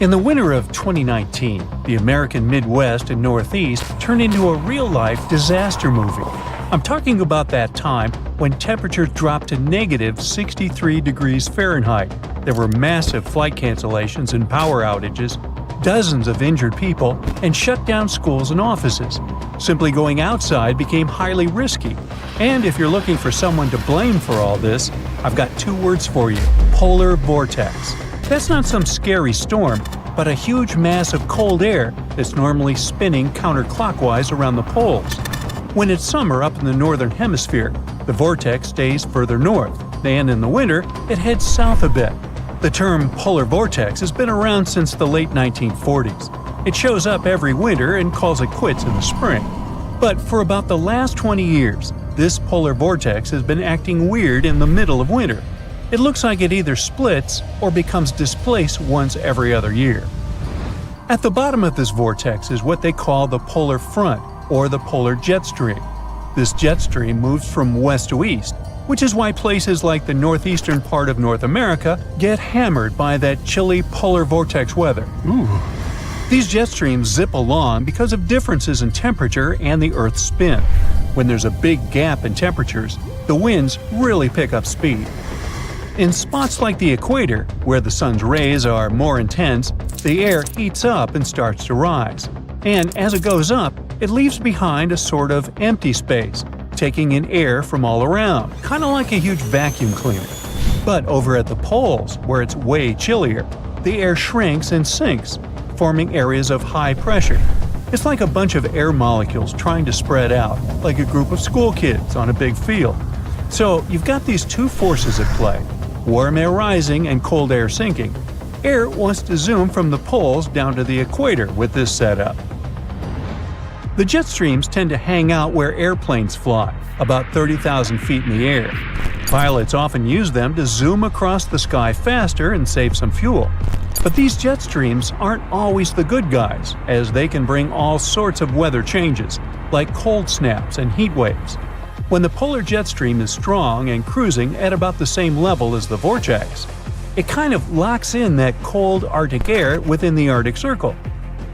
In the winter of 2019, the American Midwest and Northeast turned into a real-life disaster movie. I'm talking about that time when temperatures dropped to negative 63 degrees Fahrenheit. There were massive flight cancellations and power outages, dozens of injured people, and shut down schools and offices. Simply going outside became highly risky. And if you're looking for someone to blame for all this, I've got two words for you: Polar Vortex. That's not some scary storm, but a huge mass of cold air that's normally spinning counterclockwise around the poles. When it's summer up in the northern hemisphere, the vortex stays further north, and in the winter, it heads south a bit. The term polar vortex has been around since the late 1940s. It shows up every winter and calls it quits in the spring. But for about the last 20 years, this polar vortex has been acting weird in the middle of winter. It looks like it either splits or becomes displaced once every other year. At the bottom of this vortex is what they call the polar front, or the polar jet stream. This jet stream moves from west to east, which is why places like the northeastern part of North America get hammered by that chilly polar vortex weather. Ooh. These jet streams zip along because of differences in temperature and the Earth's spin. When there's a big gap in temperatures, the winds really pick up speed. In spots like the equator, where the sun's rays are more intense, the air heats up and starts to rise. And as it goes up, it leaves behind a sort of empty space, taking in air from all around, kind of like a huge vacuum cleaner. But over at the poles, where it's way chillier, the air shrinks and sinks, forming areas of high pressure. It's like a bunch of air molecules trying to spread out, like a group of school kids on a big field. So you've got these two forces at play: warm air rising and cold air sinking. Air wants to zoom from the poles down to the equator with this setup. The jet streams tend to hang out where airplanes fly, about 30,000 feet in the air. Pilots often use them to zoom across the sky faster and save some fuel. But these jet streams aren't always the good guys, as they can bring all sorts of weather changes, like cold snaps and heat waves. When the polar jet stream is strong and cruising at about the same level as the vortex, it kind of locks in that cold Arctic air within the Arctic Circle.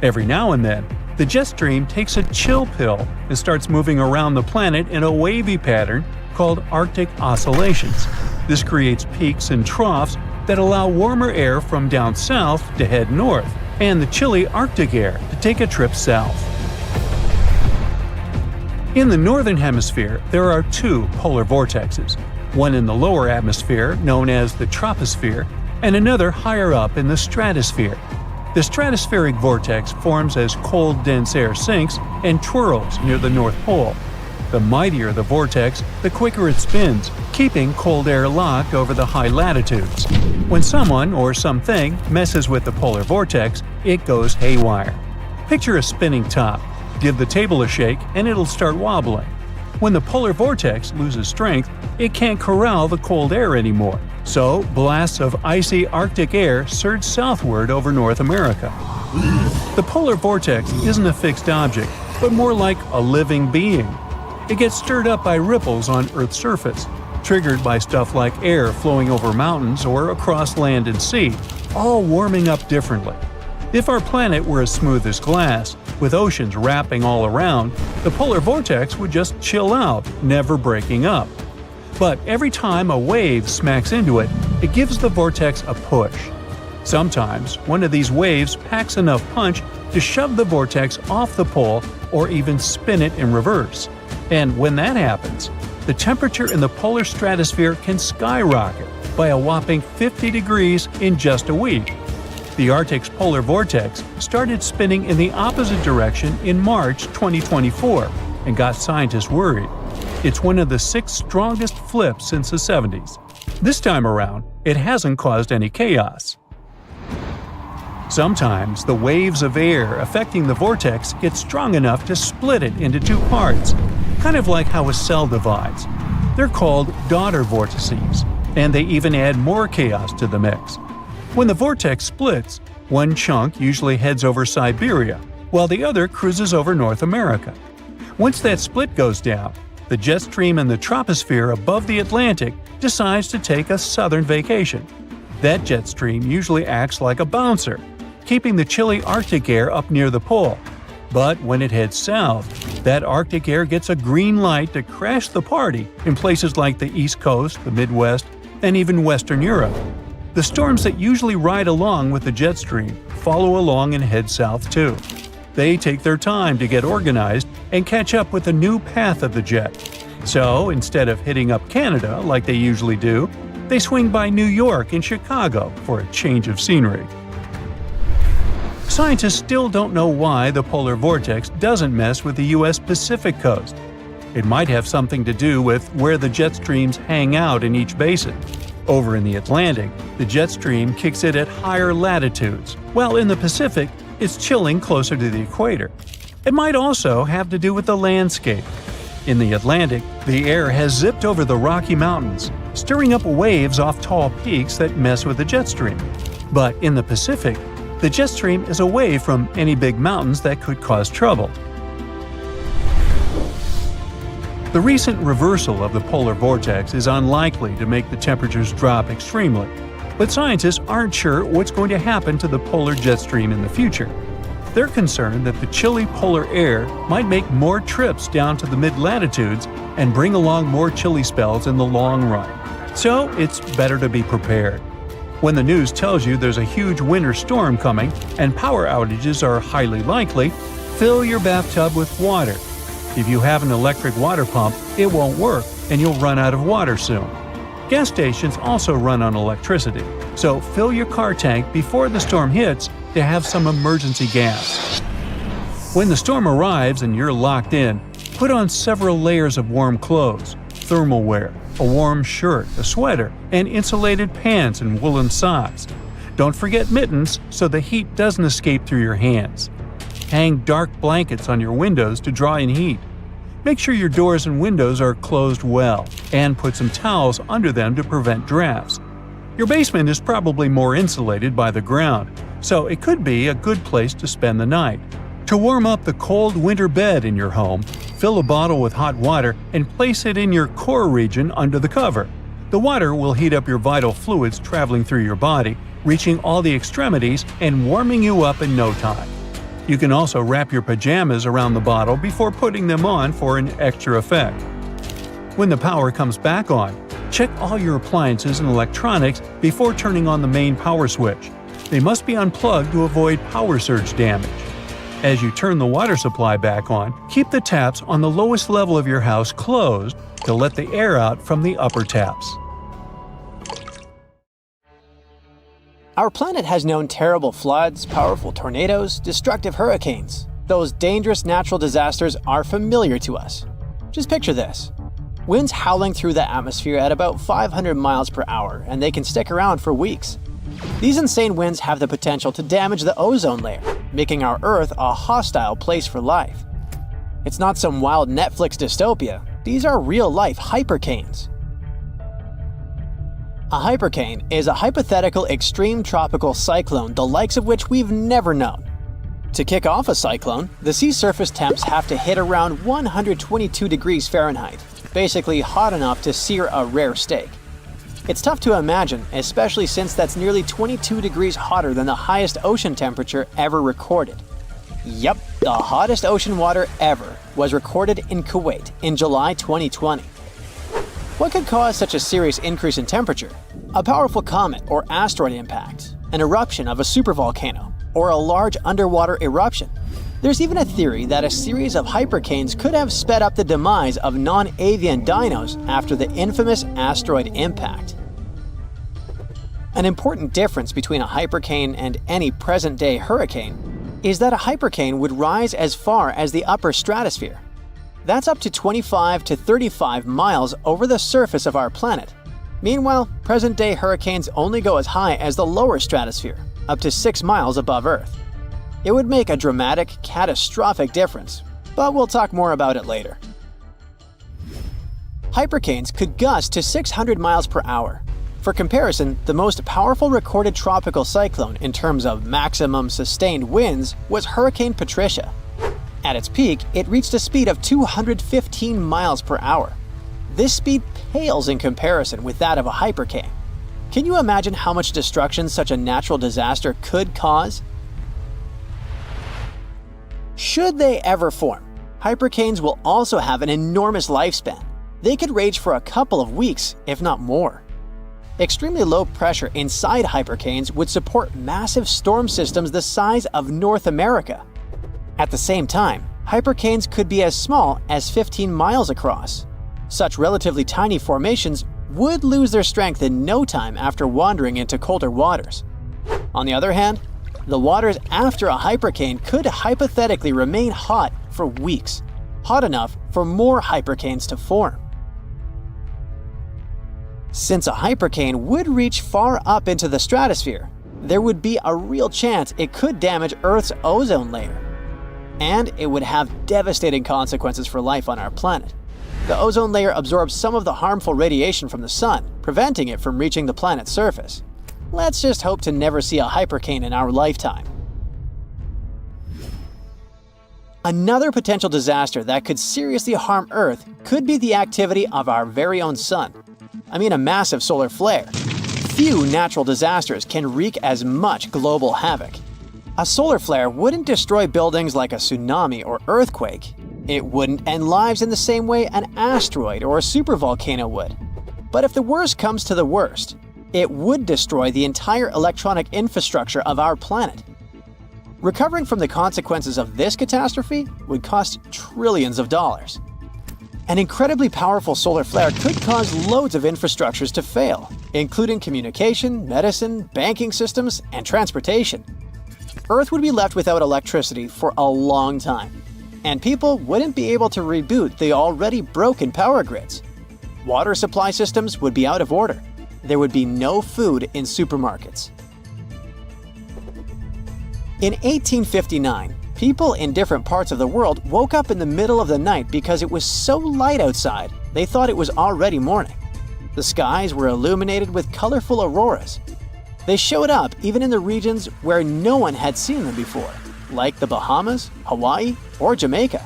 Every now and then, the jet stream takes a chill pill and starts moving around the planet in a wavy pattern called Arctic oscillations. This creates peaks and troughs that allow warmer air from down south to head north, and the chilly Arctic air to take a trip south. In the northern hemisphere, there are two polar vortexes, one in the lower atmosphere known as the troposphere, and another higher up in the stratosphere. The stratospheric vortex forms as cold, dense air sinks and twirls near the North Pole. The mightier the vortex, the quicker it spins, keeping cold air locked over the high latitudes. When someone or something messes with the polar vortex, it goes haywire. Picture a spinning top. Give the table a shake and it'll start wobbling. When the polar vortex loses strength, it can't corral the cold air anymore. So, blasts of icy Arctic air surge southward over North America. The polar vortex isn't a fixed object, but more like a living being. It gets stirred up by ripples on Earth's surface, triggered by stuff like air flowing over mountains or across land and sea, all warming up differently. If our planet were as smooth as glass, with oceans wrapping all around, the polar vortex would just chill out, never breaking up. But every time a wave smacks into it, it gives the vortex a push. Sometimes, one of these waves packs enough punch to shove the vortex off the pole or even spin it in reverse. And when that happens, the temperature in the polar stratosphere can skyrocket by a whopping 50 degrees in just a week. The Arctic's polar vortex started spinning in the opposite direction in March 2024 and got scientists worried. It's one of the 6 strongest flips since the 70s. This time around, it hasn't caused any chaos. Sometimes the waves of air affecting the vortex get strong enough to split it into 2 parts, kind of like how a cell divides. They're called daughter vortices, and they even add more chaos to the mix. When the vortex splits, one chunk usually heads over Siberia, while the other cruises over North America. Once that split goes down, the jet stream in the troposphere above the Atlantic decides to take a southern vacation. That jet stream usually acts like a bouncer. keeping the chilly Arctic air up near the pole. But when it heads south, that Arctic air gets a green light to crash the party in places like the East Coast, the Midwest, and even Western Europe. The storms that usually ride along with the jet stream follow along and head south too. They take their time to get organized and catch up with the new path of the jet. So, instead of hitting up Canada like they usually do, they swing by New York and Chicago for a change of scenery. Scientists still don't know why the polar vortex doesn't mess with the U.S. Pacific coast. It might have something to do with where the jet streams hang out in each basin. Over in the Atlantic, the jet stream kicks it at higher latitudes, while in the Pacific, it's chilling closer to the equator. It might also have to do with the landscape. In the Atlantic, the air has zipped over the Rocky Mountains, stirring up waves off tall peaks that mess with the jet stream. But in the Pacific, the jet stream is away from any big mountains that could cause trouble. The recent reversal of the polar vortex is unlikely to make the temperatures drop extremely, but scientists aren't sure what's going to happen to the polar jet stream in the future. They're concerned that the chilly polar air might make more trips down to the mid-latitudes and bring along more chilly spells in the long run. So it's better to be prepared. When the news tells you there's a huge winter storm coming and power outages are highly likely, fill your bathtub with water. If you have an electric water pump, it won't work and you'll run out of water soon. Gas stations also run on electricity, so fill your car tank before the storm hits to have some emergency gas. When the storm arrives and you're locked in, put on several layers of warm clothes, thermal wear, a warm shirt, a sweater, and insulated pants and woolen socks. Don't forget mittens so the heat doesn't escape through your hands. Hang dark blankets on your windows to draw in heat. Make sure your doors and windows are closed well, and put some towels under them to prevent drafts. Your basement is probably more insulated by the ground, so it could be a good place to spend the night. To warm up the cold winter bed in your home, fill a bottle with hot water and place it in your core region under the cover. The water will heat up your vital fluids traveling through your body, reaching all the extremities and warming you up in no time. You can also wrap your pajamas around the bottle before putting them on for an extra effect. When the power comes back on, check all your appliances and electronics before turning on the main power switch. They must be unplugged to avoid power surge damage. As you turn the water supply back on, keep the taps on the lowest level of your house closed to let the air out from the upper taps. Our planet has known terrible floods, powerful tornadoes, destructive hurricanes. Those dangerous natural disasters are familiar to us. Just picture this. Winds howling through the atmosphere at about 500 miles per hour, and they can stick around for weeks. These insane winds have the potential to damage the ozone layer, making our Earth a hostile place for life. It's not some wild Netflix dystopia. These are real-life hypercanes. A hypercane is a hypothetical extreme tropical cyclone the likes of which we've never known. To kick off a cyclone, the sea surface temps have to hit around 122 degrees Fahrenheit, basically hot enough to sear a rare steak. It's tough to imagine, especially since that's nearly 22 degrees hotter than the highest ocean temperature ever recorded. Yep, the hottest ocean water ever was recorded in Kuwait in July 2020. What could cause such a serious increase in temperature? A powerful comet or asteroid impact, an eruption of a supervolcano, or a large underwater eruption. There's even a theory that a series of hypercanes could have sped up the demise of non-avian dinos after the infamous asteroid impact. An important difference between a hypercane and any present-day hurricane is that a hypercane would rise as far as the upper stratosphere. That's up to 25 to 35 miles over the surface of our planet. Meanwhile, present-day hurricanes only go as high as the lower stratosphere, up to 6 miles above Earth. It would make a dramatic, catastrophic difference, but we'll talk more about it later. Hypercanes could gust to 600 miles per hour. For comparison, the most powerful recorded tropical cyclone in terms of maximum sustained winds was Hurricane Patricia. At its peak, it reached a speed of 215 miles per hour. This speed pales in comparison with that of a hypercane. Can you imagine how much destruction such a natural disaster could cause? Should they ever form, hypercanes will also have an enormous lifespan. They could rage for a couple of weeks, if not more. Extremely low pressure inside hypercanes would support massive storm systems the size of North America. At the same time, hypercanes could be as small as 15 miles across. Such relatively tiny formations would lose their strength in no time after wandering into colder waters. On the other hand, the waters after a hypercane could hypothetically remain hot for weeks, hot enough for more hypercanes to form. Since a hypercane would reach far up into the stratosphere, there would be a real chance it could damage Earth's ozone layer. And it would have devastating consequences for life on our planet. The ozone layer absorbs some of the harmful radiation from the sun, preventing it from reaching the planet's surface. Let's just hope to never see a hypercane in our lifetime. Another potential disaster that could seriously harm Earth could be the activity of our very own sun. I mean a massive solar flare. Few natural disasters can wreak as much global havoc. A solar flare wouldn't destroy buildings like a tsunami or earthquake. It wouldn't end lives in the same way an asteroid or a supervolcano would. But if the worst comes to the worst, it would destroy the entire electronic infrastructure of our planet. Recovering from the consequences of this catastrophe would cost trillions of dollars. An incredibly powerful solar flare could cause loads of infrastructures to fail, including communication, medicine, banking systems, and transportation. Earth would be left without electricity for a long time, and people wouldn't be able to reboot the already broken power grids. Water supply systems would be out of order. There would be no food in supermarkets. In 1859, people in different parts of the world woke up in the middle of the night because it was so light outside they thought it was already morning. The skies were illuminated with colorful auroras. They showed up even in the regions where no one had seen them before, like the Bahamas, Hawaii, or Jamaica.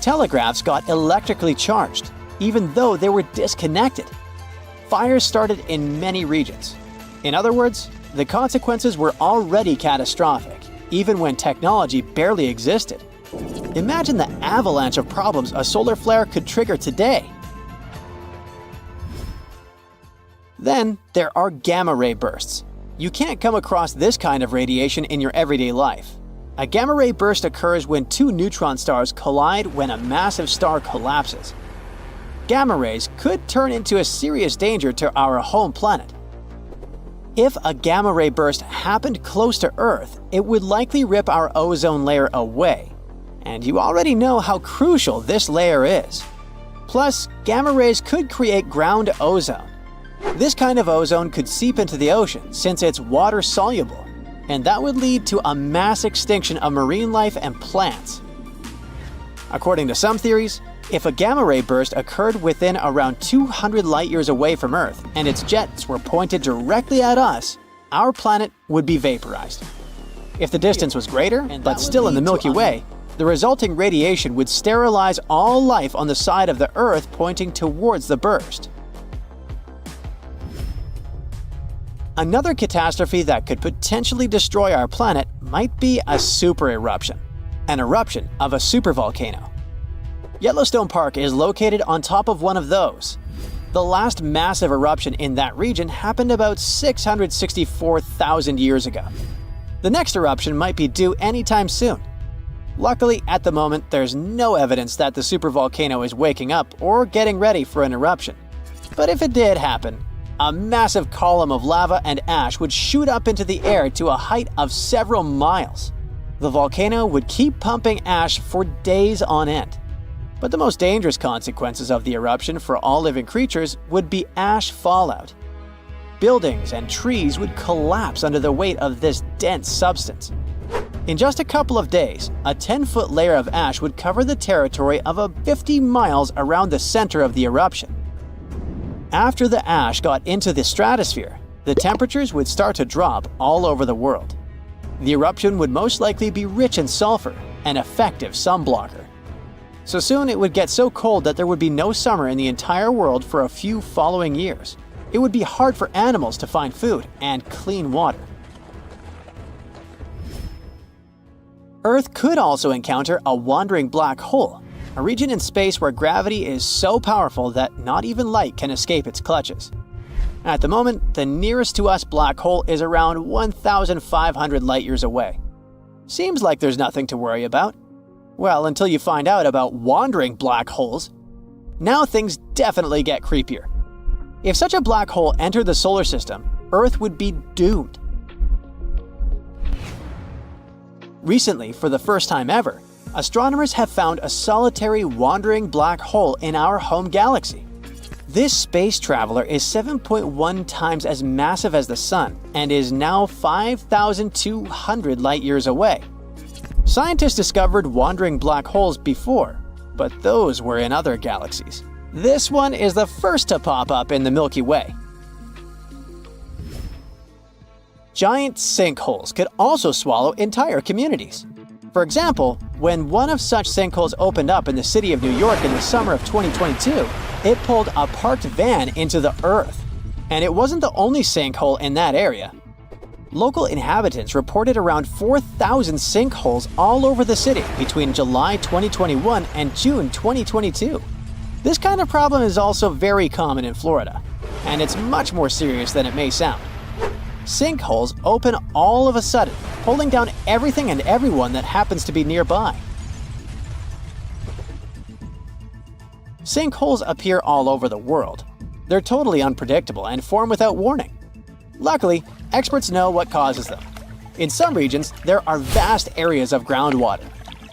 Telegraphs got electrically charged, even though they were disconnected. Fires started in many regions. In other words, the consequences were already catastrophic, even when technology barely existed. Imagine the avalanche of problems a solar flare could trigger today. Then there are gamma-ray bursts. You can't come across this kind of radiation in your everyday life. A gamma-ray burst occurs when two neutron stars collide when a massive star collapses. Gamma rays could turn into a serious danger to our home planet. If a gamma-ray burst happened close to Earth, it would likely rip our ozone layer away. And you already know how crucial this layer is. Plus, gamma rays could create ground ozone. This kind of ozone could seep into the ocean since it's water-soluble, and that would lead to a mass extinction of marine life and plants. According to some theories, if a gamma-ray burst occurred within around 200 light-years away from Earth and its jets were pointed directly at us, our planet would be vaporized. If the distance was greater, but still in the Milky Way, the resulting radiation would sterilize all life on the side of the Earth pointing towards the burst. Another catastrophe that could potentially destroy our planet might be a super eruption, an eruption of a supervolcano. Yellowstone Park is located on top of one of those. The last massive eruption in that region happened about 664,000 years ago. The next eruption might be due anytime soon. Luckily, at the moment, there's no evidence that the supervolcano is waking up or getting ready for an eruption. But if it did happen, a massive column of lava and ash would shoot up into the air to a height of several miles. The volcano would keep pumping ash for days on end. But the most dangerous consequences of the eruption for all living creatures would be ash fallout. Buildings and trees would collapse under the weight of this dense substance. In just a couple of days, a 10-foot layer of ash would cover the territory of 50 miles around the center of the eruption. After the ash got into the stratosphere, the temperatures would start to drop all over the world. The eruption would most likely be rich in sulfur, an effective sunblocker. So soon it would get so cold that there would be no summer in the entire world for a few following years. It would be hard for animals to find food and clean water. Earth could also encounter a wandering black hole, a region in space where gravity is so powerful that not even light can escape its clutches. At the moment, the nearest to us black hole is around 1,500 light-years away. Seems like there's nothing to worry about. Well, until you find out about wandering black holes. Now things definitely get creepier. If such a black hole entered the solar system, Earth would be doomed. Recently, for the first time ever, astronomers have found a solitary wandering black hole in our home galaxy. This space traveler is 7.1 times as massive as the Sun and is now 5,200 light-years away. Scientists discovered wandering black holes before, but those were in other galaxies. This one is the first to pop up in the Milky Way. Giant sinkholes could also swallow entire communities. For example, when one of such sinkholes opened up in the city of New York in the summer of 2022, it pulled a parked van into the earth. And it wasn't the only sinkhole in that area. Local inhabitants reported around 4,000 sinkholes all over the city between July 2021 and June 2022. This kind of problem is also very common in Florida, and it's much more serious than it may sound. Sinkholes open all of a sudden, pulling down everything and everyone that happens to be nearby. Sinkholes appear all over the world. They're totally unpredictable and form without warning. Luckily, experts know what causes them. In some regions, there are vast areas of groundwater.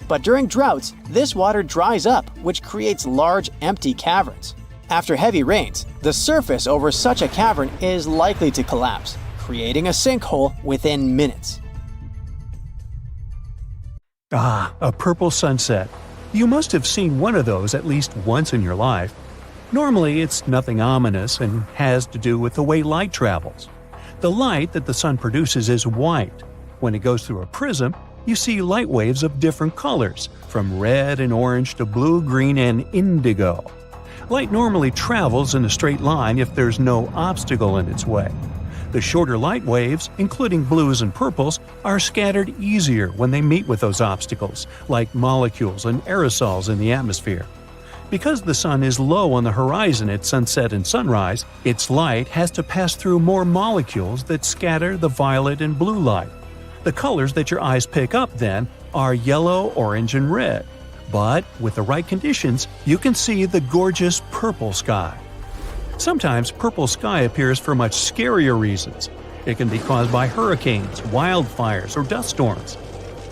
But during droughts, this water dries up, which creates large, empty caverns. After heavy rains, the surface over such a cavern is likely to collapse, creating a sinkhole within minutes. Ah, a purple sunset. You must have seen one of those at least once in your life. Normally, it's nothing ominous and has to do with the way light travels. The light that the sun produces is white. When it goes through a prism, you see light waves of different colors, from red and orange to blue, green, and indigo. Light normally travels in a straight line if there's no obstacle in its way. The shorter light waves, including blues and purples, are scattered easier when they meet with those obstacles, like molecules and aerosols in the atmosphere. Because the sun is low on the horizon at sunset and sunrise, its light has to pass through more molecules that scatter the violet and blue light. The colors that your eyes pick up, then, are yellow, orange, and red. But with the right conditions, you can see the gorgeous purple sky. Sometimes purple sky appears for much scarier reasons. It can be caused by hurricanes, wildfires, or dust storms.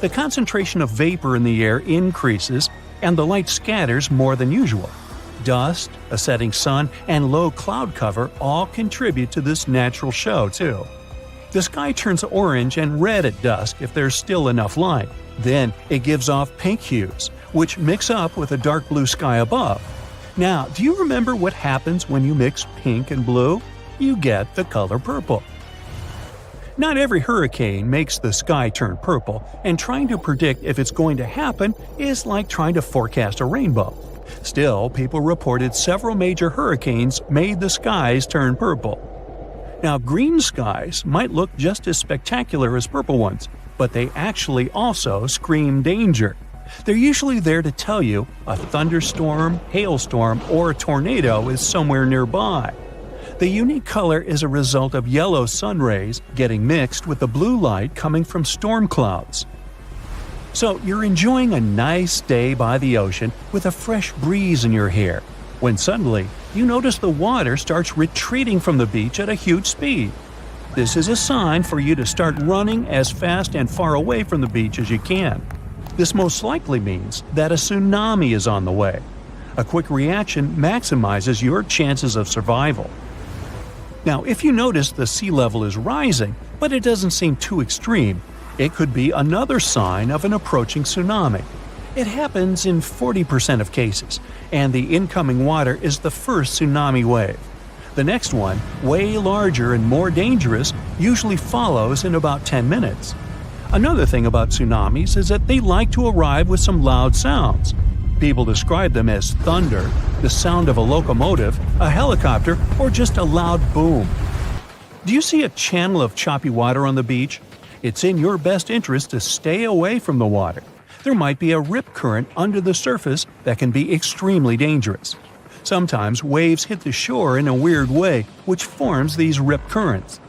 The concentration of vapor in the air increases, and the light scatters more than usual. Dust, a setting sun, and low cloud cover all contribute to this natural show, too. The sky turns orange and red at dusk if there's still enough light. Then it gives off pink hues, which mix up with a dark blue sky above. Now, do you remember what happens when you mix pink and blue? You get the color purple. Not every hurricane makes the sky turn purple, and trying to predict if it's going to happen is like trying to forecast a rainbow. Still, people reported several major hurricanes made the skies turn purple. Now, green skies might look just as spectacular as purple ones, but they actually also scream danger. They're usually there to tell you a thunderstorm, hailstorm, or a tornado is somewhere nearby. The unique color is a result of yellow sun rays getting mixed with the blue light coming from storm clouds. So you're enjoying a nice day by the ocean with a fresh breeze in your hair, when suddenly you notice the water starts retreating from the beach at a huge speed. This is a sign for you to start running as fast and far away from the beach as you can. This most likely means that a tsunami is on the way. A quick reaction maximizes your chances of survival. Now, if you notice the sea level is rising, but it doesn't seem too extreme, it could be another sign of an approaching tsunami. It happens in 40% of cases, and the incoming water is the first tsunami wave. The next one, way larger and more dangerous, usually follows in about 10 minutes. Another thing about tsunamis is that they like to arrive with some loud sounds. People describe them as thunder, the sound of a locomotive, a helicopter, or just a loud boom. Do you see a channel of choppy water on the beach? It's in your best interest to stay away from the water. There might be a rip current under the surface that can be extremely dangerous. Sometimes waves hit the shore in a weird way, which forms these rip currents.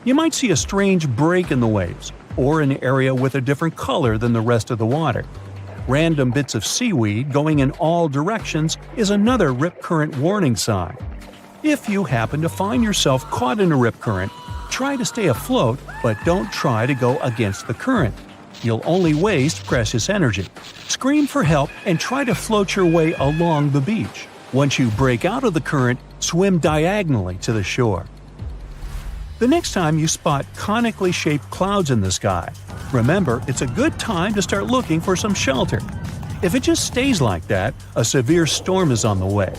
You might see a strange break in the waves, or an area with a different color than the rest of the water. Random bits of seaweed going in all directions is another rip current warning sign. If you happen to find yourself caught in a rip current, try to stay afloat, but don't try to go against the current. You'll only waste precious energy. Scream for help and try to float your way along the beach. Once you break out of the current, swim diagonally to the shore. The next time you spot conically shaped clouds in the sky, remember it's a good time to start looking for some shelter. If it just stays like that, a severe storm is on the way.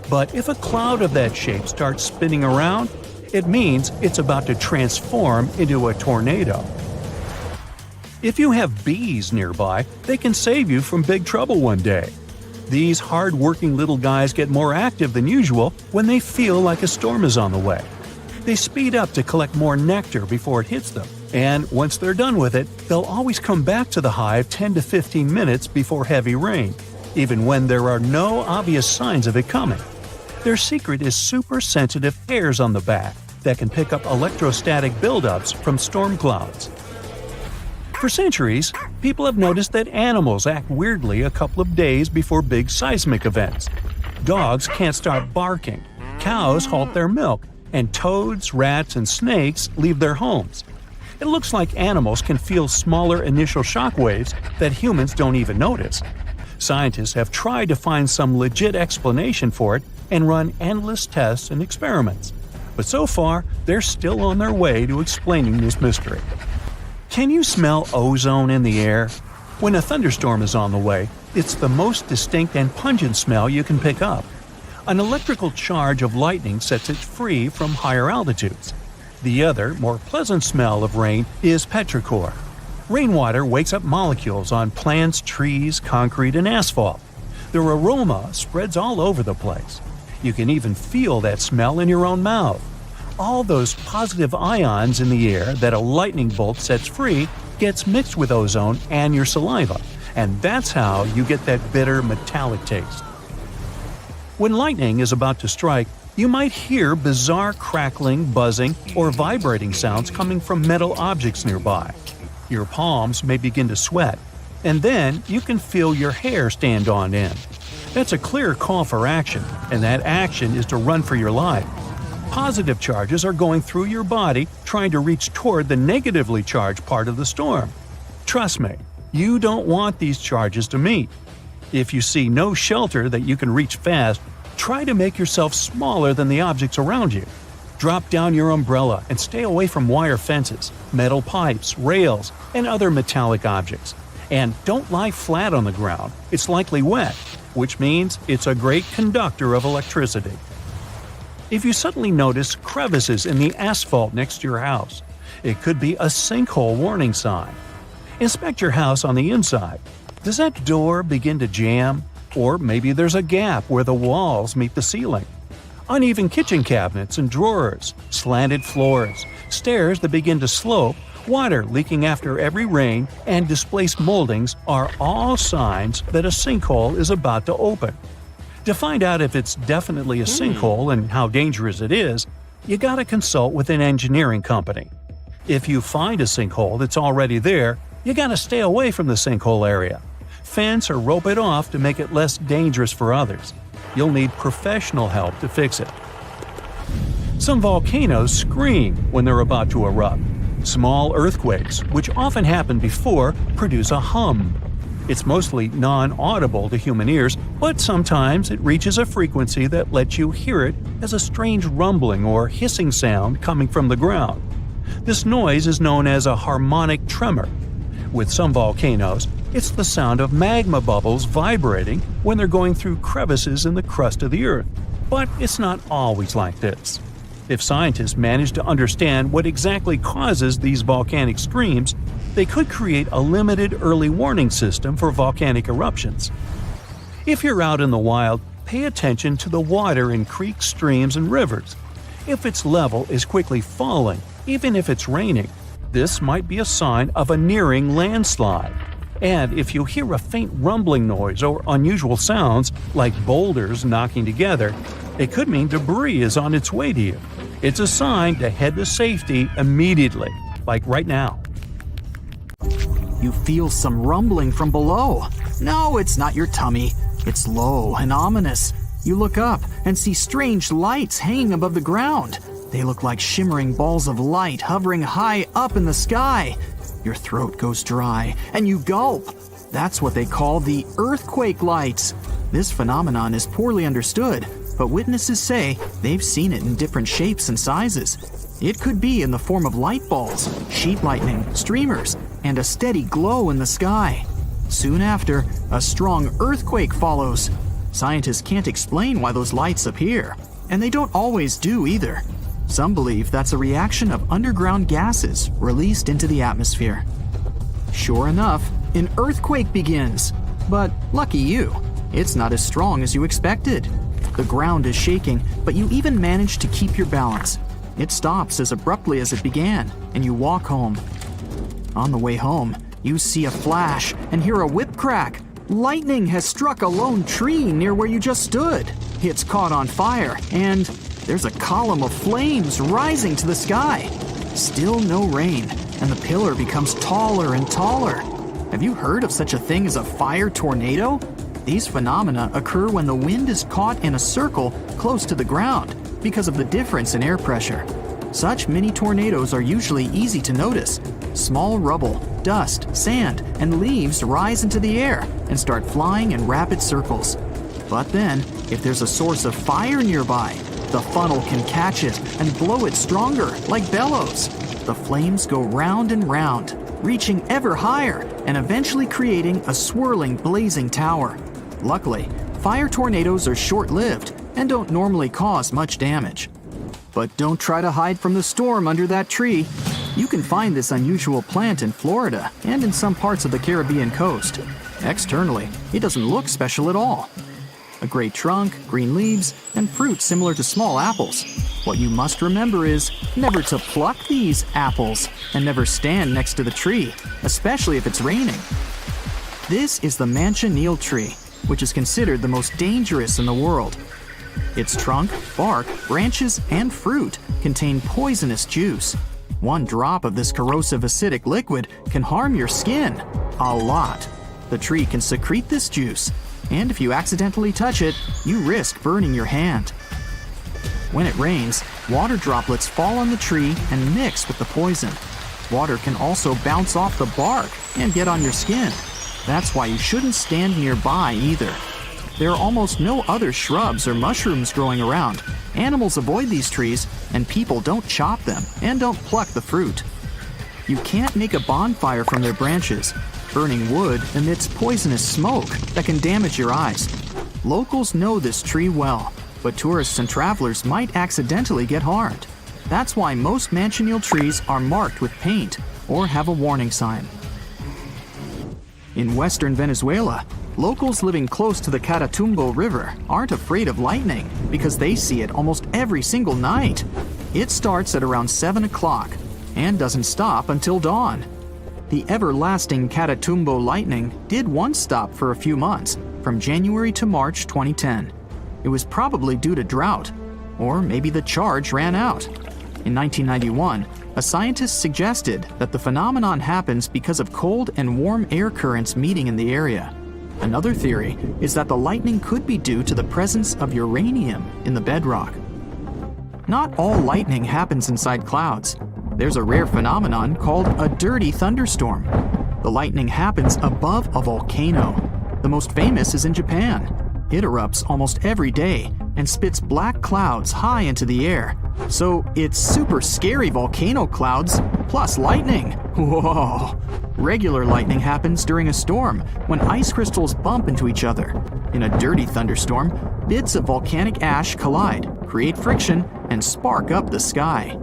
But if a cloud of that shape starts spinning around, it means it's about to transform into a tornado. If you have bees nearby, they can save you from big trouble one day. These hard-working little guys get more active than usual when they feel like a storm is on the way. They speed up to collect more nectar before it hits them, and once they're done with it, they'll always come back to the hive 10 to 15 minutes before heavy rain, even when there are no obvious signs of it coming. Their secret is super-sensitive hairs on the back that can pick up electrostatic buildups from storm clouds. For centuries, people have noticed that animals act weirdly a couple of days before big seismic events. Dogs can't stop barking, cows halt their milk, and toads, rats, and snakes leave their homes. It looks like animals can feel smaller initial shock waves that humans don't even notice. Scientists have tried to find some legit explanation for it and run endless tests and experiments. But so far, they're still on their way to explaining this mystery. Can you smell ozone in the air? When a thunderstorm is on the way, it's the most distinct and pungent smell you can pick up. An electrical charge of lightning sets it free from higher altitudes. The other, more pleasant smell of rain is petrichor. Rainwater wakes up molecules on plants, trees, concrete, and asphalt. Their aroma spreads all over the place. You can even feel that smell in your own mouth. All those positive ions in the air that a lightning bolt sets free gets mixed with ozone and your saliva, and that's how you get that bitter metallic taste. When lightning is about to strike, you might hear bizarre crackling, buzzing, or vibrating sounds coming from metal objects nearby. Your palms may begin to sweat, and then you can feel your hair stand on end. That's a clear call for action, and that action is to run for your life. Positive charges are going through your body trying to reach toward the negatively charged part of the storm. Trust me, you don't want these charges to meet. If you see no shelter that you can reach fast, try to make yourself smaller than the objects around you. Drop down your umbrella and stay away from wire fences, metal pipes, rails, and other metallic objects. And don't lie flat on the ground, it's likely wet, which means it's a great conductor of electricity. If you suddenly notice crevices in the asphalt next to your house, it could be a sinkhole warning sign. Inspect your house on the inside. Does that door begin to jam? Or maybe there's a gap where the walls meet the ceiling. Uneven kitchen cabinets and drawers, slanted floors, stairs that begin to slope, water leaking after every rain, and displaced moldings are all signs that a sinkhole is about to open. To find out if it's definitely a sinkhole and how dangerous it is, you gotta consult with an engineering company. If you find a sinkhole that's already there, you gotta stay away from the sinkhole area. Fence or rope it off to make it less dangerous for others. You'll need professional help to fix it. Some volcanoes scream when they're about to erupt. Small earthquakes, which often happen before, produce a hum. It's mostly non-audible to human ears, but sometimes it reaches a frequency that lets you hear it as a strange rumbling or hissing sound coming from the ground. This noise is known as a harmonic tremor. With some volcanoes, it's the sound of magma bubbles vibrating when they're going through crevices in the crust of the earth. But it's not always like this. If scientists manage to understand what exactly causes these volcanic screams, they could create a limited early warning system for volcanic eruptions. If you're out in the wild, pay attention to the water in creeks, streams, and rivers. If its level is quickly falling, even if it's raining, This might be a sign of a nearing landslide. And if you hear a faint rumbling noise or unusual sounds, like boulders knocking together, it could mean debris is on its way to you. It's a sign to head to safety immediately, like right now. You feel some rumbling from below. No, it's not your tummy. It's low and ominous. You look up and see strange lights hanging above the ground. They look like shimmering balls of light hovering high up in the sky. Your throat goes dry and you gulp. That's what they call the earthquake lights. This phenomenon is poorly understood, but witnesses say they've seen it in different shapes and sizes. It could be in the form of light balls, sheet lightning, streamers, and a steady glow in the sky. Soon after, a strong earthquake follows. Scientists can't explain why those lights appear, and they don't always do either. Some believe that's a reaction of underground gases released into the atmosphere. Sure enough, an earthquake begins. But lucky you, it's not as strong as you expected. The ground is shaking, but you even manage to keep your balance. It stops as abruptly as it began, and you walk home. On the way home, you see a flash and hear a whip crack. Lightning has struck a lone tree near where you just stood. It's caught on fire, and there's a column of flames rising to the sky. Still no rain, and the pillar becomes taller and taller. Have you heard of such a thing as a fire tornado? These phenomena occur when the wind is caught in a circle close to the ground because of the difference in air pressure. Such mini tornadoes are usually easy to notice. Small rubble, dust, sand, and leaves rise into the air and start flying in rapid circles. But then, if there's a source of fire nearby, the funnel can catch it and blow it stronger, like bellows. The flames go round and round, reaching ever higher and eventually creating a swirling, blazing tower. Luckily, fire tornadoes are short-lived and don't normally cause much damage. But don't try to hide from the storm under that tree. You can find this unusual plant in Florida and in some parts of the Caribbean coast. Externally, it doesn't look special at all. A gray trunk, green leaves, and fruit similar to small apples. What you must remember is never to pluck these apples and never stand next to the tree, especially if it's raining. This is the manchineel tree, which is considered the most dangerous in the world. Its trunk, bark, branches, and fruit contain poisonous juice. One drop of this corrosive acidic liquid can harm your skin a lot. The tree can secrete this juice, and if you accidentally touch it, you risk burning your hand. When it rains, water droplets fall on the tree and mix with the poison. Water can also bounce off the bark and get on your skin. That's why you shouldn't stand nearby either. There are almost no other shrubs or mushrooms growing around. Animals avoid these trees, and people don't chop them and don't pluck the fruit. You can't make a bonfire from their branches. Burning wood emits poisonous smoke that can damage your eyes. Locals know this tree well, but tourists and travelers might accidentally get harmed. That's why most manchineel trees are marked with paint or have a warning sign. In western Venezuela, locals living close to the Catatumbo River aren't afraid of lightning because they see it almost every single night. It starts at around 7 o'clock and doesn't stop until dawn. The everlasting Catatumbo lightning did once stop for a few months, from January to March 2010. It was probably due to drought, or maybe the charge ran out. In 1991, a scientist suggested that the phenomenon happens because of cold and warm air currents meeting in the area. Another theory is that the lightning could be due to the presence of uranium in the bedrock. Not all lightning happens inside clouds. There's a rare phenomenon called a dirty thunderstorm. The lightning happens above a volcano. The most famous is in Japan. It erupts almost every day and spits black clouds high into the air. So it's super scary volcano clouds plus lightning. Whoa! Regular lightning happens during a storm when ice crystals bump into each other. In a dirty thunderstorm, bits of volcanic ash collide, create friction, and spark up the sky.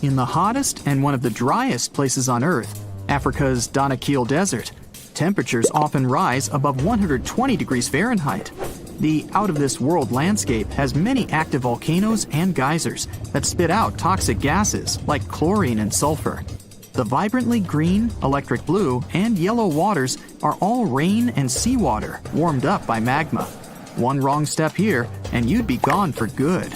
In the hottest and one of the driest places on Earth, Africa's Danakil Desert, temperatures often rise above 120 degrees Fahrenheit. The out-of-this-world landscape has many active volcanoes and geysers that spit out toxic gases like chlorine and sulfur. The vibrantly green, electric blue, and yellow waters are all rain and seawater warmed up by magma. One wrong step here, and you'd be gone for good.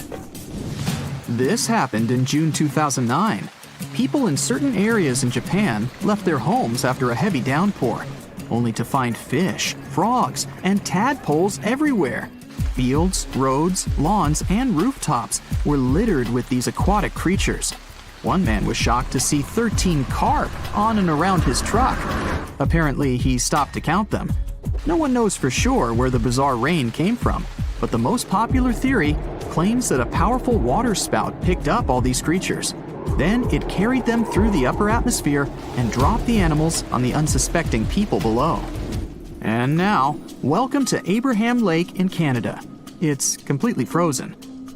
This happened in June 2009. People in certain areas in Japan left their homes after a heavy downpour, only to find fish, frogs, and tadpoles everywhere. Fields, roads, lawns, and rooftops were littered with these aquatic creatures. One man was shocked to see 13 carp on and around his truck. Apparently, he stopped to count them. No one knows for sure where the bizarre rain came from, but the most popular theory claims that a powerful water spout picked up all these creatures. Then it carried them through the upper atmosphere and dropped the animals on the unsuspecting people below. And now, welcome to Abraham Lake in Canada. It's completely frozen.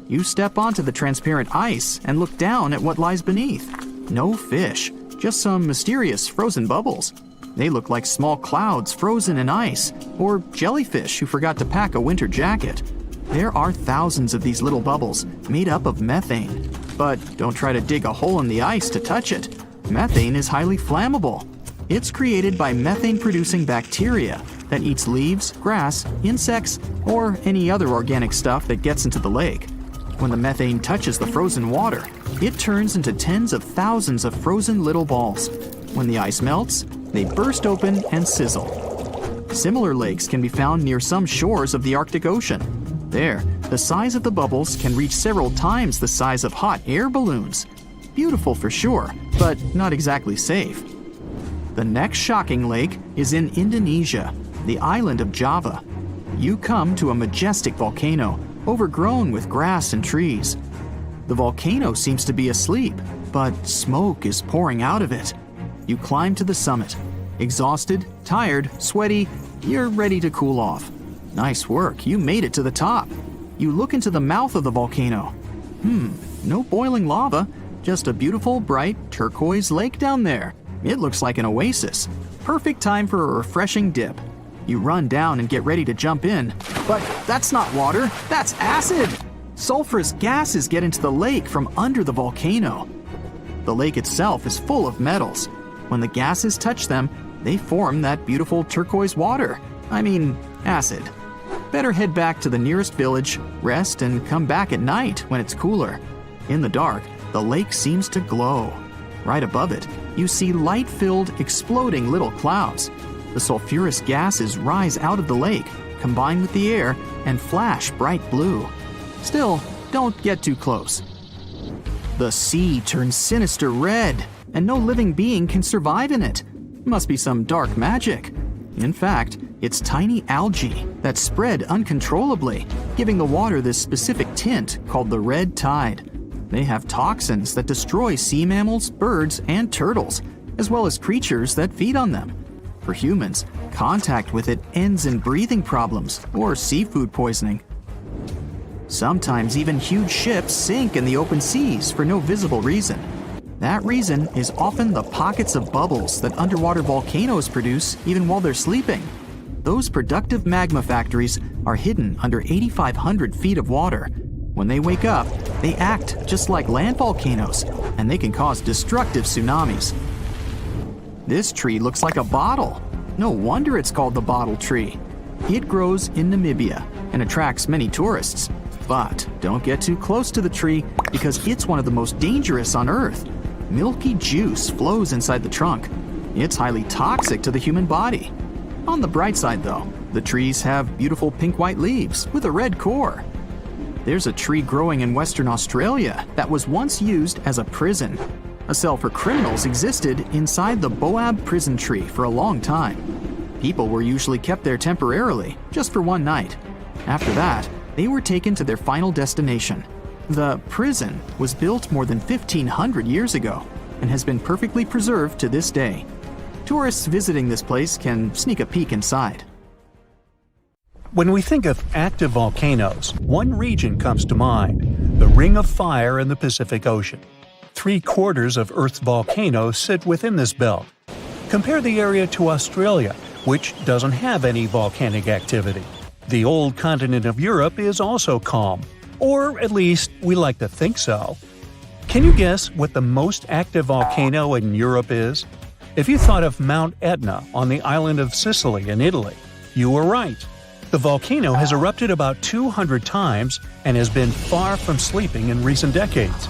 You step onto the transparent ice and look down at what lies beneath. No fish, just some mysterious frozen bubbles. They look like small clouds frozen in ice, or jellyfish who forgot to pack a winter jacket. There are thousands of these little bubbles made up of methane. But don't try to dig a hole in the ice to touch it. Methane is highly flammable. It's created by methane-producing bacteria that eats leaves, grass, insects, or any other organic stuff that gets into the lake. When the methane touches the frozen water, it turns into tens of thousands of frozen little balls. When the ice melts, they burst open and sizzle. Similar lakes can be found near some shores of the Arctic Ocean. There, the size of the bubbles can reach several times the size of hot air balloons. Beautiful for sure, but not exactly safe. The next shocking lake is in Indonesia, the island of Java. You come to a majestic volcano, overgrown with grass and trees. The volcano seems to be asleep, but smoke is pouring out of it. You climb to the summit. Exhausted, tired, sweaty, you're ready to cool off. Nice work, you made it to the top. You look into the mouth of the volcano. No boiling lava, just a beautiful, bright, turquoise lake down there. It looks like an oasis. Perfect time for a refreshing dip. You run down and get ready to jump in. But that's not water, that's acid! Sulfurous gases get into the lake from under the volcano. The lake itself is full of metals. When the gases touch them, they form that beautiful turquoise water. Acid. Better head back to the nearest village, rest, and come back at night when it's cooler. In the dark, the lake seems to glow. Right above it, you see light-filled, exploding little clouds. The sulfurous gases rise out of the lake, combine with the air, and flash bright blue. Still, don't get too close. The sea turns sinister red, and no living being can survive in it. Must be some dark magic. In fact, it's tiny algae that spread uncontrollably, giving the water this specific tint called the red tide. They have toxins that destroy sea mammals, birds, and turtles, as well as creatures that feed on them. For humans, contact with it ends in breathing problems or seafood poisoning. Sometimes even huge ships sink in the open seas for no visible reason. That reason is often the pockets of bubbles that underwater volcanoes produce even while they're sleeping. Those productive magma factories are hidden under 8,500 feet of water. When they wake up, they act just like land volcanoes, and they can cause destructive tsunamis. This tree looks like a bottle. No wonder it's called the bottle tree. It grows in Namibia and attracts many tourists. But don't get too close to the tree because it's one of the most dangerous on Earth. Milky juice flows inside the trunk. It's highly toxic to the human body. On the bright side though, the trees have beautiful pink-white leaves with a red core. There's a tree growing in Western Australia that was once used as a prison. A cell for criminals existed inside the Boab prison tree for a long time. People were usually kept there temporarily, just for one night. After that, they were taken to their final destination. The prison was built more than 1,500 years ago and has been perfectly preserved to this day. Tourists visiting this place can sneak a peek inside. When we think of active volcanoes, one region comes to mind: the Ring of Fire in the Pacific Ocean. 3/4 of Earth's volcanoes sit within this belt. Compare the area to Australia, which doesn't have any volcanic activity. The old continent of Europe is also calm, or at least we like to think so. Can you guess what the most active volcano in Europe is? If you thought of Mount Etna on the island of Sicily in Italy, you were right. The volcano has erupted about 200 times and has been far from sleeping in recent decades.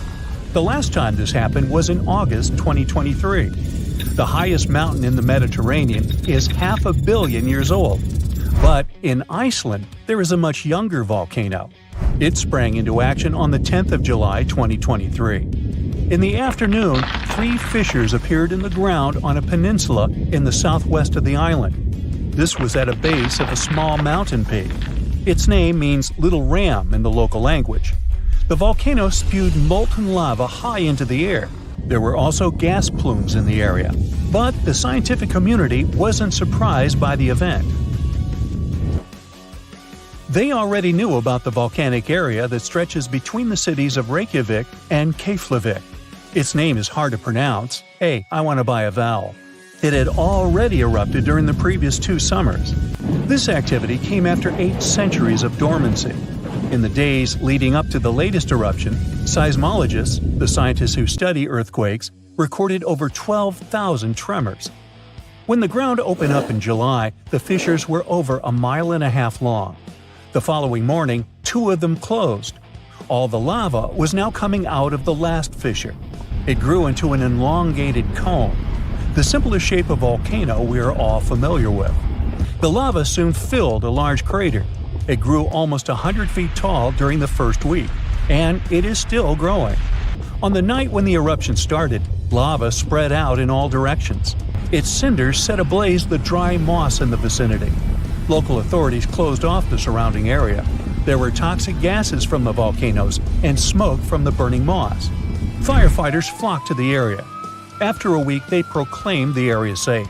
The last time this happened was in August 2023. The highest mountain in the Mediterranean is 500 million years old. But in Iceland, there is a much younger volcano. It sprang into action on the 10th of July 2023. In the afternoon, 3 fissures appeared in the ground on a peninsula in the southwest of the island. This was at a base of a small mountain peak. Its name means Little Ram in the local language. The volcano spewed molten lava high into the air. There were also gas plumes in the area. But the scientific community wasn't surprised by the event. They already knew about the volcanic area that stretches between the cities of Reykjavik and Keflavik. Its name is hard to pronounce. Hey, I want to buy a vowel. It had already erupted during the previous 2 summers. This activity came after 8 centuries of dormancy. In the days leading up to the latest eruption, seismologists, the scientists who study earthquakes, recorded over 12,000 tremors. When the ground opened up in July, the fissures were over 1.5 miles long. The following morning, 2 of them closed. All the lava was now coming out of the last fissure. It grew into an elongated cone, the simplest shape of volcano we are all familiar with. The lava soon filled a large crater. It grew almost 100 feet tall during the first week, and it is still growing. On the night when the eruption started, lava spread out in all directions. Its cinders set ablaze the dry moss in the vicinity. Local authorities closed off the surrounding area. There were toxic gases from the volcanoes and smoke from the burning moss. Firefighters flocked to the area. After a week, they proclaimed the area safe.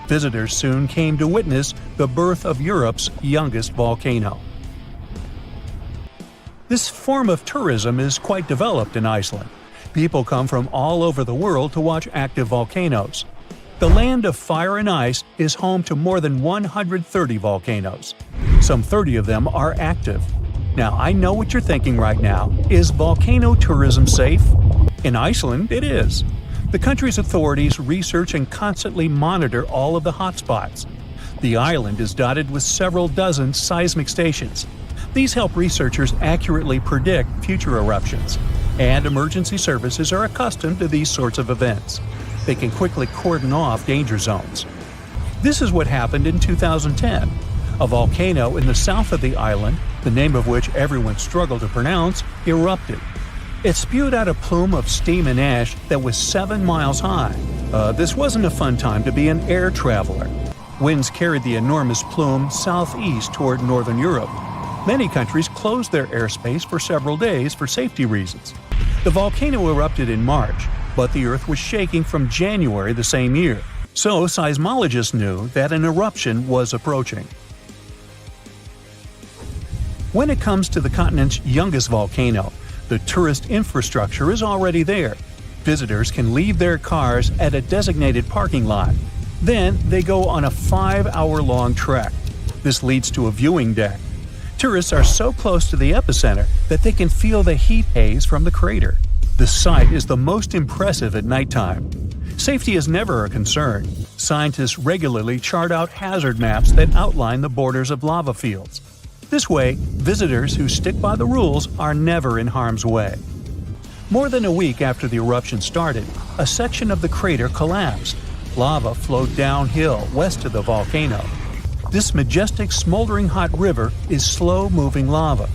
Visitors soon came to witness the birth of Europe's youngest volcano. This form of tourism is quite developed in Iceland. People come from all over the world to watch active volcanoes. The land of fire and ice is home to more than 130 volcanoes. Some 30 of them are active. Now, I know what you're thinking right now. Is volcano tourism safe? In Iceland, it is. The country's authorities research and constantly monitor all of the hotspots. The island is dotted with several dozen seismic stations. These help researchers accurately predict future eruptions, and emergency services are accustomed to these sorts of events. They can quickly cordon off danger zones. This is what happened in 2010. A volcano in the south of the island, the name of which everyone struggled to pronounce, erupted. It spewed out a plume of steam and ash that was 7 miles high. This wasn't a fun time to be an air traveler. Winds carried the enormous plume southeast toward northern Europe. Many countries closed their airspace for several days for safety reasons. The volcano erupted in March, but the Earth was shaking from January the same year, so seismologists knew that an eruption was approaching. When it comes to the continent's youngest volcano, the tourist infrastructure is already there. Visitors can leave their cars at a designated parking lot. Then they go on a 5-hour-long trek. This leads to a viewing deck. Tourists are so close to the epicenter that they can feel the heat haze from the crater. The sight is the most impressive at nighttime. Safety is never a concern. Scientists regularly chart out hazard maps that outline the borders of lava fields. This way, visitors who stick by the rules are never in harm's way. More than a week after the eruption started, a section of the crater collapsed. Lava flowed downhill west of the volcano. This majestic smoldering hot river is slow-moving lava.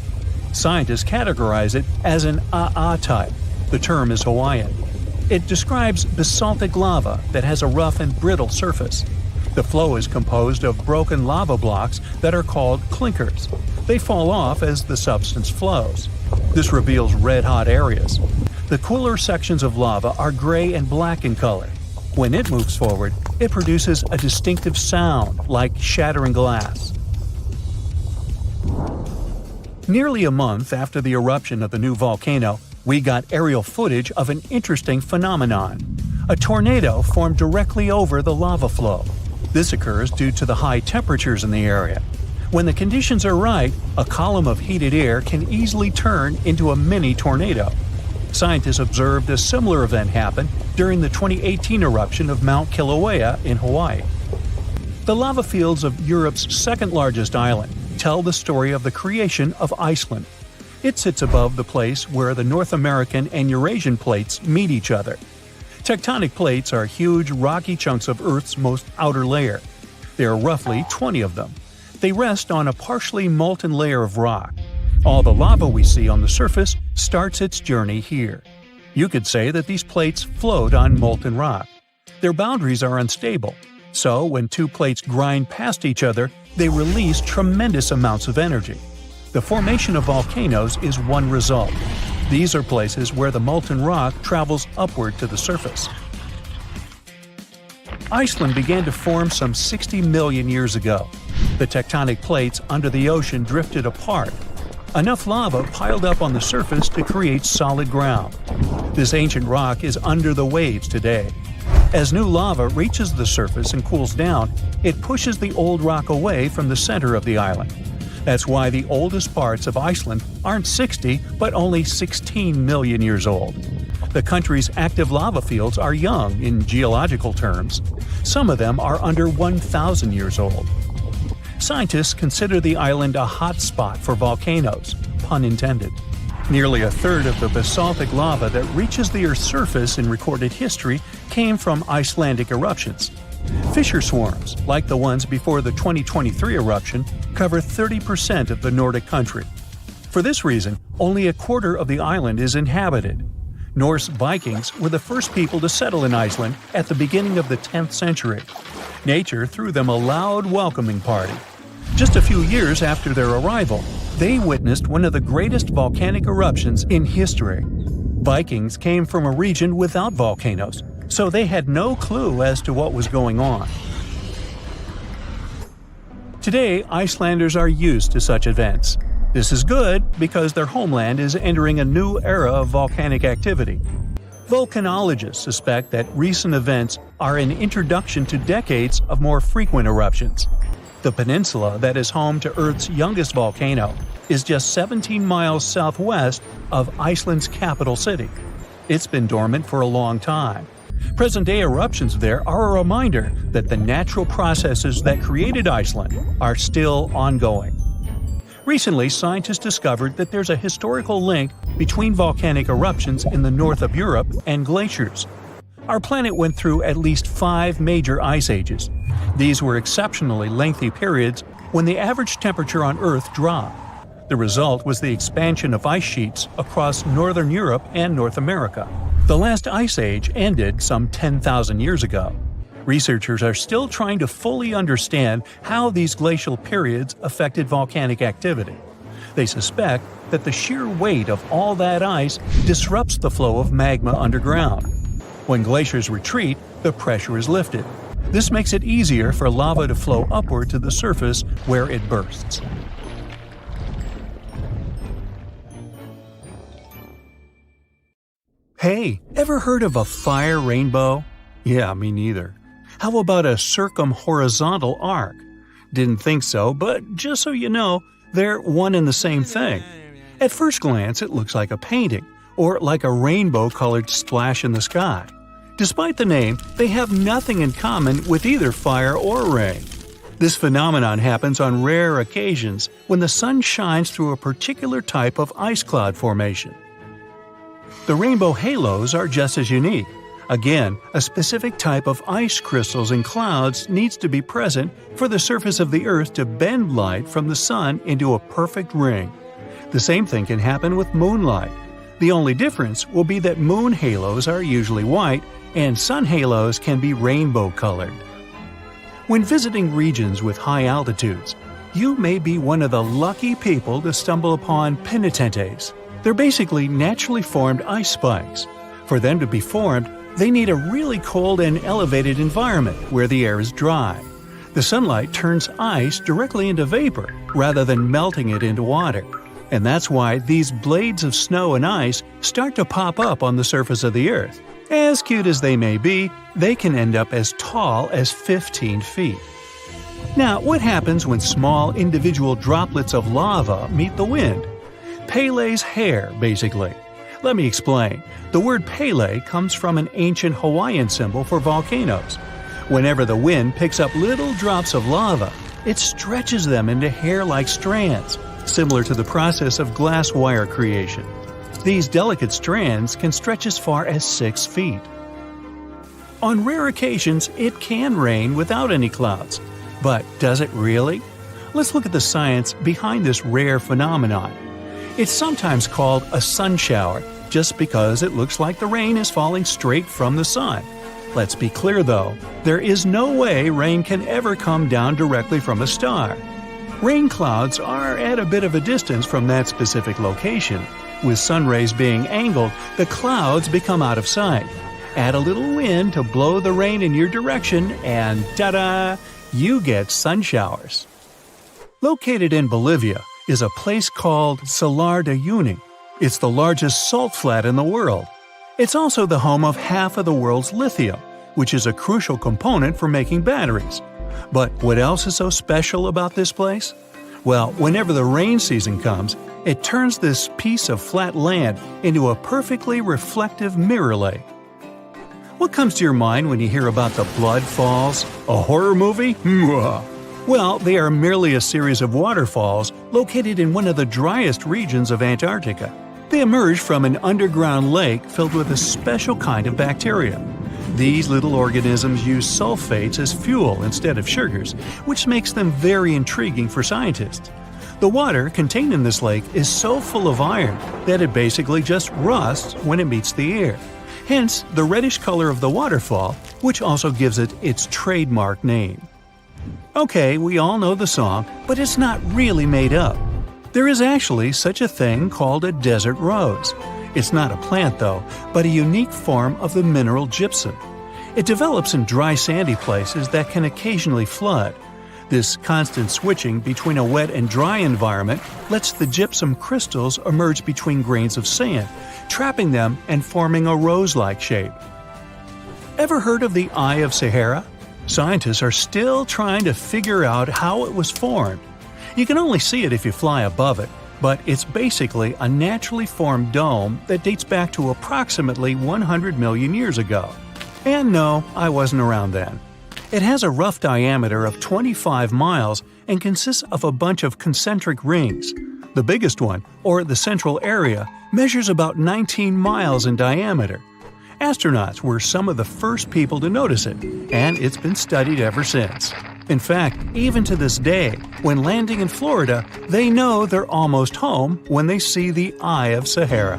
Scientists categorize it as an AA type. The term is Hawaiian. It describes basaltic lava that has a rough and brittle surface. The flow is composed of broken lava blocks that are called clinkers. They fall off as the substance flows. This reveals red-hot areas. The cooler sections of lava are gray and black in color. When it moves forward, it produces a distinctive sound like shattering glass. Nearly a month after the eruption of the new volcano, we got aerial footage of an interesting phenomenon. A tornado formed directly over the lava flow. This occurs due to the high temperatures in the area. When the conditions are right, a column of heated air can easily turn into a mini tornado. Scientists observed a similar event happen during the 2018 eruption of Mount Kilauea in Hawaii. The lava fields of Europe's second-largest island tell the story of the creation of Iceland. It sits above the place where the North American and Eurasian plates meet each other. Tectonic plates are huge, rocky chunks of Earth's most outer layer. There are roughly 20 of them. They rest on a partially molten layer of rock. All the lava we see on the surface starts its journey here. You could say that these plates float on molten rock. Their boundaries are unstable, so when two plates grind past each other, they release tremendous amounts of energy. The formation of volcanoes is one result. These are places where the molten rock travels upward to the surface. Iceland began to form some 60 million years ago. The tectonic plates under the ocean drifted apart. Enough lava piled up on the surface to create solid ground. This ancient rock is under the waves today. As new lava reaches the surface and cools down, it pushes the old rock away from the center of the island. That's why the oldest parts of Iceland aren't 60, but only 16 million years old. The country's active lava fields are young in geological terms. Some of them are under 1,000 years old. Scientists consider the island a hot spot for volcanoes, pun intended. Nearly a third of the basaltic lava that reaches the Earth's surface in recorded history came from Icelandic eruptions. Fissure swarms, like the ones before the 2023 eruption, cover 30% of the Nordic country. For this reason, only a quarter of the island is inhabited. Norse Vikings were the first people to settle in Iceland at the beginning of the 10th century. Nature threw them a loud welcoming party. Just a few years after their arrival, they witnessed one of the greatest volcanic eruptions in history. Vikings came from a region without volcanoes, so they had no clue as to what was going on. Today, Icelanders are used to such events. This is good because their homeland is entering a new era of volcanic activity. Volcanologists suspect that recent events are an introduction to decades of more frequent eruptions. The peninsula that is home to Earth's youngest volcano is just 17 miles southwest of Iceland's capital city. It's been dormant for a long time. Present-day eruptions there are a reminder that the natural processes that created Iceland are still ongoing. Recently, scientists discovered that there's a historical link between volcanic eruptions in the north of Europe and glaciers. Our planet went through at least 5 major ice ages. These were exceptionally lengthy periods when the average temperature on Earth dropped. The result was the expansion of ice sheets across northern Europe and North America. The last ice age ended some 10,000 years ago. Researchers are still trying to fully understand how these glacial periods affected volcanic activity. They suspect that the sheer weight of all that ice disrupts the flow of magma underground. When glaciers retreat, the pressure is lifted. This makes it easier for lava to flow upward to the surface where it bursts. Hey, ever heard of a fire rainbow? Yeah, me neither. How about a circumhorizontal arc? Didn't think so, but just so you know, they're one and the same thing. At first glance, it looks like a painting, or like a rainbow-colored splash in the sky. Despite the name, they have nothing in common with either fire or rain. This phenomenon happens on rare occasions when the sun shines through a particular type of ice cloud formation. The rainbow halos are just as unique. Again, a specific type of ice crystals in clouds needs to be present for the surface of the Earth to bend light from the sun into a perfect ring. The same thing can happen with moonlight. The only difference will be that moon halos are usually white and sun halos can be rainbow-colored. When visiting regions with high altitudes, you may be one of the lucky people to stumble upon penitentes. They're basically naturally formed ice spikes. For them to be formed, they need a really cold and elevated environment where the air is dry. The sunlight turns ice directly into vapor rather than melting it into water. And that's why these blades of snow and ice start to pop up on the surface of the Earth. As cute as they may be, they can end up as tall as 15 feet. Now, what happens when small individual droplets of lava meet the wind? Pele's hair, basically. Let me explain. The word Pele comes from an ancient Hawaiian symbol for volcanoes. Whenever the wind picks up little drops of lava, it stretches them into hair-like strands, similar to the process of glass wire creation. These delicate strands can stretch as far as 6 feet. On rare occasions, it can rain without any clouds. But does it really? Let's look at the science behind this rare phenomenon. It's sometimes called a sun shower, just because it looks like the rain is falling straight from the sun. Let's be clear though, there is no way rain can ever come down directly from a star. Rain clouds are at a bit of a distance from that specific location. With sun rays being angled, the clouds become out of sight. Add a little wind to blow the rain in your direction and ta-da! You get sun showers. Located in Bolivia is a place called Salar de Uyuni. It's the largest salt flat in the world. It's also the home of half of the world's lithium, which is a crucial component for making batteries. But what else is so special about this place? Well, whenever the rain season comes, it turns this piece of flat land into a perfectly reflective mirror lake. What comes to your mind when you hear about the Blood Falls? A horror movie? Well, they are merely a series of waterfalls located in one of the driest regions of Antarctica. They emerge from an underground lake filled with a special kind of bacteria. These little organisms use sulfates as fuel instead of sugars, which makes them very intriguing for scientists. The water contained in this lake is so full of iron that it basically just rusts when it meets the air. Hence, the reddish color of the waterfall, which also gives it its trademark name. Okay, we all know the song, but it's not really made up. There is actually such a thing called a desert rose. It's not a plant though, but a unique form of the mineral gypsum. It develops in dry sandy places that can occasionally flood. This constant switching between a wet and dry environment lets the gypsum crystals emerge between grains of sand, trapping them and forming a rose-like shape. Ever heard of the Eye of Sahara? Scientists are still trying to figure out how it was formed. You can only see it if you fly above it, but it's basically a naturally formed dome that dates back to approximately 100 million years ago. And no, I wasn't around then. It has a rough diameter of 25 miles and consists of a bunch of concentric rings. The biggest one, or the central area, measures about 19 miles in diameter. Astronauts were some of the first people to notice it, and it's been studied ever since. In fact, even to this day, when landing in Florida, they know they're almost home when they see the Eye of Sahara.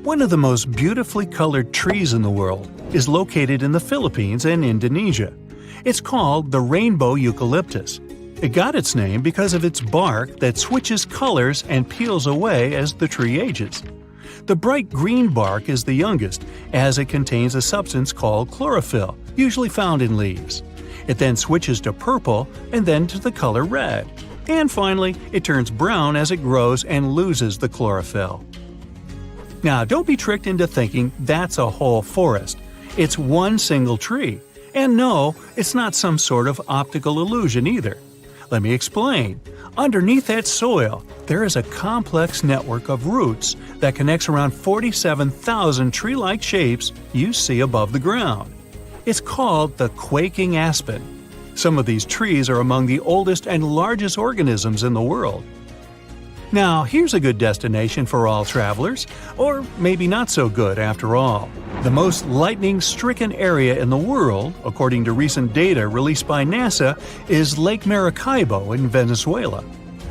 One of the most beautifully colored trees in the world is located in the Philippines and Indonesia. It's called the rainbow eucalyptus. It got its name because of its bark that switches colors and peels away as the tree ages. The bright green bark is the youngest, as it contains a substance called chlorophyll, usually found in leaves. It then switches to purple and then to the color red. And finally, it turns brown as it grows and loses the chlorophyll. Now, don't be tricked into thinking that's a whole forest. It's one single tree. And no, it's not some sort of optical illusion either. Let me explain. Underneath that soil, there is a complex network of roots that connects around 47,000 tree-like shapes you see above the ground. It's called the quaking aspen. Some of these trees are among the oldest and largest organisms in the world. Now, here's a good destination for all travelers, or maybe not so good after all. The most lightning-stricken area in the world, according to recent data released by NASA, is Lake Maracaibo in Venezuela.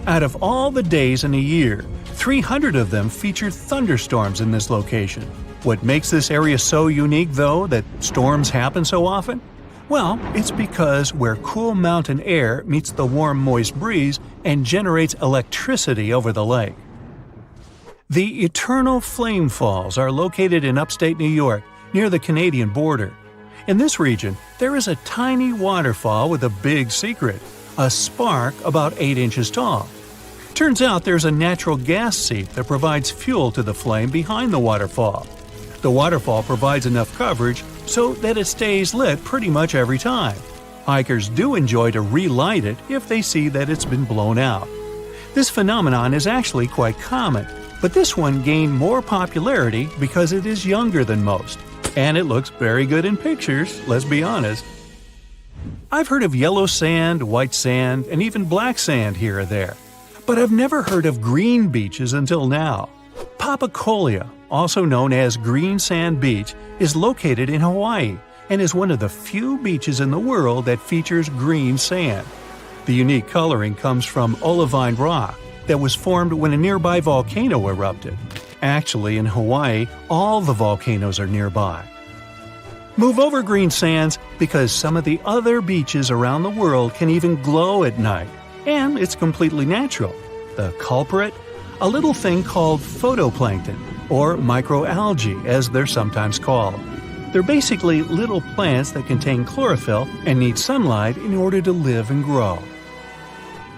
Out of all the days in a year, 300 of them feature thunderstorms in this location. What makes this area so unique, though, that storms happen so often? Well, it's because where cool mountain air meets the warm, moist breeze and generates electricity over the lake. The Eternal Flame Falls are located in upstate New York, near the Canadian border. In this region, there is a tiny waterfall with a big secret, a spark about 8 inches tall. Turns out there's a natural gas seep that provides fuel to the flame behind the waterfall. The waterfall provides enough coverage so that it stays lit pretty much every time. Hikers do enjoy to relight it if they see that it's been blown out. This phenomenon is actually quite common. But this one gained more popularity because it is younger than most. And it looks very good in pictures, let's be honest. I've heard of yellow sand, white sand, and even black sand here or there. But I've never heard of green beaches until now. Papacolia, also known as Green Sand Beach, is located in Hawaii and is one of the few beaches in the world that features green sand. The unique coloring comes from olivine rock that was formed when a nearby volcano erupted. Actually, in Hawaii, all the volcanoes are nearby. Move over green sands because some of the other beaches around the world can even glow at night, and it's completely natural. The culprit? A little thing called photoplankton, or microalgae as they're sometimes called. They're basically little plants that contain chlorophyll and need sunlight in order to live and grow.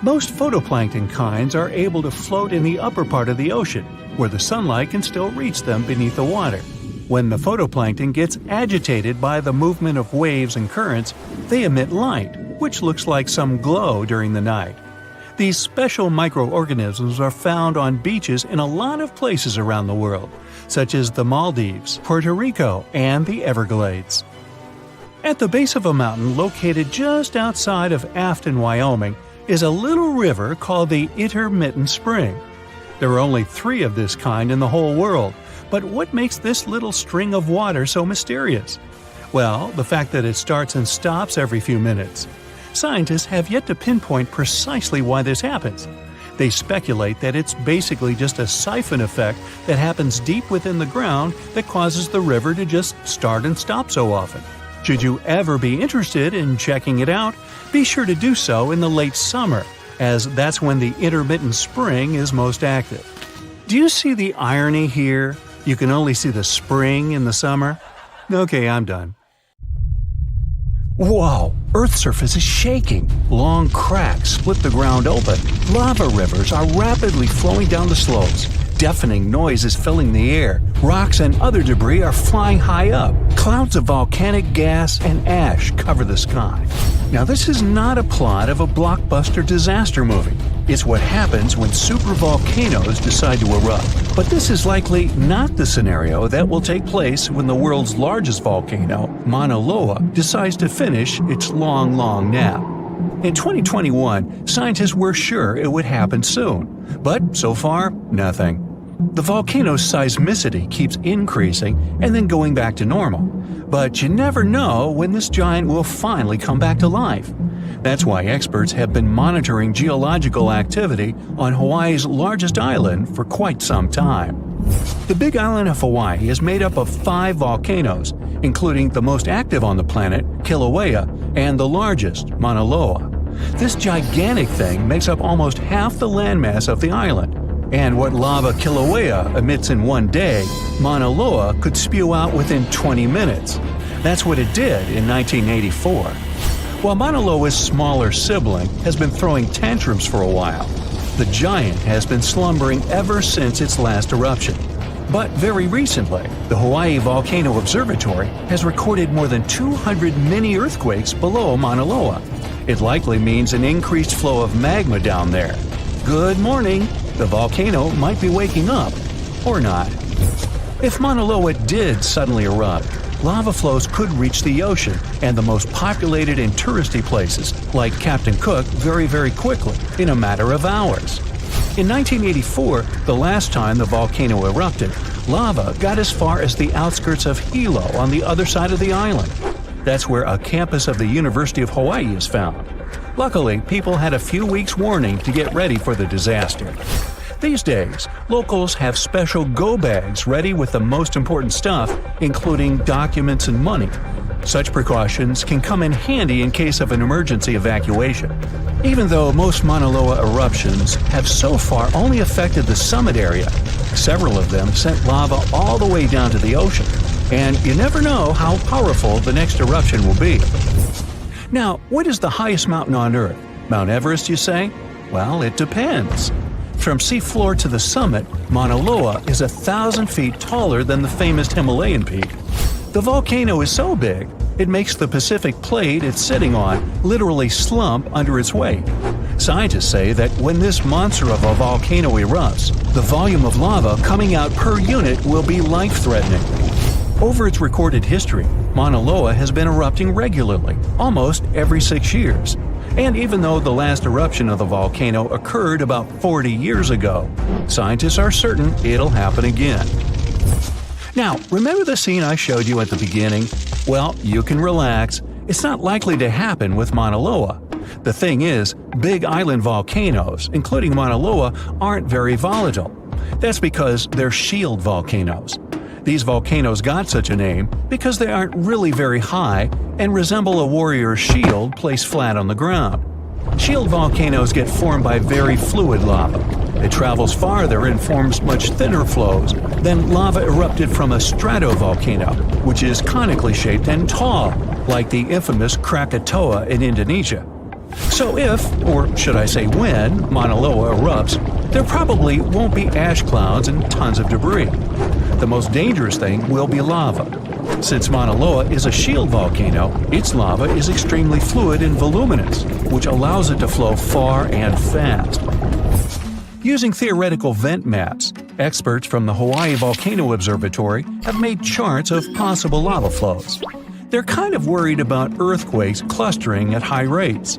Most photoplankton kinds are able to float in the upper part of the ocean, where the sunlight can still reach them beneath the water. When the photoplankton gets agitated by the movement of waves and currents, they emit light, which looks like some glow during the night. These special microorganisms are found on beaches in a lot of places around the world, such as the Maldives, Puerto Rico, and the Everglades. At the base of a mountain located just outside of Afton, Wyoming, is a little river called the Intermittent Spring. There are only 3 of this kind in the whole world, but what makes this little string of water so mysterious? Well, the fact that it starts and stops every few minutes. Scientists have yet to pinpoint precisely why this happens. They speculate that it's basically just a siphon effect that happens deep within the ground that causes the river to just start and stop so often. Should you ever be interested in checking it out, be sure to do so in the late summer, as that's when the intermittent spring is most active. Do you see the irony here? You can only see the spring in the summer? Okay, I'm done. Whoa! Earth's surface is shaking. Long cracks split the ground open. Lava rivers are rapidly flowing down the slopes. Deafening noise is filling the air. Rocks and other debris are flying high up. Clouds of volcanic gas and ash cover the sky. Now, this is not a plot of a blockbuster disaster movie. It's what happens when supervolcanoes decide to erupt. But this is likely not the scenario that will take place when the world's largest volcano, Mauna Loa, decides to finish its long, long nap. In 2021, scientists were sure it would happen soon, but so far, nothing. The volcano's seismicity keeps increasing and then going back to normal. But you never know when this giant will finally come back to life. That's why experts have been monitoring geological activity on Hawaii's largest island for quite some time. The Big Island of Hawaii is made up of 5 volcanoes, including the most active on the planet, Kilauea, and the largest, Mauna Loa. This gigantic thing makes up almost half the landmass of the island. And what lava Kilauea emits in one day, Mauna Loa could spew out within 20 minutes. That's what it did in 1984. While Mauna Loa's smaller sibling has been throwing tantrums for a while, the giant has been slumbering ever since its last eruption. But very recently, the Hawaii Volcano Observatory has recorded more than 200 mini-earthquakes below Mauna Loa. It likely means an increased flow of magma down there. Good morning! The volcano might be waking up. Or not. If Mauna Loa did suddenly erupt, lava flows could reach the ocean and the most populated and touristy places, like Captain Cook, very, very quickly, in a matter of hours. In 1984, the last time the volcano erupted, lava got as far as the outskirts of Hilo on the other side of the island. That's where a campus of the University of Hawaii is found. Luckily, people had a few weeks' warning to get ready for the disaster. These days, locals have special go bags ready with the most important stuff, including documents and money. Such precautions can come in handy in case of an emergency evacuation. Even though most Mauna Loa eruptions have so far only affected the summit area, several of them sent lava all the way down to the ocean. And you never know how powerful the next eruption will be. Now, what is the highest mountain on Earth? Mount Everest, you say? Well, it depends. From seafloor to the summit, Mauna Loa is 1,000 feet taller than the famous Himalayan peak. The volcano is so big, it makes the Pacific plate it's sitting on literally slump under its weight. Scientists say that when this monster of a volcano erupts, the volume of lava coming out per unit will be life-threatening. Over its recorded history, Mauna Loa has been erupting regularly, almost every 6 years. And even though the last eruption of the volcano occurred about 40 years ago, scientists are certain it'll happen again. Now, remember the scene I showed you at the beginning? Well, you can relax. It's not likely to happen with Mauna Loa. The thing is, big island volcanoes, including Mauna Loa, aren't very volatile. That's because they're shield volcanoes. These volcanoes got such a name because they aren't really very high and resemble a warrior's shield placed flat on the ground. Shield volcanoes get formed by very fluid lava. It travels farther and forms much thinner flows than lava erupted from a stratovolcano, which is conically shaped and tall, like the infamous Krakatoa in Indonesia. So if, or should I say when, Mauna Loa erupts, there probably won't be ash clouds and tons of debris. The most dangerous thing will be lava. Since Mauna Loa is a shield volcano, its lava is extremely fluid and voluminous, which allows it to flow far and fast. Using theoretical vent maps, experts from the Hawaii Volcano Observatory have made charts of possible lava flows. They're kind of worried about earthquakes clustering at high rates.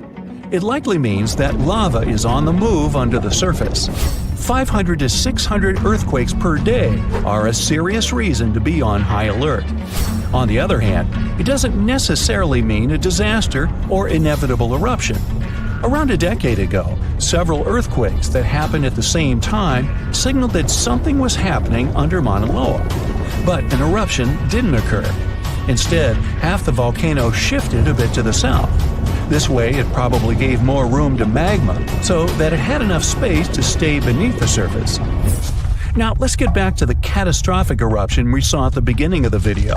It likely means that lava is on the move under the surface. 500 to 600 earthquakes per day are a serious reason to be on high alert. On the other hand, it doesn't necessarily mean a disaster or inevitable eruption. Around a decade ago, several earthquakes that happened at the same time signaled that something was happening under Mauna Loa. But an eruption didn't occur. Instead, half the volcano shifted a bit to the south. This way, it probably gave more room to magma, so that it had enough space to stay beneath the surface. Now, let's get back to the catastrophic eruption we saw at the beginning of the video.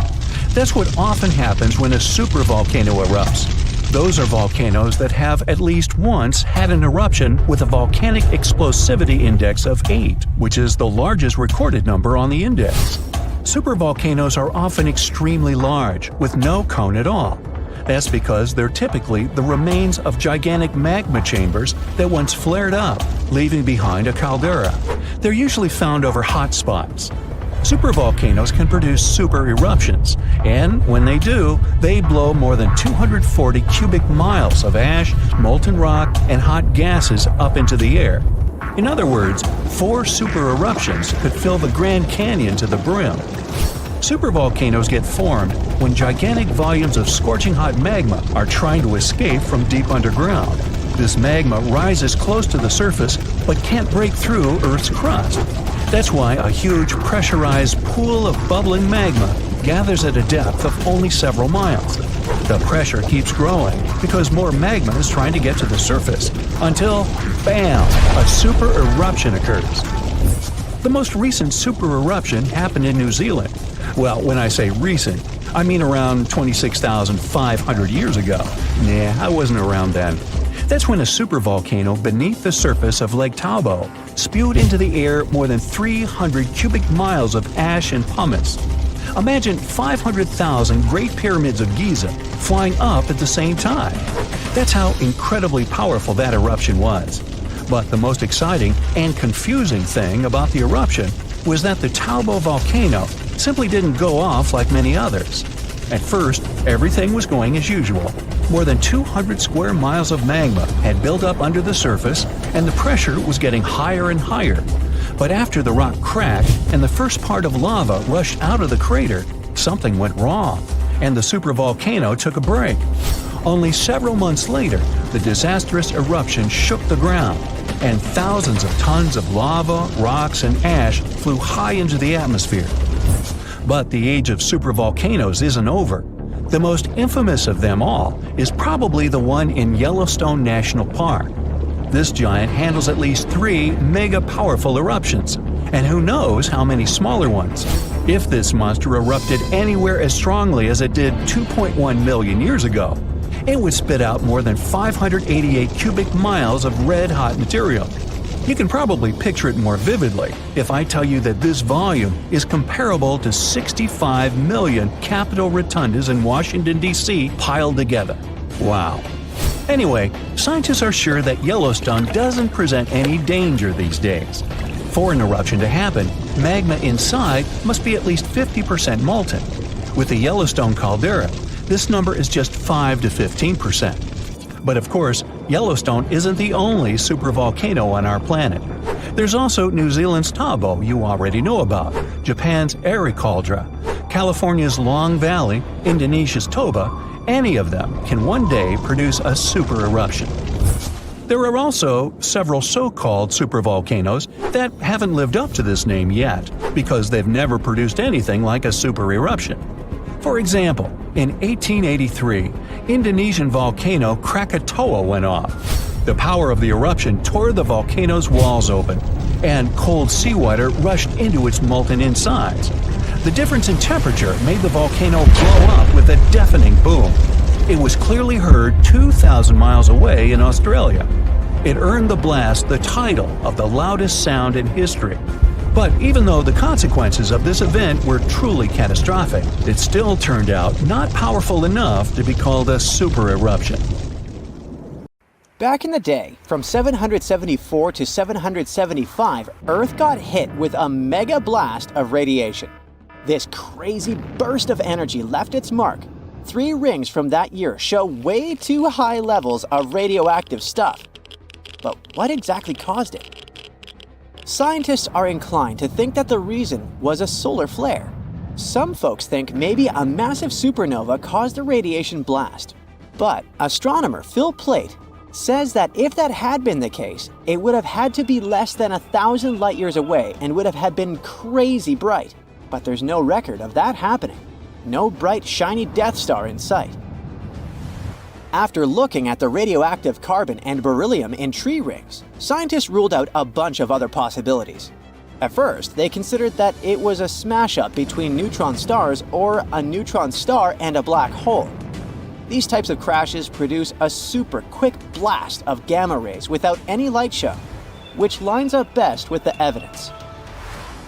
That's what often happens when a supervolcano erupts. Those are volcanoes that have at least once had an eruption with a volcanic explosivity index of 8, which is the largest recorded number on the index. Supervolcanoes are often extremely large, with no cone at all. That's because they're typically the remains of gigantic magma chambers that once flared up, leaving behind a caldera. They're usually found over hot spots. Supervolcanoes can produce super eruptions, and when they do, they blow more than 240 cubic miles of ash, molten rock, and hot gases up into the air. In other words, 4 super eruptions could fill the Grand Canyon to the brim. Supervolcanoes get formed when gigantic volumes of scorching hot magma are trying to escape from deep underground. This magma rises close to the surface but can't break through Earth's crust. That's why a huge pressurized pool of bubbling magma gathers at a depth of only several miles. The pressure keeps growing because more magma is trying to get to the surface, until, bam, a super eruption occurs. The most recent super eruption happened in New Zealand. Well, when I say recent, I mean around 26,500 years ago. Nah, I wasn't around then. That's when a supervolcano beneath the surface of Lake Tahoe spewed into the air more than 300 cubic miles of ash and pumice. Imagine 500,000 Great Pyramids of Giza flying up at the same time. That's how incredibly powerful that eruption was. But the most exciting and confusing thing about the eruption was that the Tahoe volcano simply didn't go off like many others. At first, everything was going as usual. More than 200 square miles of magma had built up under the surface, and the pressure was getting higher and higher. But after the rock cracked and the first part of lava rushed out of the crater, something went wrong, and the supervolcano took a break. Only several months later, the disastrous eruption shook the ground, and thousands of tons of lava, rocks, and ash flew high into the atmosphere. But the age of supervolcanoes isn't over. The most infamous of them all is probably the one in Yellowstone National Park. This giant handles at least 3 mega-powerful eruptions, and who knows how many smaller ones. If this monster erupted anywhere as strongly as it did 2.1 million years ago, it would spit out more than 588 cubic miles of red-hot material. You can probably picture it more vividly if I tell you that this volume is comparable to 65 million Capitol rotundas in Washington, D.C. piled together. Wow. Anyway, scientists are sure that Yellowstone doesn't present any danger these days. For an eruption to happen, magma inside must be at least 50% molten. With the Yellowstone caldera, this number is just 5 to 15%. But of course, Yellowstone isn't the only supervolcano on our planet. There's also New Zealand's Tabo you already know about, Japan's Caldera, California's Long Valley, Indonesia's Toba. Any of them can one day produce a super eruption. There are also several so-called supervolcanoes that haven't lived up to this name yet because they've never produced anything like a super eruption. For example, in 1883, Indonesian volcano Krakatoa went off. The power of the eruption tore the volcano's walls open, and cold seawater rushed into its molten insides. The difference in temperature made the volcano blow up with a deafening boom. It was clearly heard 2,000 miles away in Australia. It earned the blast the title of the loudest sound in history. But even though the consequences of this event were truly catastrophic, it still turned out not powerful enough to be called a super eruption. Back in the day, from 774 to 775, Earth got hit with a mega blast of radiation. This crazy burst of energy left its mark. 3 rings from that year show way too high levels of radioactive stuff. But what exactly caused it? Scientists are inclined to think that the reason was a solar flare. Some folks think maybe a massive supernova caused the radiation blast. But astronomer Phil Plait says that if that had been the case, it would have had to be less than 1,000 light years away and would have been crazy bright. But there's no record of that happening. No bright, shiny Death Star in sight. After looking at the radioactive carbon and beryllium in tree rings, scientists ruled out a bunch of other possibilities. At first, they considered that it was a smash-up between neutron stars or a neutron star and a black hole. These types of crashes produce a super quick blast of gamma rays without any light show, which lines up best with the evidence.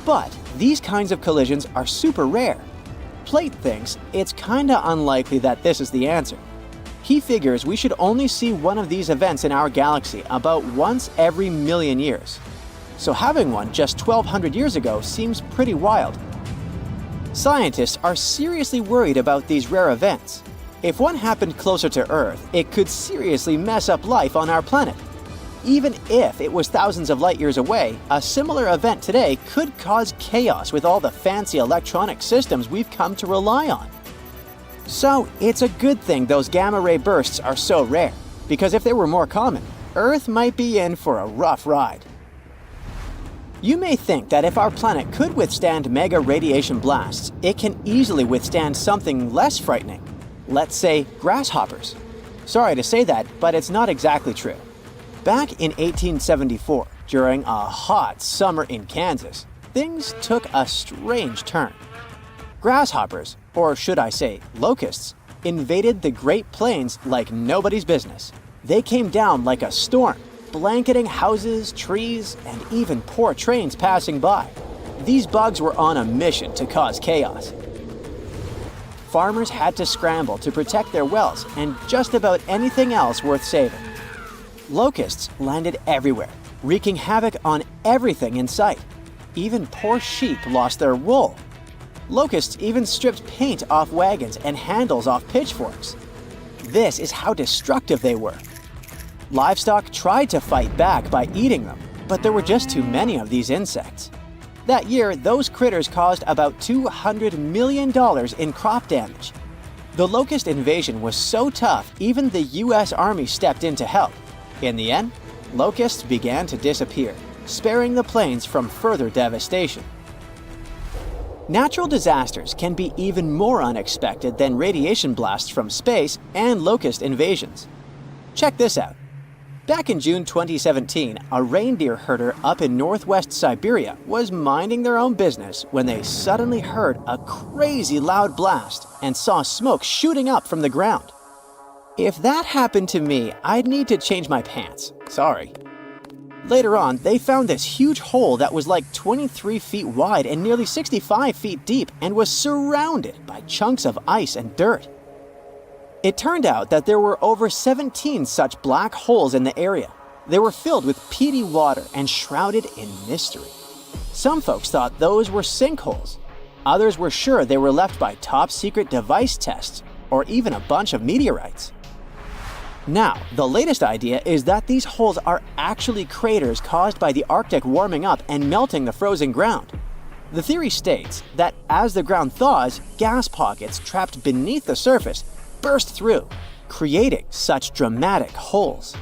But these kinds of collisions are super rare. Plait thinks it's kinda unlikely that this is the answer. He figures we should only see one of these events in our galaxy about once every million years. So having one just 1,200 years ago seems pretty wild. Scientists are seriously worried about these rare events. If one happened closer to Earth, it could seriously mess up life on our planet. Even if it was thousands of light years away, a similar event today could cause chaos with all the fancy electronic systems we've come to rely on. So it's a good thing those gamma ray bursts are so rare, because if they were more common, Earth might be in for a rough ride. You may think that if our planet could withstand mega radiation blasts, it can easily withstand something less frightening. Let's say grasshoppers. Sorry to say that, but it's not exactly true. Back in 1874, during a hot summer in Kansas, things took a strange turn. Grasshoppers, or should I say locusts, invaded the Great Plains like nobody's business. They came down like a storm, blanketing houses, trees, and even poor trains passing by. These bugs were on a mission to cause chaos. Farmers had to scramble to protect their wells and just about anything else worth saving. Locusts landed everywhere, wreaking havoc on everything in sight. Even poor sheep lost their wool. Locusts even stripped paint off wagons and handles off pitchforks. This is how destructive they were. Livestock tried to fight back by eating them, but there were just too many of these insects. That year, those critters caused about $200 million in crop damage. The locust invasion was so tough, even the US Army stepped in to help. In the end, locusts began to disappear, sparing the plains from further devastation. Natural disasters can be even more unexpected than radiation blasts from space and locust invasions. Check this out. Back in June 2017, a reindeer herder up in northwest Siberia was minding their own business when they suddenly heard a crazy loud blast and saw smoke shooting up from the ground. If that happened to me, I'd need to change my pants. Sorry. Later on, they found this huge hole that was like 23 feet wide and nearly 65 feet deep and was surrounded by chunks of ice and dirt. It turned out that there were over 17 such black holes in the area. They were filled with peaty water and shrouded in mystery. Some folks thought those were sinkholes. Others were sure they were left by top-secret device tests or even a bunch of meteorites. Now, the latest idea is that these holes are actually craters caused by the Arctic warming up and melting the frozen ground. The theory states that as the ground thaws, gas pockets trapped beneath the surface burst through, creating such dramatic holes.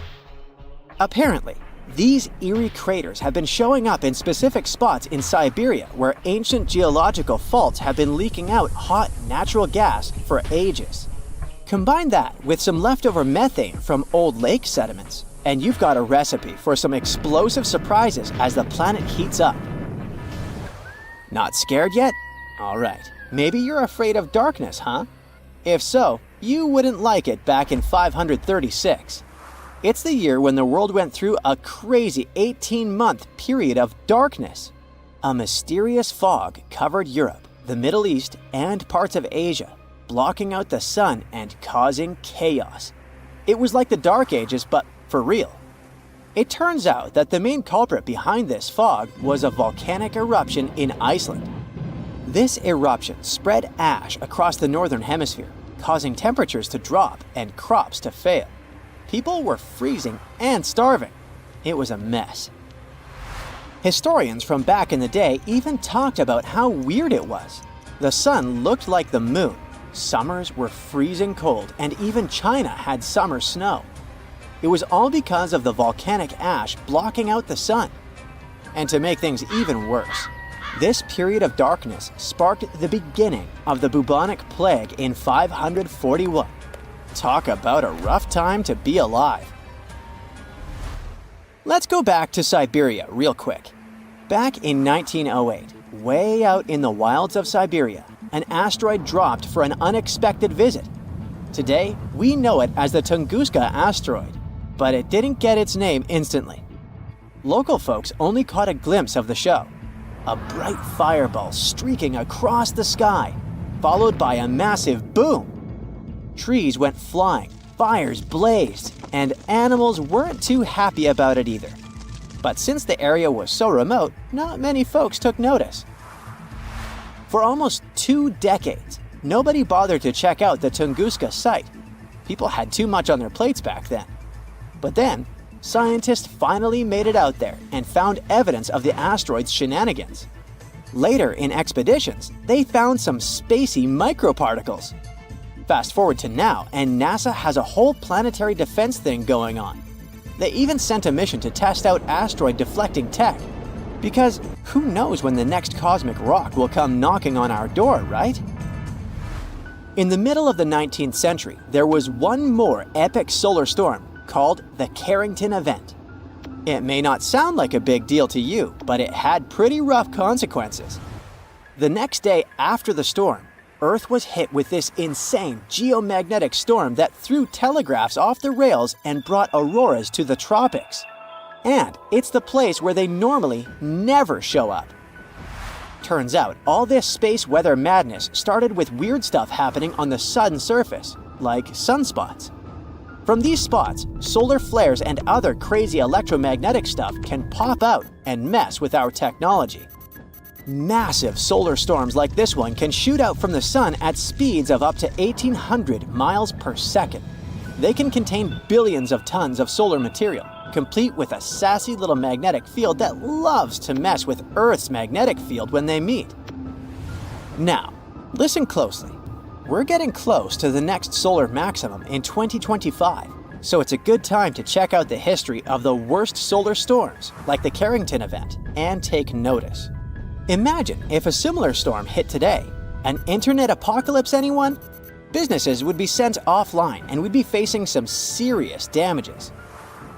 Apparently, these eerie craters have been showing up in specific spots in Siberia where ancient geological faults have been leaking out hot natural gas for ages. Combine that with some leftover methane from old lake sediments, and you've got a recipe for some explosive surprises as the planet heats up. Not scared yet? Alright, maybe you're afraid of darkness, huh? If so, you wouldn't like it back in 536. It's the year when the world went through a crazy 18-month period of darkness. A mysterious fog covered Europe, the Middle East, and parts of Asia, blocking out the sun and causing chaos. It was like the Dark Ages, but for real. It turns out that the main culprit behind this fog was a volcanic eruption in Iceland. This eruption spread ash across the northern hemisphere, causing temperatures to drop and crops to fail. People were freezing and starving. It was a mess. Historians from back in the day even talked about how weird it was. The sun looked like the moon. Summers were freezing cold, and even China had summer snow. It was all because of the volcanic ash blocking out the sun. And to make things even worse, this period of darkness sparked the beginning of the bubonic plague in 541. Talk about a rough time to be alive. Let's go back to Siberia real quick. Back in 1908, way out in the wilds of Siberia, an asteroid dropped for an unexpected visit. Today, we know it as the Tunguska asteroid, but it didn't get its name instantly. Local folks only caught a glimpse of the show. A bright fireball streaking across the sky, followed by a massive boom. Trees went flying, fires blazed, and animals weren't too happy about it either. But since the area was so remote, not many folks took notice. For almost 2 decades, nobody bothered to check out the Tunguska site. People had too much on their plates back then. But then, scientists finally made it out there and found evidence of the asteroid's shenanigans. Later in expeditions, they found some spacey microparticles. Fast forward to now, and NASA has a whole planetary defense thing going on. They even sent a mission to test out asteroid deflecting tech. Because who knows when the next cosmic rock will come knocking on our door, right? In the middle of the 19th century, there was one more epic solar storm called the Carrington Event. It may not sound like a big deal to you, but it had pretty rough consequences. The next day after the storm, Earth was hit with this insane geomagnetic storm that threw telegraphs off the rails and brought auroras to the tropics. And it's the place where they normally never show up. Turns out, all this space weather madness started with weird stuff happening on the sun's surface, like sunspots. From these spots, solar flares and other crazy electromagnetic stuff can pop out and mess with our technology. Massive solar storms like this one can shoot out from the sun at speeds of up to 1,800 miles per second. They can contain billions of tons of solar material, complete with a sassy little magnetic field that loves to mess with Earth's magnetic field when they meet. Now, listen closely. We're getting close to the next solar maximum in 2025, so it's a good time to check out the history of the worst solar storms, like the Carrington Event, and take notice. Imagine if a similar storm hit today. An internet apocalypse, anyone? Businesses would be sent offline and we'd be facing some serious damages.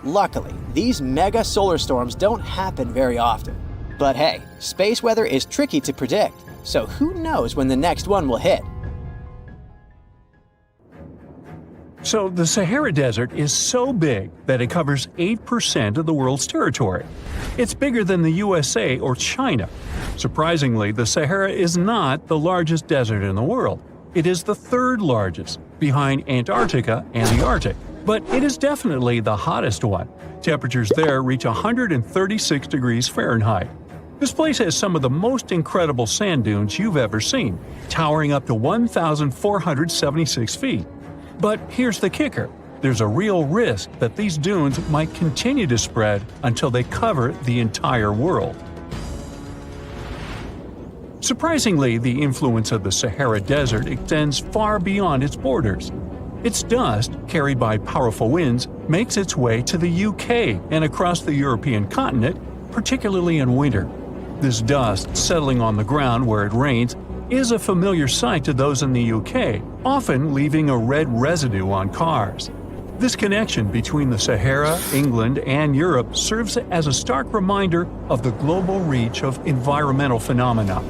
Luckily, these mega solar storms don't happen very often. But hey, space weather is tricky to predict, so who knows when the next one will hit? So the Sahara Desert is so big that it covers 8% of the world's territory. It's bigger than the USA or China. Surprisingly, the Sahara is not the largest desert in the world. It is the 3rd largest. behind Antarctica and the Arctic. But it is definitely the hottest one. Temperatures there reach 136 degrees Fahrenheit. This place has some of the most incredible sand dunes you've ever seen, towering up to 1,476 feet. But here's the kicker. There's a real risk that these dunes might continue to spread until they cover the entire world. Surprisingly, the influence of the Sahara Desert extends far beyond its borders. Its dust, carried by powerful winds, makes its way to the UK and across the European continent, particularly in winter. This dust settling on the ground where it rains is a familiar sight to those in the UK, often leaving a red residue on cars. This connection between the Sahara, England, and Europe serves as a stark reminder of the global reach of environmental phenomena.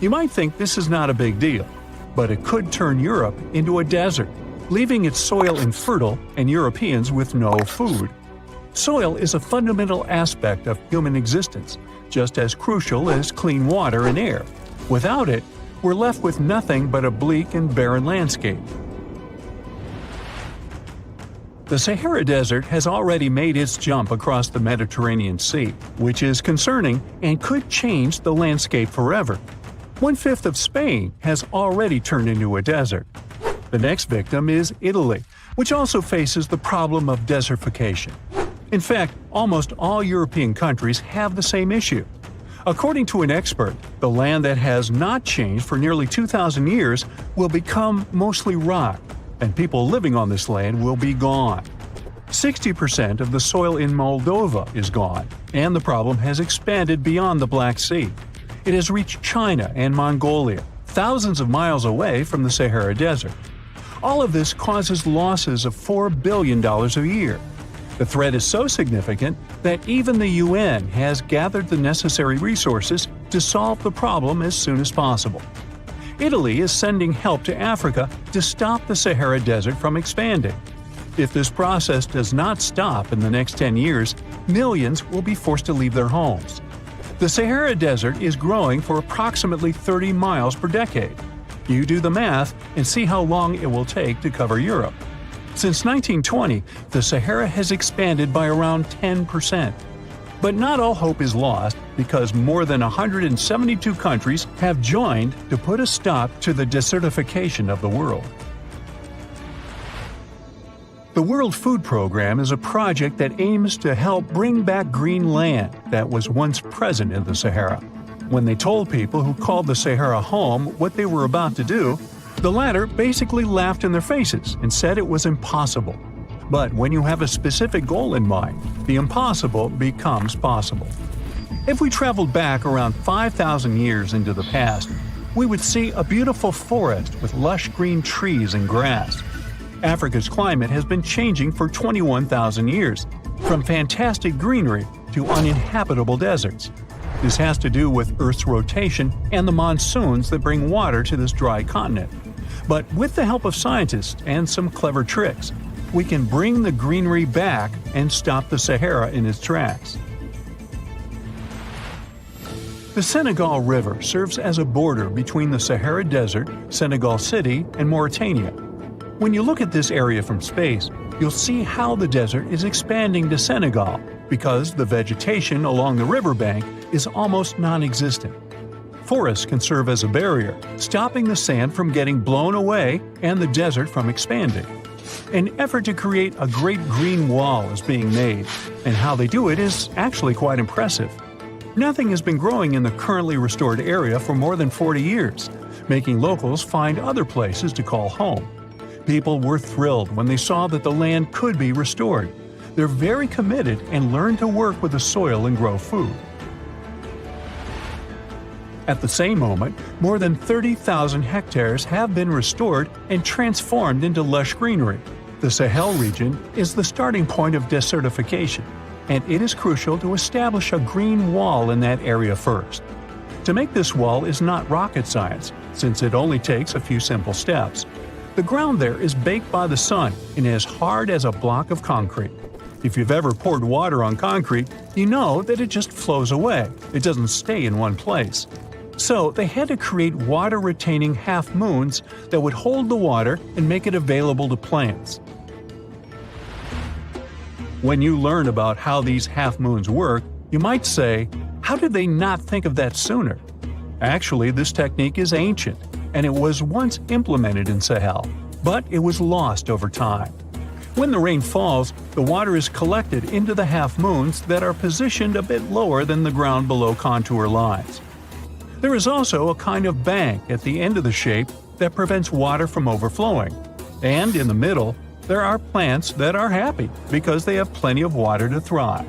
You might think this is not a big deal, but it could turn Europe into a desert, leaving its soil infertile and Europeans with no food. Soil is a fundamental aspect of human existence, just as crucial as clean water and air. Without it, we're left with nothing but a bleak and barren landscape. The Sahara Desert has already made its jump across the Mediterranean Sea, which is concerning and could change the landscape forever. 1/5 of Spain has already turned into a desert. The next victim is Italy, which also faces the problem of desertification. In fact, almost all European countries have the same issue. According to an expert, the land that has not changed for nearly 2,000 years will become mostly rock, and people living on this land will be gone. 60% of the soil in Moldova is gone, and the problem has expanded beyond the Black Sea. It has reached China and Mongolia, thousands of miles away from the Sahara Desert. All of this causes losses of $4 billion a year. The threat is so significant that even the UN has gathered the necessary resources to solve the problem as soon as possible. Italy is sending help to Africa to stop the Sahara Desert from expanding. If this process does not stop in the next 10 years, millions will be forced to leave their homes. The Sahara Desert is growing for approximately 30 miles per decade. You do the math and see how long it will take to cover Europe. Since 1920, the Sahara has expanded by around 10%. But not all hope is lost because more than 172 countries have joined to put a stop to the desertification of the world. The World Food Program is a project that aims to help bring back green land that was once present in the Sahara. When they told people who called the Sahara home what they were about to do, the latter basically laughed in their faces and said it was impossible. But when you have a specific goal in mind, the impossible becomes possible. If we traveled back around 5,000 years into the past, we would see a beautiful forest with lush green trees and grass. Africa's climate has been changing for 21,000 years, from fantastic greenery to uninhabitable deserts. This has to do with Earth's rotation and the monsoons that bring water to this dry continent. But with the help of scientists and some clever tricks, we can bring the greenery back and stop the Sahara in its tracks. The Senegal River serves as a border between the Sahara Desert, Senegal City, and Mauritania. When you look at this area from space, you'll see how the desert is expanding to Senegal because the vegetation along the riverbank is almost non-existent. Forests can serve as a barrier, stopping the sand from getting blown away and the desert from expanding. An effort to create a great green wall is being made, and how they do it is actually quite impressive. Nothing has been growing in the currently restored area for more than 40 years, making locals find other places to call home. People were thrilled when they saw that the land could be restored. They're very committed and learn to work with the soil and grow food. At the same moment, more than 30,000 hectares have been restored and transformed into lush greenery. The Sahel region is the starting point of desertification, and it is crucial to establish a green wall in that area first. To make this wall is not rocket science, since it only takes a few simple steps. The ground there is baked by the sun and as hard as a block of concrete. If you've ever poured water on concrete, you know that it just flows away. It doesn't stay in one place. So they had to create water-retaining half-moons that would hold the water and make it available to plants. When you learn about how these half-moons work, you might say, how did they not think of that sooner? Actually, this technique is ancient, and it was once implemented in Sahel, but it was lost over time. When the rain falls, the water is collected into the half-moons that are positioned a bit lower than the ground below contour lines. There is also a kind of bank at the end of the shape that prevents water from overflowing. And in the middle, there are plants that are happy because they have plenty of water to thrive.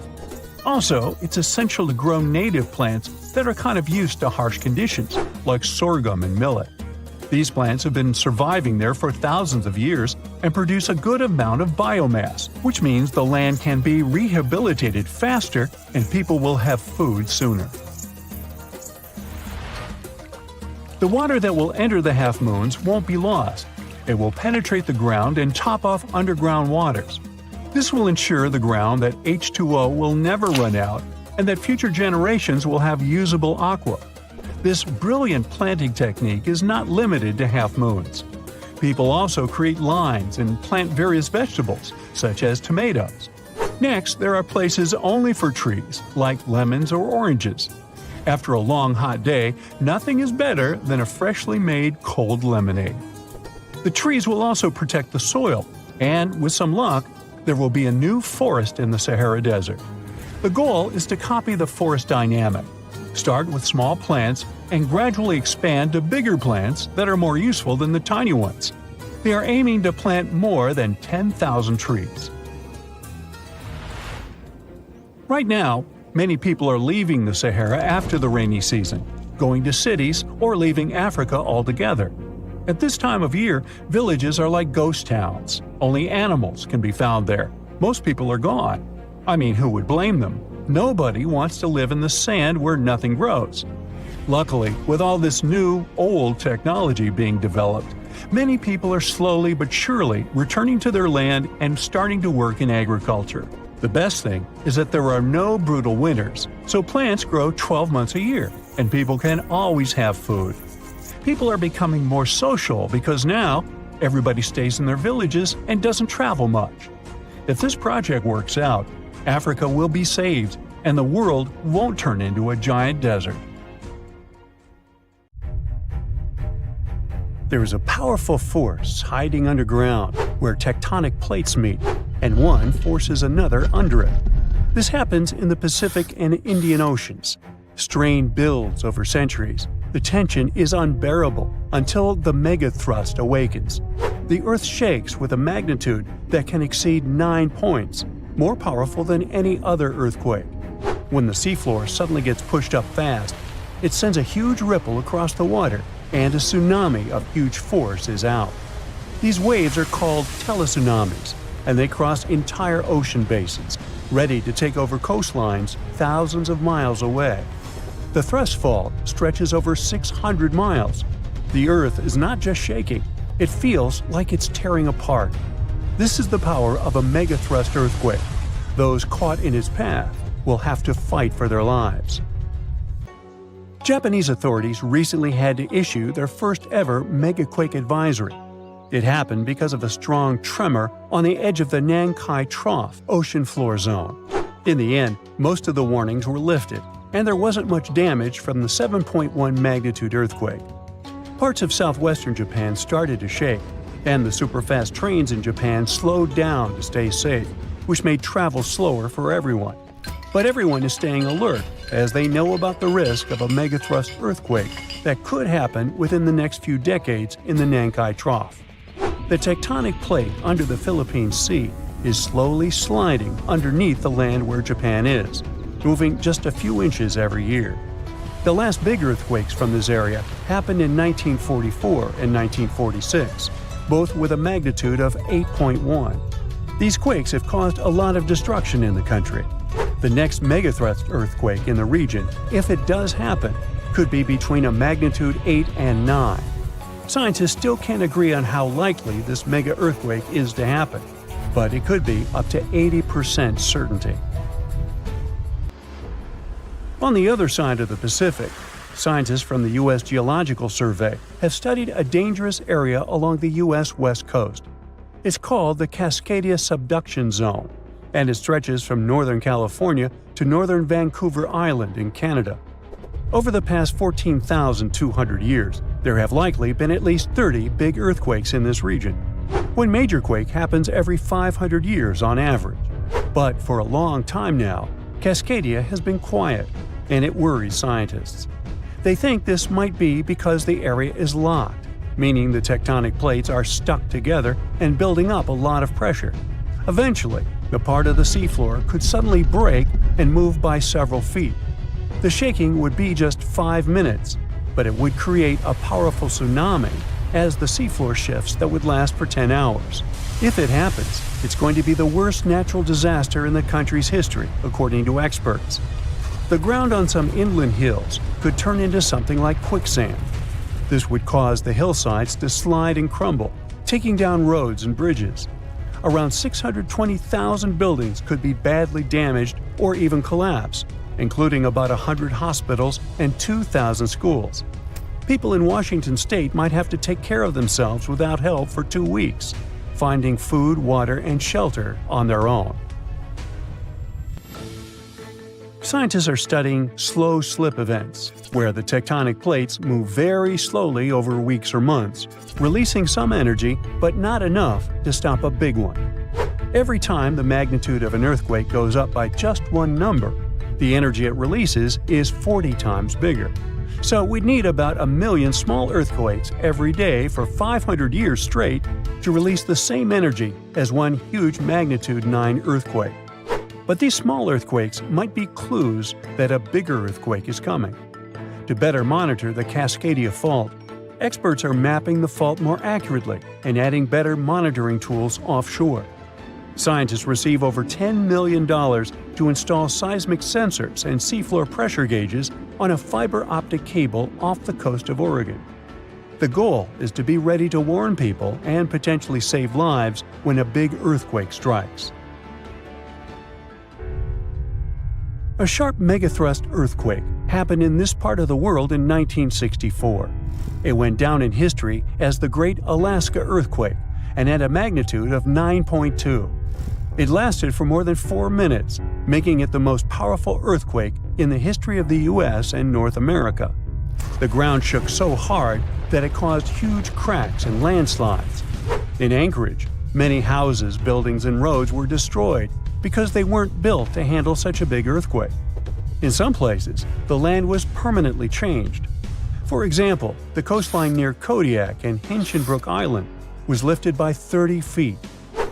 Also, it's essential to grow native plants that are kind of used to harsh conditions, like sorghum and millet. These plants have been surviving there for thousands of years and produce a good amount of biomass, which means the land can be rehabilitated faster and people will have food sooner. The water that will enter the half-moons won't be lost. It will penetrate the ground and top off underground waters. This will ensure the ground that H2O will never run out and that future generations will have usable aqua. This brilliant planting technique is not limited to half-moons. People also create lines and plant various vegetables, such as tomatoes. Next, there are places only for trees, like lemons or oranges. After a long hot day, nothing is better than a freshly made cold lemonade. The trees will also protect the soil, and with some luck, there will be a new forest in the Sahara Desert. The goal is to copy the forest dynamic. Start with small plants and gradually expand to bigger plants that are more useful than the tiny ones. They are aiming to plant more than 10,000 trees. Right now, many people are leaving the Sahara after the rainy season, going to cities or leaving Africa altogether. At this time of year, villages are like ghost towns. Only animals can be found there. Most people are gone. I mean, who would blame them? Nobody wants to live in the sand where nothing grows. Luckily, with all this new, old technology being developed, many people are slowly but surely returning to their land and starting to work in agriculture. The best thing is that there are no brutal winters, so plants grow 12 months a year, and people can always have food. People are becoming more social because now everybody stays in their villages and doesn't travel much. If this project works out, Africa will be saved, and the world won't turn into a giant desert. There is a powerful force hiding underground where tectonic plates meet, and one forces another under it. This happens in the Pacific and Indian Oceans. Strain builds over centuries. The tension is unbearable until the megathrust awakens. The Earth shakes with a magnitude that can exceed 9 points, more powerful than any other earthquake. When the seafloor suddenly gets pushed up fast, it sends a huge ripple across the water, and a tsunami of huge force is out. These waves are called teletsunamis, and they cross entire ocean basins, ready to take over coastlines thousands of miles away. The thrust fault stretches over 600 miles. The Earth is not just shaking, it feels like it's tearing apart. This is the power of a megathrust earthquake. Those caught in its path will have to fight for their lives. Japanese authorities recently had to issue their first ever megaquake advisory. It happened because of a strong tremor on the edge of the Nankai Trough ocean floor zone. In the end, most of the warnings were lifted, and there wasn't much damage from the 7.1 magnitude earthquake. Parts of southwestern Japan started to shake, and the superfast trains in Japan slowed down to stay safe, which made travel slower for everyone. But everyone is staying alert as they know about the risk of a megathrust earthquake that could happen within the next few decades in the Nankai Trough. The tectonic plate under the Philippine Sea is slowly sliding underneath the land where Japan is, moving just a few inches every year. The last big earthquakes from this area happened in 1944 and 1946, both with a magnitude of 8.1. These quakes have caused a lot of destruction in the country. The next megathrust earthquake in the region, if it does happen, could be between a magnitude 8 and 9. Scientists still can't agree on how likely this mega earthquake is to happen, but it could be up to 80% certainty. On the other side of the Pacific, Scientists from the U.S. Geological Survey have studied a dangerous area along the U.S. West Coast. It's called the Cascadia Subduction Zone, and it stretches from northern California to northern Vancouver Island in Canada. Over the past 14,200 years, there have likely been at least 30 big earthquakes in this region. One major quake happens every 500 years on average. But for a long time now, Cascadia has been quiet, and it worries scientists. They think this might be because the area is locked, meaning the tectonic plates are stuck together and building up a lot of pressure. Eventually, the part of the seafloor could suddenly break and move by several feet. The shaking would be just 5 minutes, but it would create a powerful tsunami as the seafloor shifts that would last for 10 hours. If it happens, it's going to be the worst natural disaster in the country's history, according to experts. The ground on some inland hills could turn into something like quicksand. This would cause the hillsides to slide and crumble, taking down roads and bridges. Around 620,000 buildings could be badly damaged or even collapse, including about 100 hospitals and 2,000 schools. People in Washington state might have to take care of themselves without help for 2 weeks, finding food, water, and shelter on their own. Scientists are studying slow slip events, where the tectonic plates move very slowly over weeks or months, releasing some energy but not enough to stop a big one. Every time the magnitude of an earthquake goes up by just one number, the energy it releases is 40 times bigger. So we'd need about 1 million small earthquakes every day for 500 years straight to release the same energy as one huge magnitude 9 earthquake. But these small earthquakes might be clues that a bigger earthquake is coming. To better monitor the Cascadia Fault, experts are mapping the fault more accurately and adding better monitoring tools offshore. Scientists receive over $10 million to install seismic sensors and seafloor pressure gauges on a fiber optic cable off the coast of Oregon. The goal is to be ready to warn people and potentially save lives when a big earthquake strikes. A sharp megathrust earthquake happened in this part of the world in 1964. It went down in history as the Great Alaska Earthquake and had a magnitude of 9.2. It lasted for more than 4 minutes, making it the most powerful earthquake in the history of the U.S. and North America. The ground shook so hard that it caused huge cracks and landslides. In Anchorage, many houses, buildings, and roads were destroyed because they weren't built to handle such a big earthquake. In some places, the land was permanently changed. For example, the coastline near Kodiak and Hinchinbrook Island was lifted by 30 feet.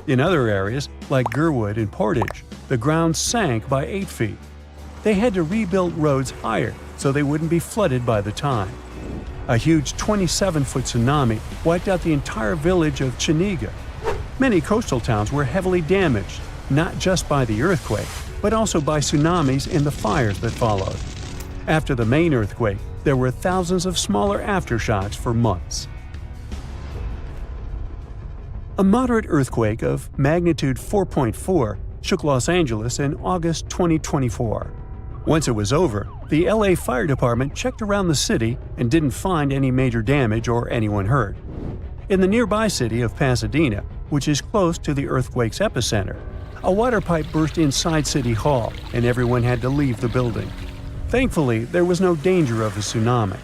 In other areas, like Gerwood and Portage, the ground sank by 8 feet. They had to rebuild roads higher so they wouldn't be flooded by the tide. A huge 27-foot tsunami wiped out the entire village of Chiniga. Many coastal towns were heavily damaged, not just by the earthquake, but also by tsunamis and the fires that followed. After the main earthquake, there were thousands of smaller aftershocks for months. A moderate earthquake of magnitude 4.4 shook Los Angeles in August 2024. Once it was over, the LA Fire Department checked around the city and didn't find any major damage or anyone hurt. In the nearby city of Pasadena, which is close to the earthquake's epicenter, a water pipe burst inside City Hall and everyone had to leave the building. Thankfully, there was no danger of a tsunami.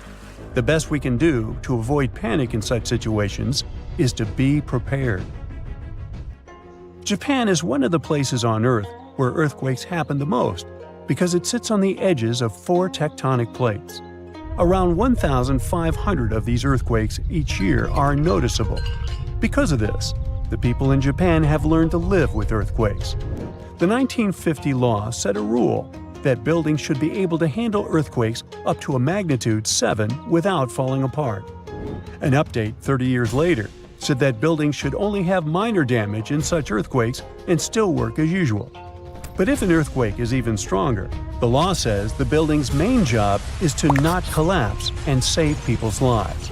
The best we can do to avoid panic in such situations is to be prepared. Japan is one of the places on Earth where earthquakes happen the most because it sits on the edges of 4 tectonic plates. Around 1,500 of these earthquakes each year are noticeable. Because of this, the people in Japan have learned to live with earthquakes. The 1950 law set a rule that buildings should be able to handle earthquakes up to a magnitude 7 without falling apart. An update 30 years later said that buildings should only have minor damage in such earthquakes and still work as usual. But if an earthquake is even stronger, the law says the building's main job is to not collapse and save people's lives.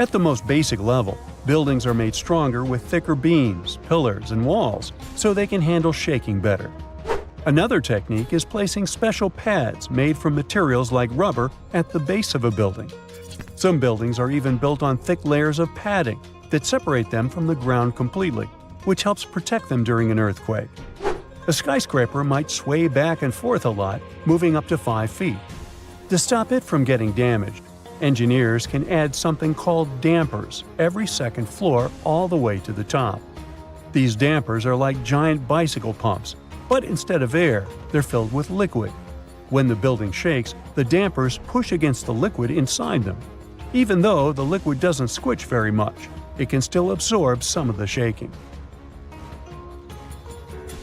At the most basic level, buildings are made stronger with thicker beams, pillars, and walls so they can handle shaking better. Another technique is placing special pads made from materials like rubber at the base of a building. Some buildings are even built on thick layers of padding that separate them from the ground completely, which helps protect them during an earthquake. A skyscraper might sway back and forth a lot, moving up to 5 feet. To stop it from getting damaged, engineers can add something called dampers every second floor all the way to the top. These dampers are like giant bicycle pumps, but instead of air, they're filled with liquid. When the building shakes, the dampers push against the liquid inside them. Even though the liquid doesn't squish very much, it can still absorb some of the shaking.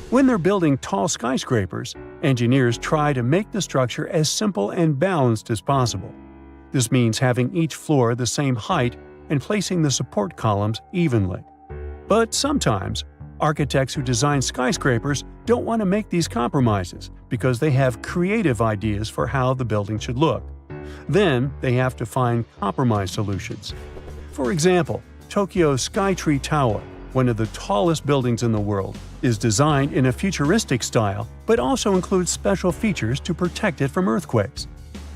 When they're building tall skyscrapers, engineers try to make the structure as simple and balanced as possible. This means having each floor the same height and placing the support columns evenly. But sometimes, architects who design skyscrapers don't want to make these compromises because they have creative ideas for how the building should look. Then they have to find compromise solutions. For example, Tokyo's Skytree Tower, one of the tallest buildings in the world, is designed in a futuristic style but also includes special features to protect it from earthquakes.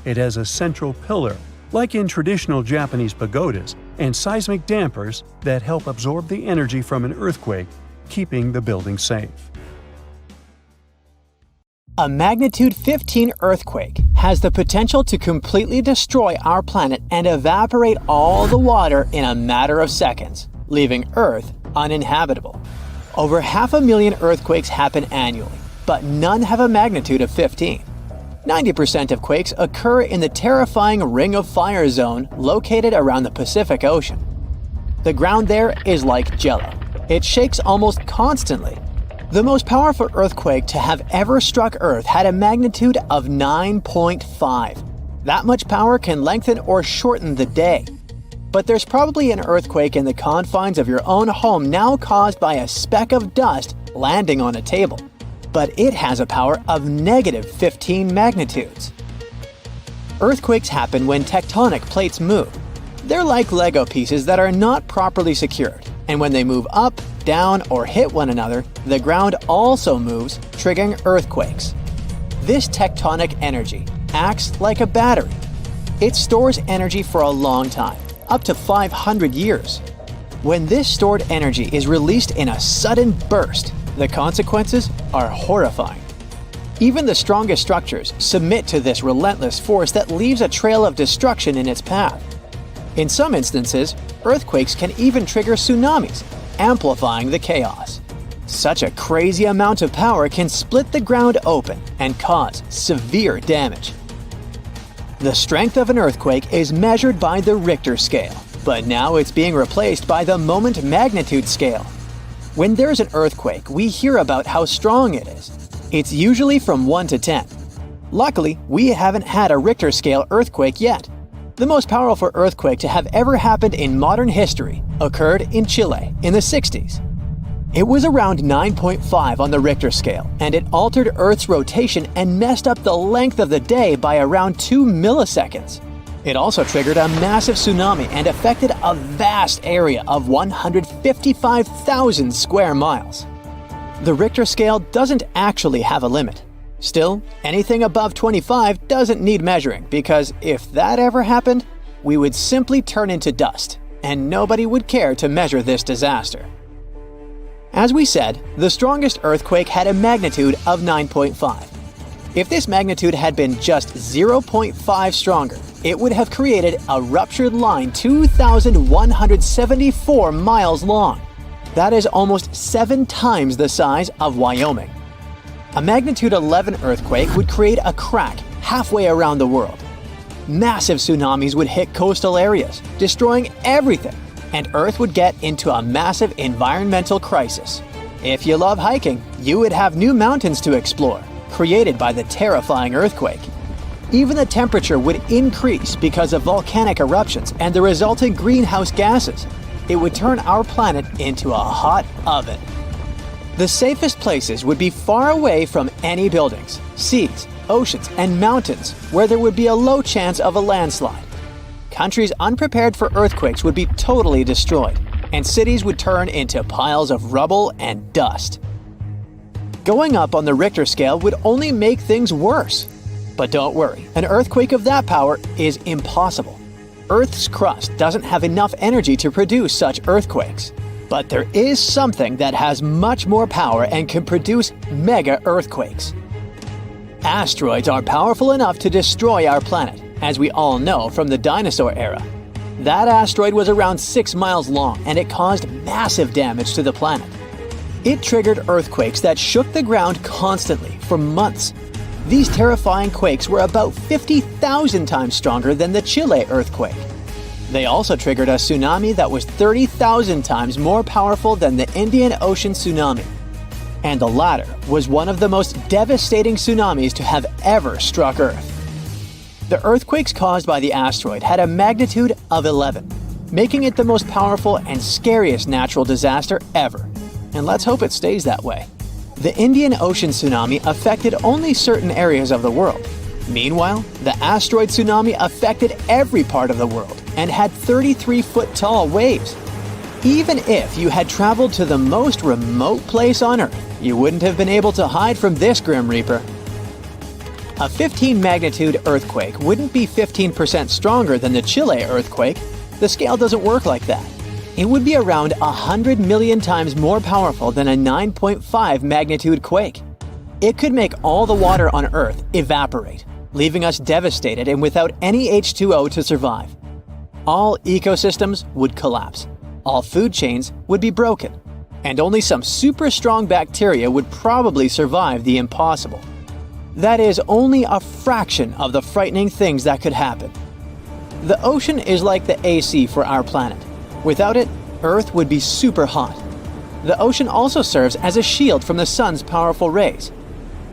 It has a central pillar, like in traditional Japanese pagodas, and seismic dampers that help absorb the energy from an earthquake, keeping the building safe. A magnitude 15 earthquake has the potential to completely destroy our planet and evaporate all the water in a matter of seconds, leaving Earth uninhabitable. Over 500,000 earthquakes happen annually, but none have a magnitude of 15. 90% of quakes occur in the terrifying Ring of Fire zone located around the Pacific Ocean. The ground there is like jello. It shakes almost constantly. The most powerful earthquake to have ever struck Earth had a magnitude of 9.5. That much power can lengthen or shorten the day. But there's probably an earthquake in the confines of your own home now caused by a speck of dust landing on a table. But it has a power of negative 15 magnitudes. Earthquakes happen when tectonic plates move. They're like Lego pieces that are not properly secured, and when they move up, down, or hit one another, the ground also moves, triggering earthquakes. This tectonic energy acts like a battery. It stores energy for a long time, up to 500 years. When this stored energy is released in a sudden burst, the consequences are horrifying. Even the strongest structures submit to this relentless force that leaves a trail of destruction in its path. In some instances, earthquakes can even trigger tsunamis, amplifying the chaos. Such a crazy amount of power can split the ground open and cause severe damage. The strength of an earthquake is measured by the Richter scale, but now it's being replaced by the moment magnitude scale. When there's an earthquake, we hear about how strong it is. It's usually from 1 to 10. Luckily, we haven't had a Richter scale earthquake yet. The most powerful earthquake to have ever happened in modern history occurred in Chile in the 60s. It was around 9.5 on the Richter scale, and it altered Earth's rotation and messed up the length of the day by around 2 milliseconds. It also triggered a massive tsunami and affected a vast area of 155,000 square miles. The Richter scale doesn't actually have a limit. Still, anything above 25 doesn't need measuring, because if that ever happened, we would simply turn into dust, and nobody would care to measure this disaster. As we said, the strongest earthquake had a magnitude of 9.5. If this magnitude had been just 0.5 stronger, it would have created a ruptured line 2,174 miles long. That is almost 7 times the size of Wyoming. A magnitude 11 earthquake would create a crack halfway around the world. Massive tsunamis would hit coastal areas, destroying everything, and Earth would get into a massive environmental crisis. If you love hiking, you would have new mountains to explore, created by the terrifying earthquake. Even the temperature would increase because of volcanic eruptions and the resulting greenhouse gases. It would turn our planet into a hot oven. The safest places would be far away from any buildings, seas, oceans, and mountains where there would be a low chance of a landslide. Countries unprepared for earthquakes would be totally destroyed, and cities would turn into piles of rubble and dust. Going up on the Richter scale would only make things worse. But don't worry, an earthquake of that power is impossible. Earth's crust doesn't have enough energy to produce such earthquakes. But there is something that has much more power and can produce mega earthquakes. Asteroids are powerful enough to destroy our planet, as we all know from the dinosaur era. That asteroid was around 6 miles long and it caused massive damage to the planet. It triggered earthquakes that shook the ground constantly for months. These terrifying quakes were about 50,000 times stronger than the Chile earthquake. They also triggered a tsunami that was 30,000 times more powerful than the Indian Ocean tsunami. And the latter was one of the most devastating tsunamis to have ever struck Earth. The earthquakes caused by the asteroid had a magnitude of 11, making it the most powerful and scariest natural disaster ever. And let's hope it stays that way. The Indian Ocean tsunami affected only certain areas of the world. Meanwhile, the asteroid tsunami affected every part of the world and had 33-foot-tall waves. Even if you had traveled to the most remote place on Earth, you wouldn't have been able to hide from this Grim Reaper. A 15-magnitude earthquake wouldn't be 15% stronger than the Chile earthquake. The scale doesn't work like that. It would be around 100 million times more powerful than a 9.5 magnitude quake. It could make all the water on Earth evaporate, leaving us devastated and without any H2O to survive. All ecosystems would collapse, all food chains would be broken, and only some super strong bacteria would probably survive the impossible. That is only a fraction of the frightening things that could happen. The ocean is like the AC for our planet. Without it, Earth would be super hot. The ocean also serves as a shield from the sun's powerful rays.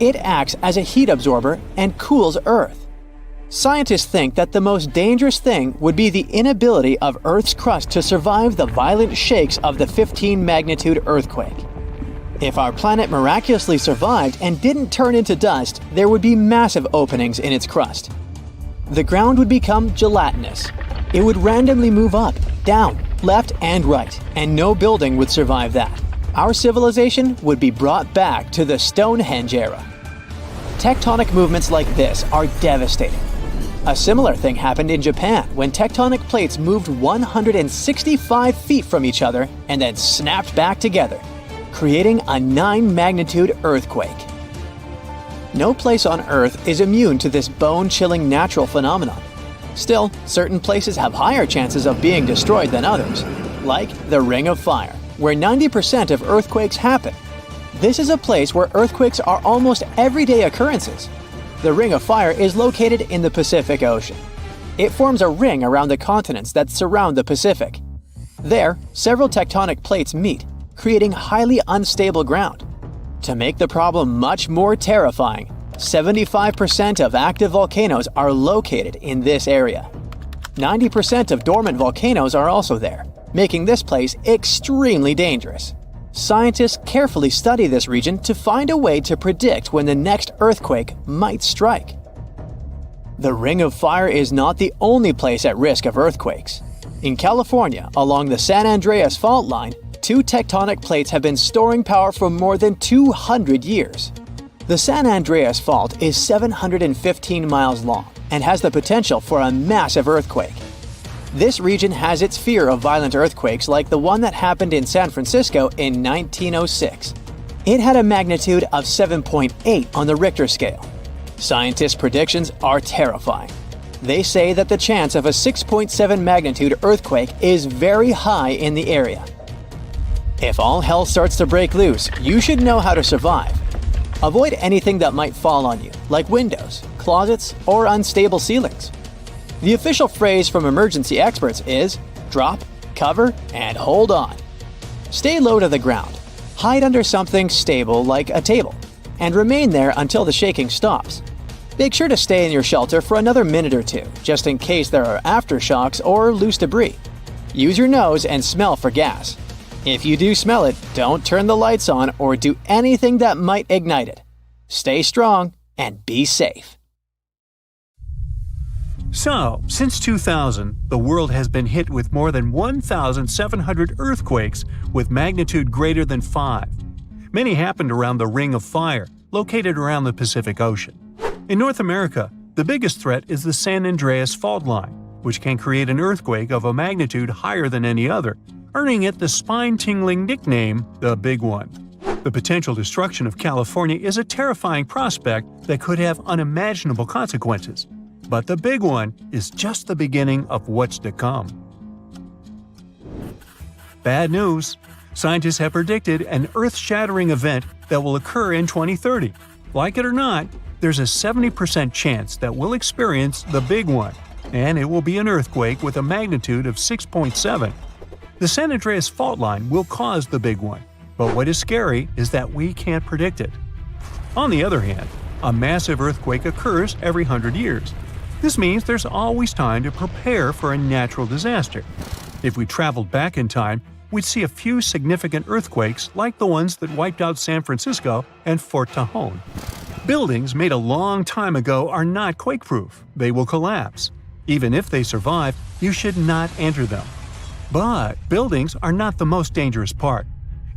It acts as a heat absorber and cools Earth. Scientists think that the most dangerous thing would be the inability of Earth's crust to survive the violent shakes of the 15-magnitude earthquake. If our planet miraculously survived and didn't turn into dust, there would be massive openings in its crust. The ground would become gelatinous. It would randomly move up, down, left, and right, and no building would survive that. Our civilization would be brought back to the Stonehenge era. Tectonic movements like this are devastating. A similar thing happened in Japan when tectonic plates moved 165 feet from each other and then snapped back together, creating a 9-magnitude earthquake. No place on Earth is immune to this bone-chilling natural phenomenon. Still, certain places have higher chances of being destroyed than others, like the Ring of Fire, where 90% of earthquakes happen. This is a place where earthquakes are almost everyday occurrences. The Ring of Fire is located in the Pacific Ocean. It forms a ring around the continents that surround the Pacific. There, several tectonic plates meet, creating highly unstable ground. To make the problem much more terrifying, 75% of active volcanoes are located in this area. 90% of dormant volcanoes are also there, making this place extremely dangerous. Scientists carefully study this region to find a way to predict when the next earthquake might strike. The Ring of Fire is not the only place at risk of earthquakes. In California, along the San Andreas Fault Line, 2 tectonic plates have been storing power for more than 200 years. The San Andreas Fault is 715 miles long and has the potential for a massive earthquake. This region has its fear of violent earthquakes like the one that happened in San Francisco in 1906. It had a magnitude of 7.8 on the Richter scale. Scientists' predictions are terrifying. They say that the chance of a 6.7 magnitude earthquake is very high in the area. If all hell starts to break loose, you should know how to survive. Avoid anything that might fall on you, like windows, closets, or unstable ceilings. The official phrase from emergency experts is drop, cover, and hold on. Stay low to the ground. Hide under something stable like a table, and remain there until the shaking stops. Make sure to stay in your shelter for another minute or two, just in case there are aftershocks or loose debris. Use your nose and smell for gas. If you do smell it, don't turn the lights on or do anything that might ignite it. Stay strong and be safe. So, since 2000, the world has been hit with more than 1,700 earthquakes with magnitude greater than 5. Many happened around the Ring of Fire, located around the Pacific Ocean. In North America, the biggest threat is the San Andreas Fault Line, which can create an earthquake of a magnitude higher than any other, earning it the spine-tingling nickname, the Big One. The potential destruction of California is a terrifying prospect that could have unimaginable consequences. But the Big One is just the beginning of what's to come. Bad news! Scientists have predicted an earth-shattering event that will occur in 2030. Like it or not, there's a 70% chance that we'll experience the Big One, and it will be an earthquake with a magnitude of 6.7. The San Andreas Fault Line will cause the Big One, but what is scary is that we can't predict it. On the other hand, a massive earthquake occurs every 100 years. This means there's always time to prepare for a natural disaster. If we traveled back in time, we'd see a few significant earthquakes like the ones that wiped out San Francisco and Fort Tajon. Buildings made a long time ago are not quake-proof. They will collapse. Even if they survive, you should not enter them. But buildings are not the most dangerous part.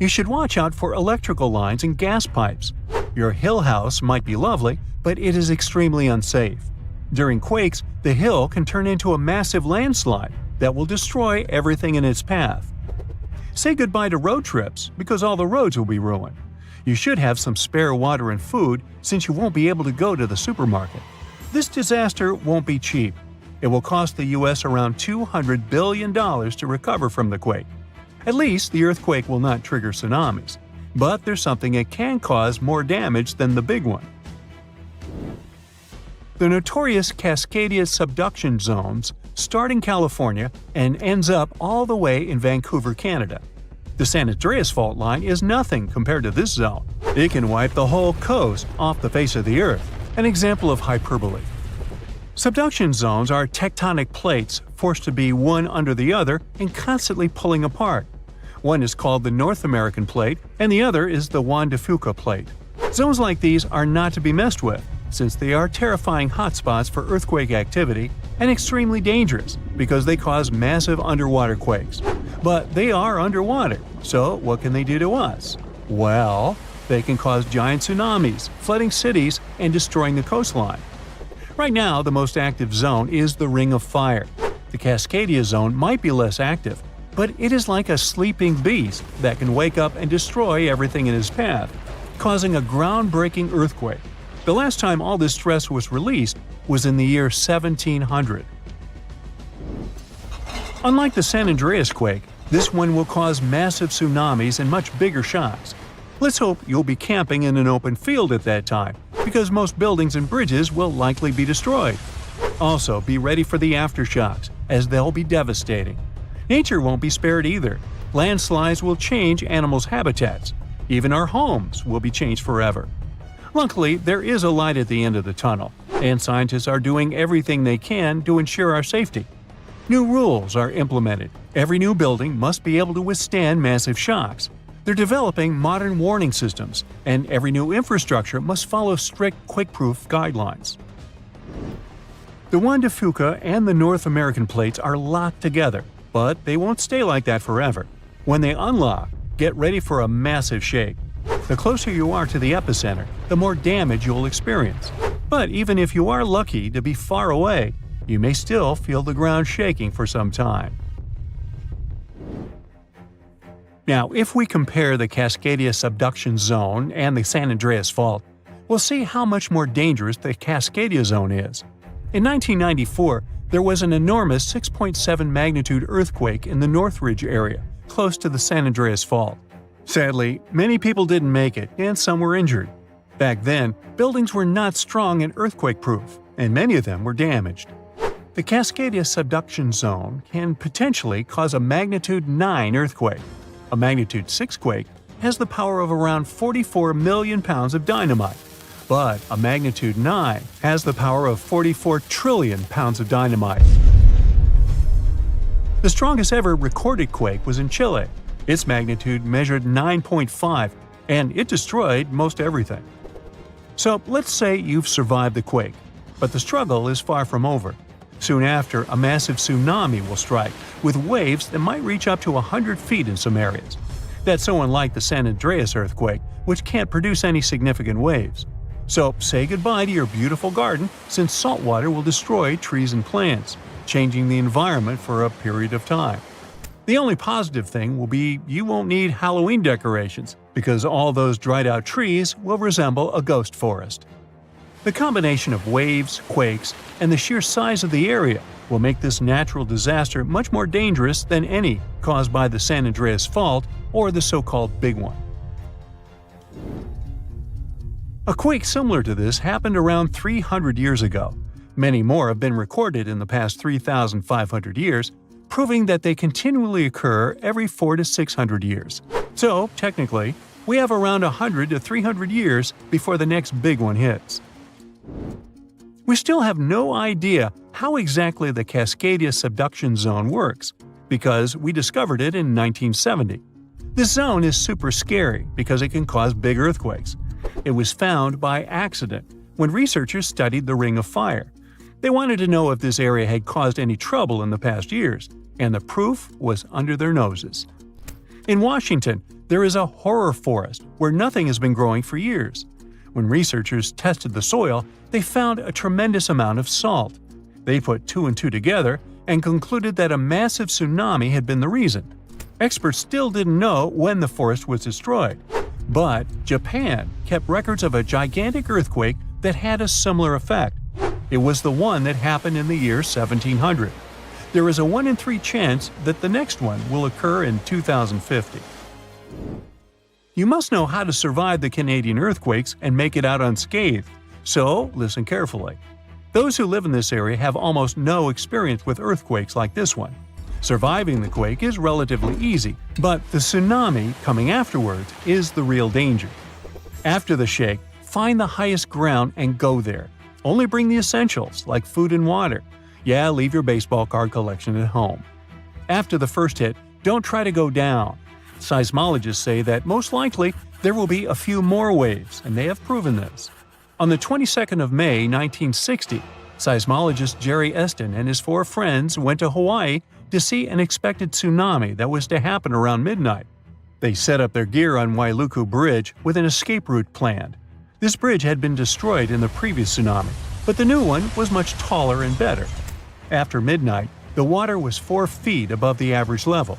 You should watch out for electrical lines and gas pipes. Your hill house might be lovely, but it is extremely unsafe. During quakes, the hill can turn into a massive landslide that will destroy everything in its path. Say goodbye to road trips because all the roads will be ruined. You should have some spare water and food since you won't be able to go to the supermarket. This disaster won't be cheap. It will cost the U.S. around $200 billion to recover from the quake. At least the earthquake will not trigger tsunamis. But there's something it can cause more damage than the Big One. The notorious Cascadia subduction zones start in California and ends up all the way in Vancouver, Canada. The San Andreas Fault Line is nothing compared to this zone. It can wipe the whole coast off the face of the Earth, an example of hyperbole. Subduction zones are tectonic plates forced to be one under the other and constantly pulling apart. One is called the North American Plate and the other is the Juan de Fuca Plate. Zones like these are not to be messed with, since they are terrifying hotspots for earthquake activity and extremely dangerous because they cause massive underwater quakes. But they are underwater, so what can they do to us? Well, they can cause giant tsunamis, flooding cities, and destroying the coastline. Right now, the most active zone is the Ring of Fire. The Cascadia zone might be less active, but it is like a sleeping beast that can wake up and destroy everything in its path, causing a groundbreaking earthquake. The last time all this stress was released was in the year 1700. Unlike the San Andreas quake, this one will cause massive tsunamis and much bigger shocks. Let's hope you'll be camping in an open field at that time, because most buildings and bridges will likely be destroyed. Also, be ready for the aftershocks, as they'll be devastating. Nature won't be spared either. Landslides will change animals' habitats. Even our homes will be changed forever. Luckily, there is a light at the end of the tunnel, and scientists are doing everything they can to ensure our safety. New rules are implemented. Every new building must be able to withstand massive shocks. They're developing modern warning systems, and every new infrastructure must follow strict quake-proof guidelines. The Juan de Fuca and the North American plates are locked together, but they won't stay like that forever. When they unlock, get ready for a massive shake. The closer you are to the epicenter, the more damage you'll experience. But even if you are lucky to be far away, you may still feel the ground shaking for some time. Now, if we compare the Cascadia subduction zone and the San Andreas Fault, we'll see how much more dangerous the Cascadia zone is. In 1994, there was an enormous 6.7 magnitude earthquake in the Northridge area, close to the San Andreas Fault. Sadly, many people didn't make it, and some were injured. Back then, buildings were not strong and earthquake-proof, and many of them were damaged. The Cascadia subduction zone can potentially cause a magnitude 9 earthquake. A magnitude 6 quake has the power of around 44 million pounds of dynamite, but a magnitude 9 has the power of 44 trillion pounds of dynamite. The strongest ever recorded quake was in Chile. Its magnitude measured 9.5, and it destroyed most everything. So let's say you've survived the quake, but the struggle is far from over. Soon after, a massive tsunami will strike, with waves that might reach up to 100 feet in some areas. That's so unlike the San Andreas earthquake, which can't produce any significant waves. So say goodbye to your beautiful garden, since salt water will destroy trees and plants, changing the environment for a period of time. The only positive thing will be you won't need Halloween decorations, because all those dried out trees will resemble a ghost forest. The combination of waves, quakes, and the sheer size of the area will make this natural disaster much more dangerous than any caused by the San Andreas Fault or the so-called Big One. A quake similar to this happened around 300 years ago. Many more have been recorded in the past 3,500 years, proving that they continually occur every 400 to 600 years. So, technically, we have around 100 to 300 years before the next big one hits. We still have no idea how exactly the Cascadia subduction zone works, because we discovered it in 1970. This zone is super scary because it can cause big earthquakes. It was found by accident when researchers studied the Ring of Fire. They wanted to know if this area had caused any trouble in the past years, and the proof was under their noses. In Washington, there is a horror forest where nothing has been growing for years. When researchers tested the soil, they found a tremendous amount of salt. They put 2 and 2 together and concluded that a massive tsunami had been the reason. Experts still didn't know when the forest was destroyed. But Japan kept records of a gigantic earthquake that had a similar effect. It was the one that happened in the year 1700. There is a 1 in 3 chance that the next one will occur in 2050. You must know how to survive the Canadian earthquakes and make it out unscathed, so listen carefully. Those who live in this area have almost no experience with earthquakes like this one. Surviving the quake is relatively easy, but the tsunami coming afterwards is the real danger. After the shake, find the highest ground and go there. Only bring the essentials, like food and water. Yeah, leave your baseball card collection at home. After the first hit, don't try to go down. Seismologists say that most likely there will be a few more waves, and they have proven this. On the 22nd of May, 1960, seismologist Jerry Eston and his 4 friends went to Hawaii to see an expected tsunami that was to happen around midnight. They set up their gear on Wailuku Bridge with an escape route planned. This bridge had been destroyed in the previous tsunami, but the new one was much taller and better. After midnight, the water was 4 feet above the average level.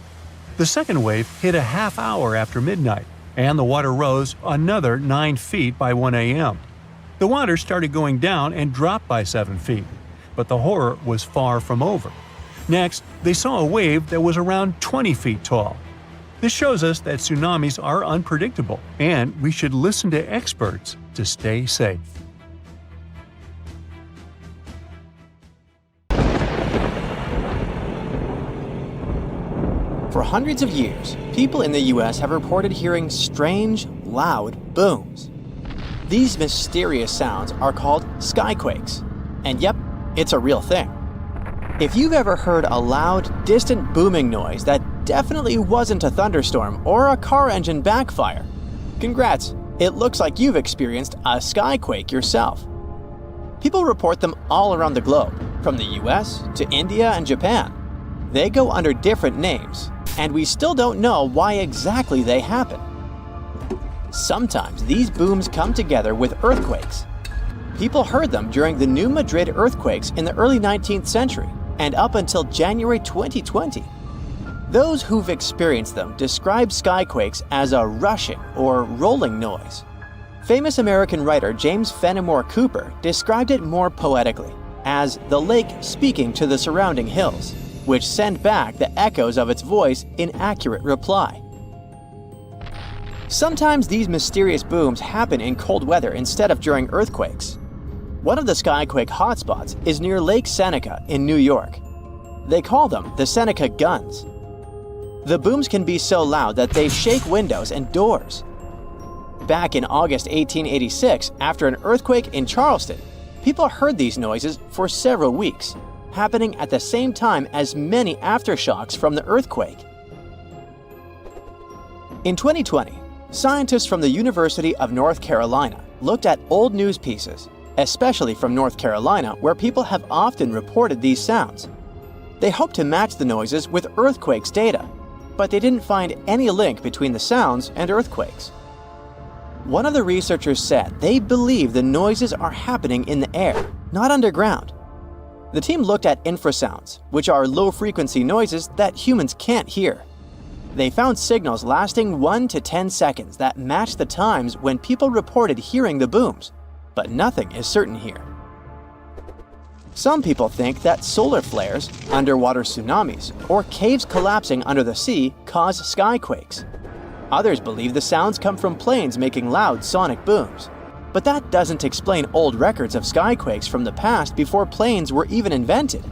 The second wave hit a half hour after midnight, and the water rose another 9 feet by 1 a.m. The water started going down and dropped by 7 feet, but the horror was far from over. Next, they saw a wave that was around 20 feet tall. This shows us that tsunamis are unpredictable, and we should listen to experts to stay safe. For hundreds of years, people in the US have reported hearing strange, loud booms. These mysterious sounds are called skyquakes. And yep, it's a real thing. If you've ever heard a loud, distant booming noise that definitely wasn't a thunderstorm or a car engine backfire, congrats, it looks like you've experienced a skyquake yourself. People report them all around the globe, from the US to India and Japan. They go under different names, and we still don't know why exactly they happen. Sometimes these booms come together with earthquakes. People heard them during the New Madrid earthquakes in the early 19th century and up until January 2020. Those who've experienced them describe skyquakes as a rushing or rolling noise. Famous American writer James Fenimore Cooper described it more poetically as the lake speaking to the surrounding hills, which send back the echoes of its voice in accurate reply. Sometimes these mysterious booms happen in cold weather instead of during earthquakes. One of the skyquake hotspots is near Lake Seneca in New York. They call them the Seneca Guns. The booms can be so loud that they shake windows and doors. Back in August 1886, after an earthquake in Charleston, people heard these noises for several weeks, happening at the same time as many aftershocks from the earthquake. In 2020, scientists from the University of North Carolina looked at old news pieces, especially from North Carolina, where people have often reported these sounds. They hoped to match the noises with earthquakes data, but they didn't find any link between the sounds and earthquakes. One of the researchers said they believe the noises are happening in the air, not underground. The team looked at infrasounds, which are low-frequency noises that humans can't hear. They found signals lasting 1 to 10 seconds that matched the times when people reported hearing the booms, but nothing is certain here. Some people think that solar flares, underwater tsunamis, or caves collapsing under the sea cause skyquakes. Others believe the sounds come from planes making loud sonic booms. But that doesn't explain old records of skyquakes from the past before planes were even invented.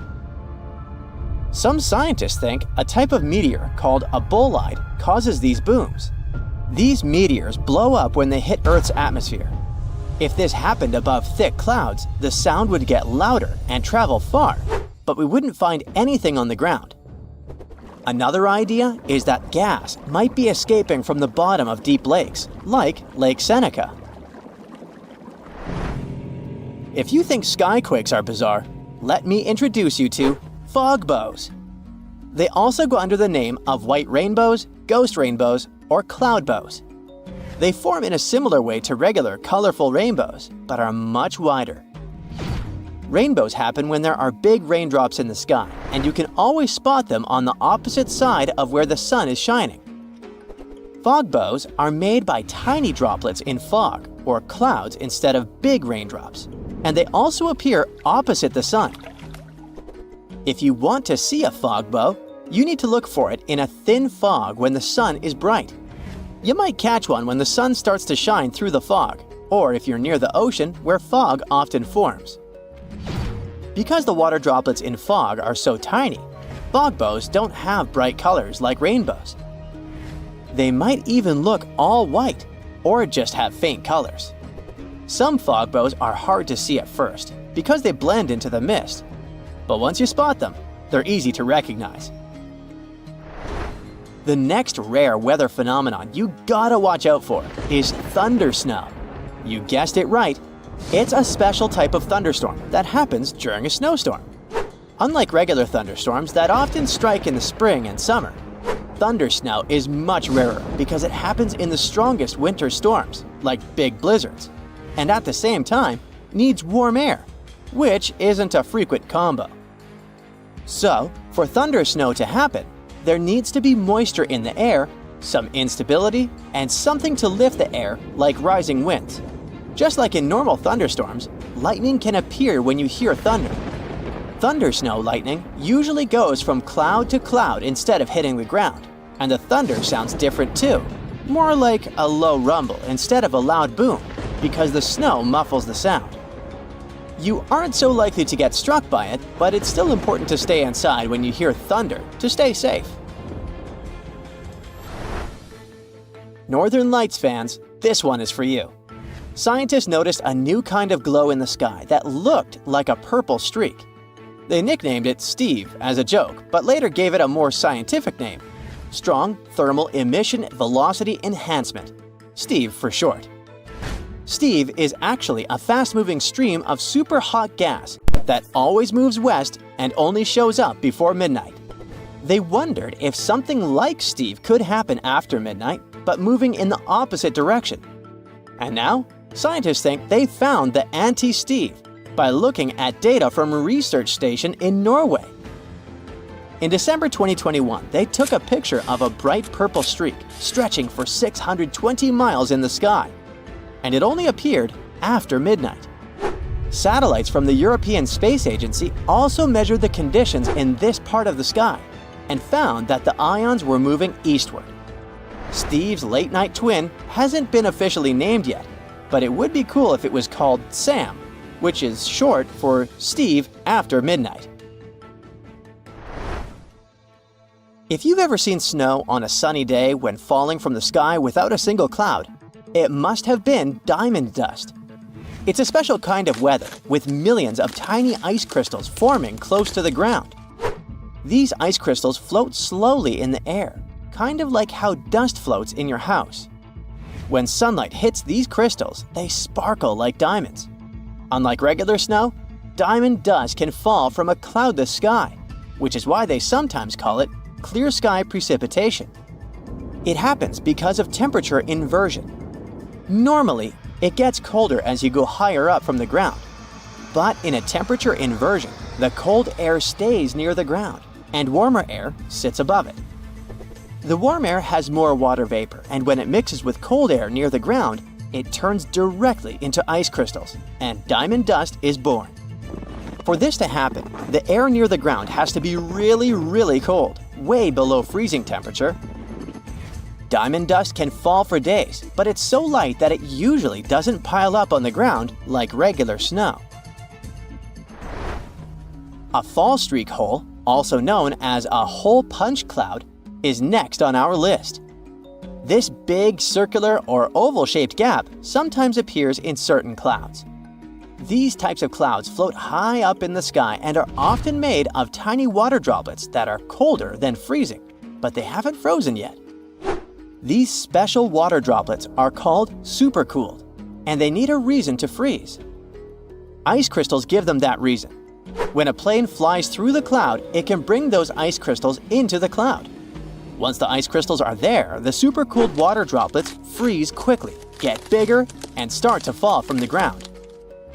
Some scientists think a type of meteor called a bolide causes these booms. These meteors blow up when they hit Earth's atmosphere. If this happened above thick clouds, the sound would get louder and travel far, but we wouldn't find anything on the ground. Another idea is that gas might be escaping from the bottom of deep lakes, like Lake Seneca. If you think skyquakes are bizarre, let me introduce you to fog bows. They also go under the name of white rainbows, ghost rainbows, or cloud bows. They form in a similar way to regular colorful rainbows, but are much wider. Rainbows happen when there are big raindrops in the sky, and you can always spot them on the opposite side of where the sun is shining. Fog bows are made by tiny droplets in fog, or clouds, instead of big raindrops, and they also appear opposite the sun. If you want to see a fog bow, you need to look for it in a thin fog when the sun is bright. You might catch one when the sun starts to shine through the fog, or if you're near the ocean where fog often forms. Because the water droplets in fog are so tiny, fog bows don't have bright colors like rainbows. They might even look all white, or just have faint colors. Some fog bows are hard to see at first because they blend into the mist, but once you spot them, they're easy to recognize. The next rare weather phenomenon you gotta watch out for is thundersnow. You guessed it right, it's a special type of thunderstorm that happens during a snowstorm. Unlike regular thunderstorms that often strike in the spring and summer, thundersnow is much rarer because it happens in the strongest winter storms, like big blizzards, and at the same time needs warm air, which isn't a frequent combo. So, for thundersnow to happen, there needs to be moisture in the air, some instability, and something to lift the air like rising winds. Just like in normal thunderstorms, lightning can appear when you hear thunder. Thundersnow lightning usually goes from cloud to cloud instead of hitting the ground, and the thunder sounds different too, more like a low rumble instead of a loud boom, because the snow muffles the sound. You aren't so likely to get struck by it, but it's still important to stay inside when you hear thunder to stay safe. Northern Lights fans, this one is for you. Scientists noticed a new kind of glow in the sky that looked like a purple streak. They nicknamed it Steve as a joke, but later gave it a more scientific name: Strong Thermal Emission Velocity Enhancement, Steve for short. Steve is actually a fast-moving stream of super hot gas that always moves west and only shows up before midnight. They wondered if something like Steve could happen after midnight, but moving in the opposite direction. And now, scientists think they found the anti-Steve by looking at data from a research station in Norway. In December 2021, they took a picture of a bright purple streak stretching for 620 miles in the sky, and it only appeared after midnight. Satellites from the European Space Agency also measured the conditions in this part of the sky and found that the ions were moving eastward. Steve's late-night twin hasn't been officially named yet, but it would be cool if it was called SAM, which is short for Steve After Midnight. If you've ever seen snow on a sunny day when falling from the sky without a single cloud, it must have been diamond dust. It's a special kind of weather with millions of tiny ice crystals forming close to the ground. These ice crystals float slowly in the air, kind of like how dust floats in your house. When sunlight hits these crystals, they sparkle like diamonds. Unlike regular snow, diamond dust can fall from a cloudless sky, which is why they sometimes call it clear sky precipitation. It happens because of temperature inversion. Normally, it gets colder as you go higher up from the ground. But in a temperature inversion, the cold air stays near the ground, and warmer air sits above it. The warm air has more water vapor, and when it mixes with cold air near the ground, it turns directly into ice crystals, and diamond dust is born. For this to happen, the air near the ground has to be really, really cold, way below freezing temperature. Diamond dust can fall for days, but it's so light that it usually doesn't pile up on the ground like regular snow. A fall streak hole, also known as a hole punch cloud, is next on our list. This big circular or oval-shaped gap sometimes appears in certain clouds. These types of clouds float high up in the sky and are often made of tiny water droplets that are colder than freezing, but they haven't frozen yet. These special water droplets are called supercooled, and they need a reason to freeze. Ice crystals give them that reason. When a plane flies through the cloud, it can bring those ice crystals into the cloud. Once the ice crystals are there, the supercooled water droplets freeze quickly, get bigger, and start to fall from the ground.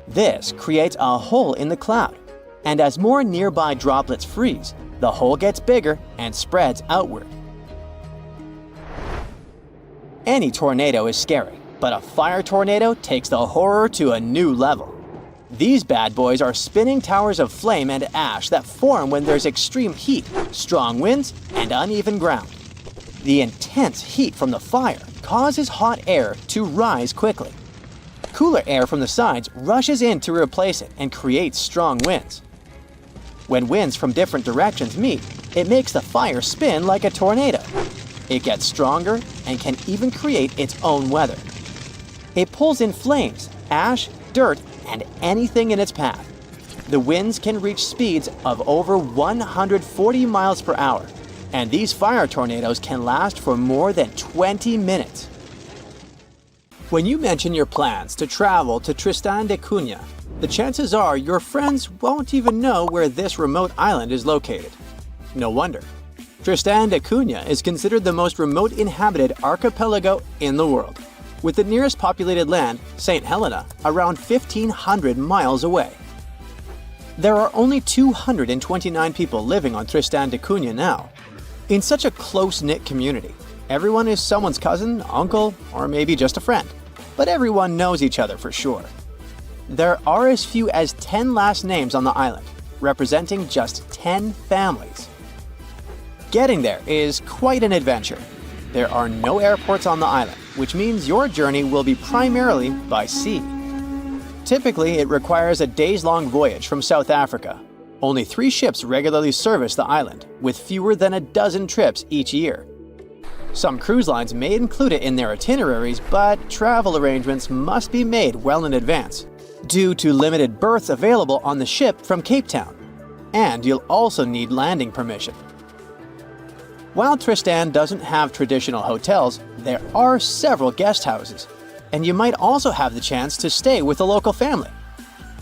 This creates a hole in the cloud, and as more nearby droplets freeze, the hole gets bigger and spreads outward. Any tornado is scary, but a fire tornado takes the horror to a new level. These bad boys are spinning towers of flame and ash that form when there's extreme heat, strong winds, and uneven ground. The intense heat from the fire causes hot air to rise quickly. Cooler air from the sides rushes in to replace it and creates strong winds. When winds from different directions meet, it makes the fire spin like a tornado. It gets stronger and can even create its own weather. It pulls in flames, ash, dirt, and anything in its path. The winds can reach speeds of over 140 miles per hour, and these fire tornadoes can last for more than 20 minutes. When you mention your plans to travel to Tristan da Cunha, the chances are your friends won't even know where this remote island is located. No wonder. Tristan da Cunha is considered the most remote inhabited archipelago in the world, with the nearest populated land, St. Helena, around 1,500 miles away. There are only 229 people living on Tristan da Cunha now. In such a close-knit community, everyone is someone's cousin, uncle, or maybe just a friend, but everyone knows each other for sure. There are as few as 10 last names on the island, representing just 10 families. Getting there is quite an adventure. There are no airports on the island, which means your journey will be primarily by sea. Typically, it requires a days-long voyage from South Africa. Only 3 ships regularly service the island, with fewer than a dozen trips each year. Some cruise lines may include it in their itineraries, but travel arrangements must be made well in advance, due to limited berths available on the ship from Cape Town. And you'll also need landing permission. While Tristan doesn't have traditional hotels, there are several guest houses, and you might also have the chance to stay with a local family.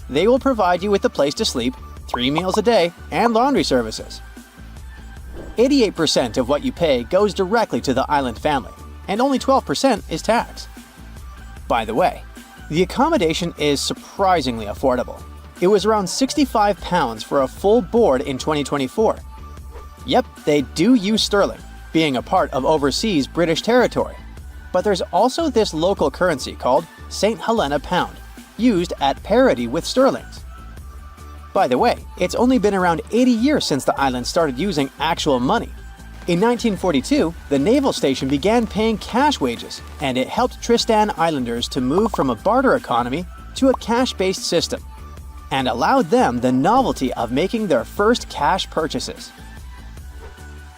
They will provide you with a place to sleep, 3 meals a day, and laundry services. 88% of what you pay goes directly to the island family, and only 12% is tax. By the way, the accommodation is surprisingly affordable. It was around £65 for a full board in 2024. Yep, they do use sterling, being a part of overseas British territory. But there's also this local currency called St. Helena Pound, used at parity with sterlings. By the way, it's only been around 80 years since the island started using actual money. In 1942, the naval station began paying cash wages, and it helped Tristan Islanders to move from a barter economy to a cash-based system, and allowed them the novelty of making their first cash purchases.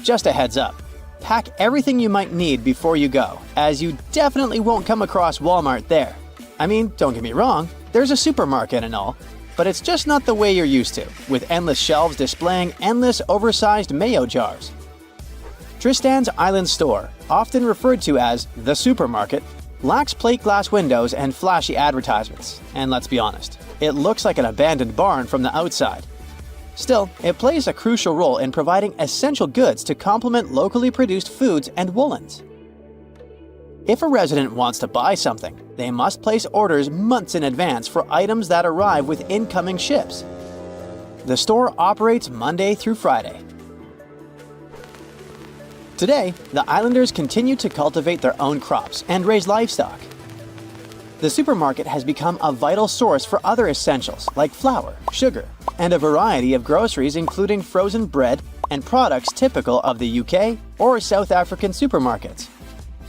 Just a heads up, pack everything you might need before you go, as you definitely won't come across Walmart there. I mean, don't get me wrong, there's a supermarket and all, but it's just not the way you're used to, with endless shelves displaying endless oversized mayo jars. Tristan's Island Store, often referred to as the supermarket, lacks plate glass windows and flashy advertisements, and let's be honest, it looks like an abandoned barn from the outside. Still, it plays a crucial role in providing essential goods to complement locally produced foods and woolens. If a resident wants to buy something, they must place orders months in advance for items that arrive with incoming ships. The store operates Monday through Friday. Today, the islanders continue to cultivate their own crops and raise livestock. The supermarket has become a vital source for other essentials like flour, sugar, and a variety of groceries including frozen bread and products typical of the UK or South African supermarkets.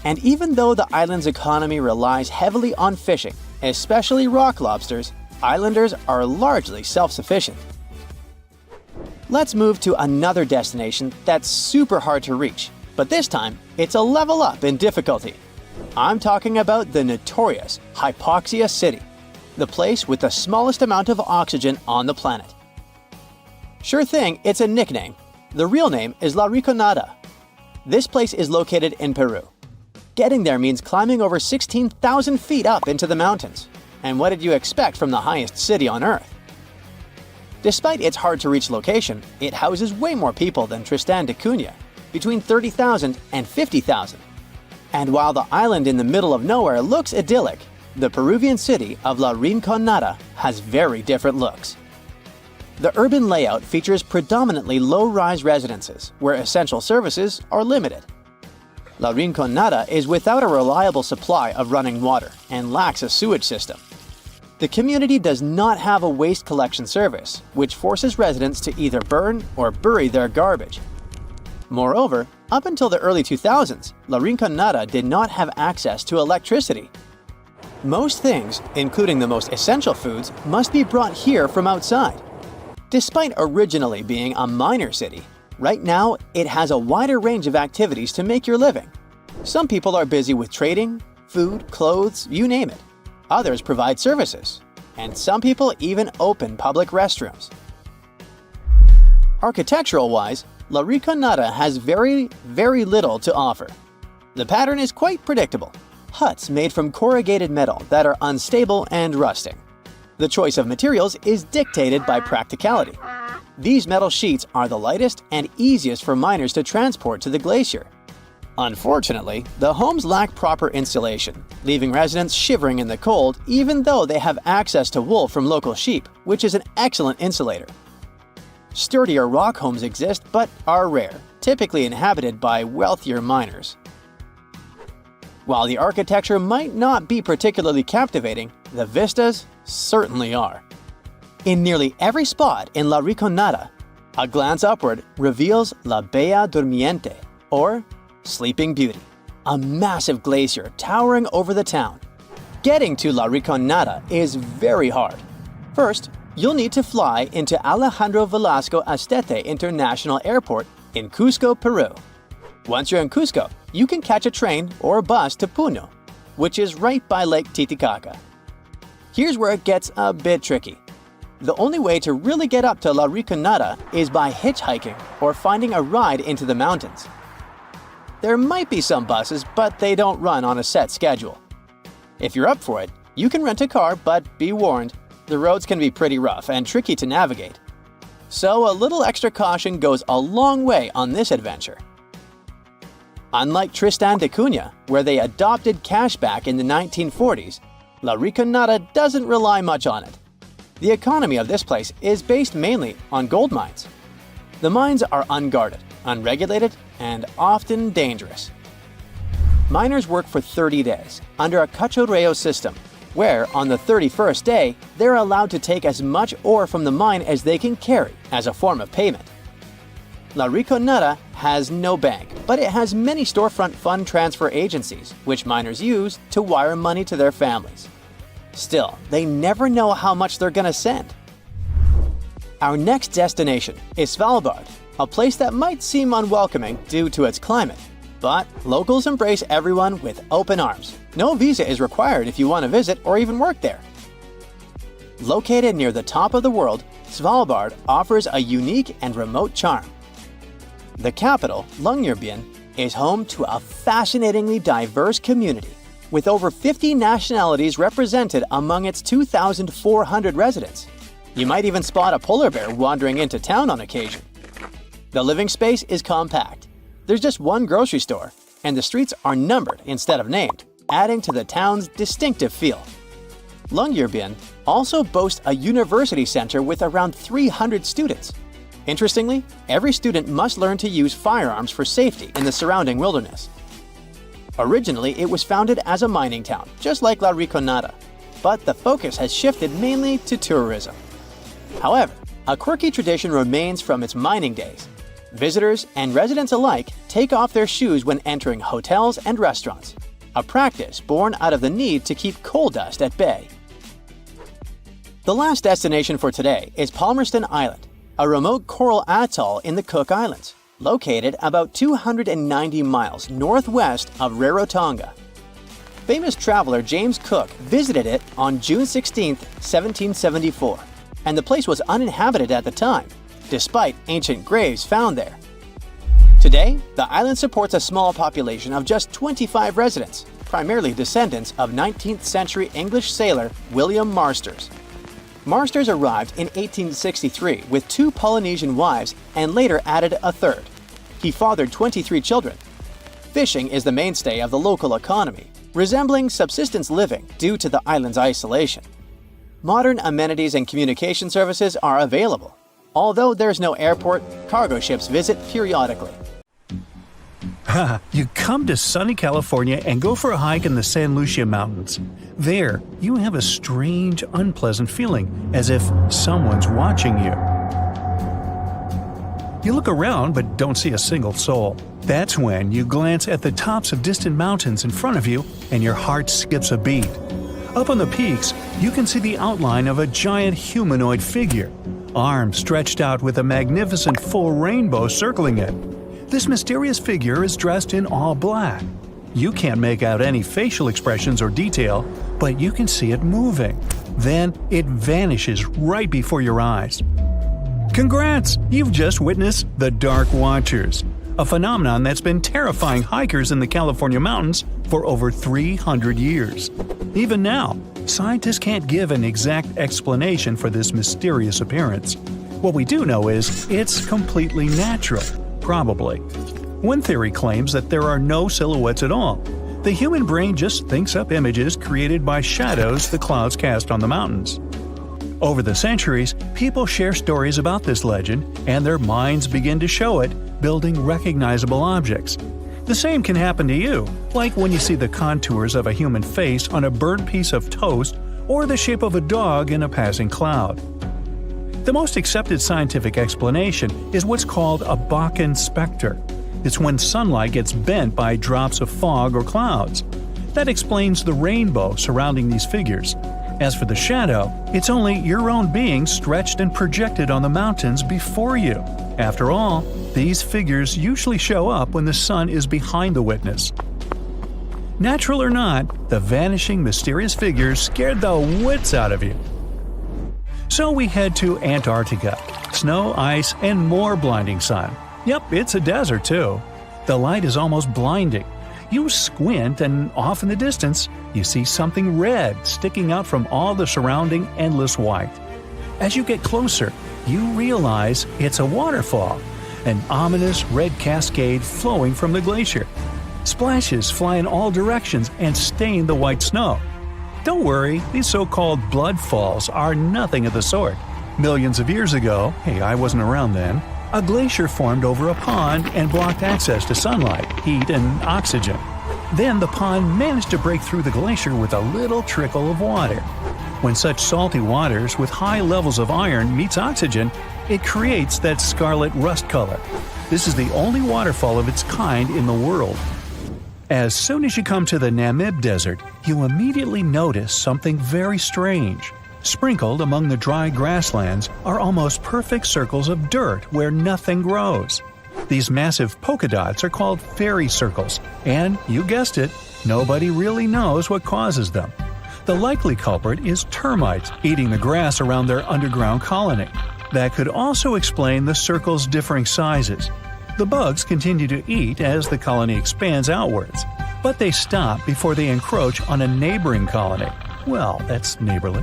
And even though the island's economy relies heavily on fishing, especially rock lobsters, islanders are largely self-sufficient. Let's move to another destination that's super hard to reach, but this time it's a level up in difficulty. I'm talking about the notorious Hypoxia City, the place with the smallest amount of oxygen on the planet. Sure thing, it's a nickname. The real name is La Rinconada. This place is located in Peru. Getting there means climbing over 16,000 feet up into the mountains. And what did you expect from the highest city on Earth? Despite its hard-to-reach location, it houses way more people than Tristan da Cunha, between 30,000 and 50,000. And while the island in the middle of nowhere looks idyllic, the Peruvian city of La Rinconada has very different looks. The urban layout features predominantly low-rise residences, where essential services are limited. La Rinconada is without a reliable supply of running water and lacks a sewage system. The community does not have a waste collection service, which forces residents to either burn or bury their garbage. Moreover, up until the early 2000s, La Rinconada did not have access to electricity. Most things, including the most essential foods, must be brought here from outside. Despite originally being a miner city, right now it has a wider range of activities to make your living. Some people are busy with trading, food, clothes, you name it. Others provide services, and some people even open public restrooms. Architectural-wise, La Rinconada has very little to offer. The pattern is quite predictable. Huts made from corrugated metal that are unstable and rusting. The choice of materials is dictated by practicality. These metal sheets are the lightest and easiest for miners to transport to the glacier. Unfortunately, the homes lack proper insulation, leaving residents shivering in the cold even though they have access to wool from local sheep, which is an excellent insulator. Sturdier rock homes exist but are rare, typically inhabited by wealthier miners. While the architecture might not be particularly captivating, the vistas certainly are. In nearly every spot in La Rinconada, a glance upward reveals La Bella Durmiente, or Sleeping Beauty, a massive glacier towering over the town. Getting to La Rinconada is very hard. First, you'll need to fly into Alejandro Velasco Astete International Airport in Cusco, Peru. Once you're in Cusco, you can catch a train or a bus to Puno, which is right by Lake Titicaca. Here's where it gets a bit tricky. The only way to really get up to La Rinconada is by hitchhiking or finding a ride into the mountains. There might be some buses, but they don't run on a set schedule. If you're up for it, you can rent a car, but be warned, the roads can be pretty rough and tricky to navigate. So a little extra caution goes a long way on this adventure. Unlike Tristan da Cunha, where they adopted cashback in the 1940s, La Rinconada doesn't rely much on it. The economy of this place is based mainly on gold mines. The mines are unguarded, unregulated, and often dangerous. Miners work for 30 days under a cachorreo system, where on the 31st day, they're allowed to take as much ore from the mine as they can carry as a form of payment. La Rinconada has no bank, but it has many storefront fund transfer agencies, which miners use to wire money to their families. Still, they never know how much they're gonna send. Our next destination is Svalbard, a place that might seem unwelcoming due to its climate. But locals embrace everyone with open arms. No visa is required if you want to visit or even work there. Located near the top of the world, Svalbard offers a unique and remote charm. The capital, Longyearbyen, is home to a fascinatingly diverse community, with over 50 nationalities represented among its 2,400 residents. You might even spot a polar bear wandering into town on occasion. The living space is compact. There's just one grocery store, and the streets are numbered instead of named, adding to the town's distinctive feel. Longyearbyen also boasts a university center with around 300 students. Interestingly, every student must learn to use firearms for safety in the surrounding wilderness. Originally, it was founded as a mining town, just like La Riconada, but the focus has shifted mainly to tourism. However, a quirky tradition remains from its mining days. Visitors and residents alike take off their shoes when entering hotels and restaurants, a practice born out of the need to keep coal dust at bay. The last destination for today is Palmerston Island, a remote coral atoll in the Cook Islands, located about 290 miles northwest of Rarotonga. Famous traveler James Cook visited it on June 16, 1774, and the place was uninhabited at the time, despite ancient graves found there. Today, the island supports a small population of just 25 residents, primarily descendants of 19th century English sailor William Marsters. Marsters arrived in 1863 with 2 Polynesian wives and later added a third. He fathered 23 children. Fishing is the mainstay of the local economy, resembling subsistence living due to the island's isolation. Modern amenities and communication services are available. Although there's no airport, cargo ships visit periodically. You come to sunny California and go for a hike in the San Lucia Mountains. There, you have a strange, unpleasant feeling, as if someone's watching you. You look around but don't see a single soul. That's when you glance at the tops of distant mountains in front of you and your heart skips a beat. Up on the peaks, you can see the outline of a giant humanoid figure, arms stretched out with a magnificent full rainbow circling it. This mysterious figure is dressed in all black. You can't make out any facial expressions or detail, but you can see it moving. Then it vanishes right before your eyes. Congrats! You've just witnessed the Dark Watchers, a phenomenon that's been terrifying hikers in the California mountains for over 300 years. Even now, scientists can't give an exact explanation for this mysterious appearance. What we do know is it's completely natural. Probably. One theory claims that there are no silhouettes at all. The human brain just thinks up images created by shadows the clouds cast on the mountains. Over the centuries, people share stories about this legend, and their minds begin to show it, building recognizable objects. The same can happen to you, like when you see the contours of a human face on a burnt piece of toast or the shape of a dog in a passing cloud. The most accepted scientific explanation is what's called a Bakken specter. It's when sunlight gets bent by drops of fog or clouds. That explains the rainbow surrounding these figures. As for the shadow, it's only your own being stretched and projected on the mountains before you. After all, these figures usually show up when the sun is behind the witness. Natural or not, the vanishing mysterious figures scared the wits out of you. So we head to Antarctica. Snow, ice, and more blinding sun. Yep, it's a desert too. The light is almost blinding. You squint and off in the distance, you see something red sticking out from all the surrounding endless white. As you get closer, you realize it's a waterfall, an ominous red cascade flowing from the glacier. Splashes fly in all directions and stain the white snow. Don't worry, these so-called blood falls are nothing of the sort. Millions of years ago, hey, I wasn't around then, a glacier formed over a pond and blocked access to sunlight, heat, and oxygen. Then the pond managed to break through the glacier with a little trickle of water. When such salty waters with high levels of iron meets oxygen, it creates that scarlet rust color. This is the only waterfall of its kind in the world. As soon as you come to the Namib Desert, you immediately notice something very strange. Sprinkled among the dry grasslands are almost perfect circles of dirt where nothing grows. These massive polka dots are called fairy circles, and, you guessed it, nobody really knows what causes them. The likely culprit is termites eating the grass around their underground colony. That could also explain the circles' differing sizes. The bugs continue to eat as the colony expands outwards, but they stop before they encroach on a neighboring colony. Well, that's neighborly.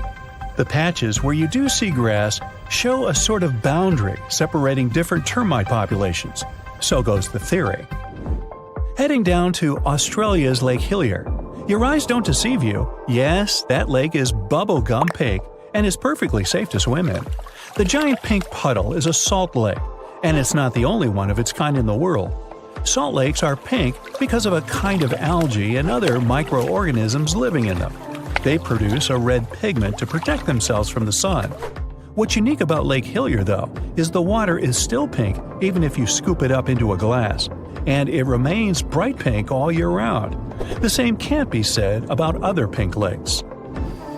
The patches where you do see grass show a sort of boundary separating different termite populations. So goes the theory. Heading down to Australia's Lake Hillier. Your eyes don't deceive you. Yes, that lake is bubblegum pink and is perfectly safe to swim in. The giant pink puddle is a salt lake, and it's not the only one of its kind in the world. Salt lakes are pink because of a kind of algae and other microorganisms living in them. They produce a red pigment to protect themselves from the sun. What's unique about Lake Hillier, though, is the water is still pink even if you scoop it up into a glass, and it remains bright pink all year round. The same can't be said about other pink lakes.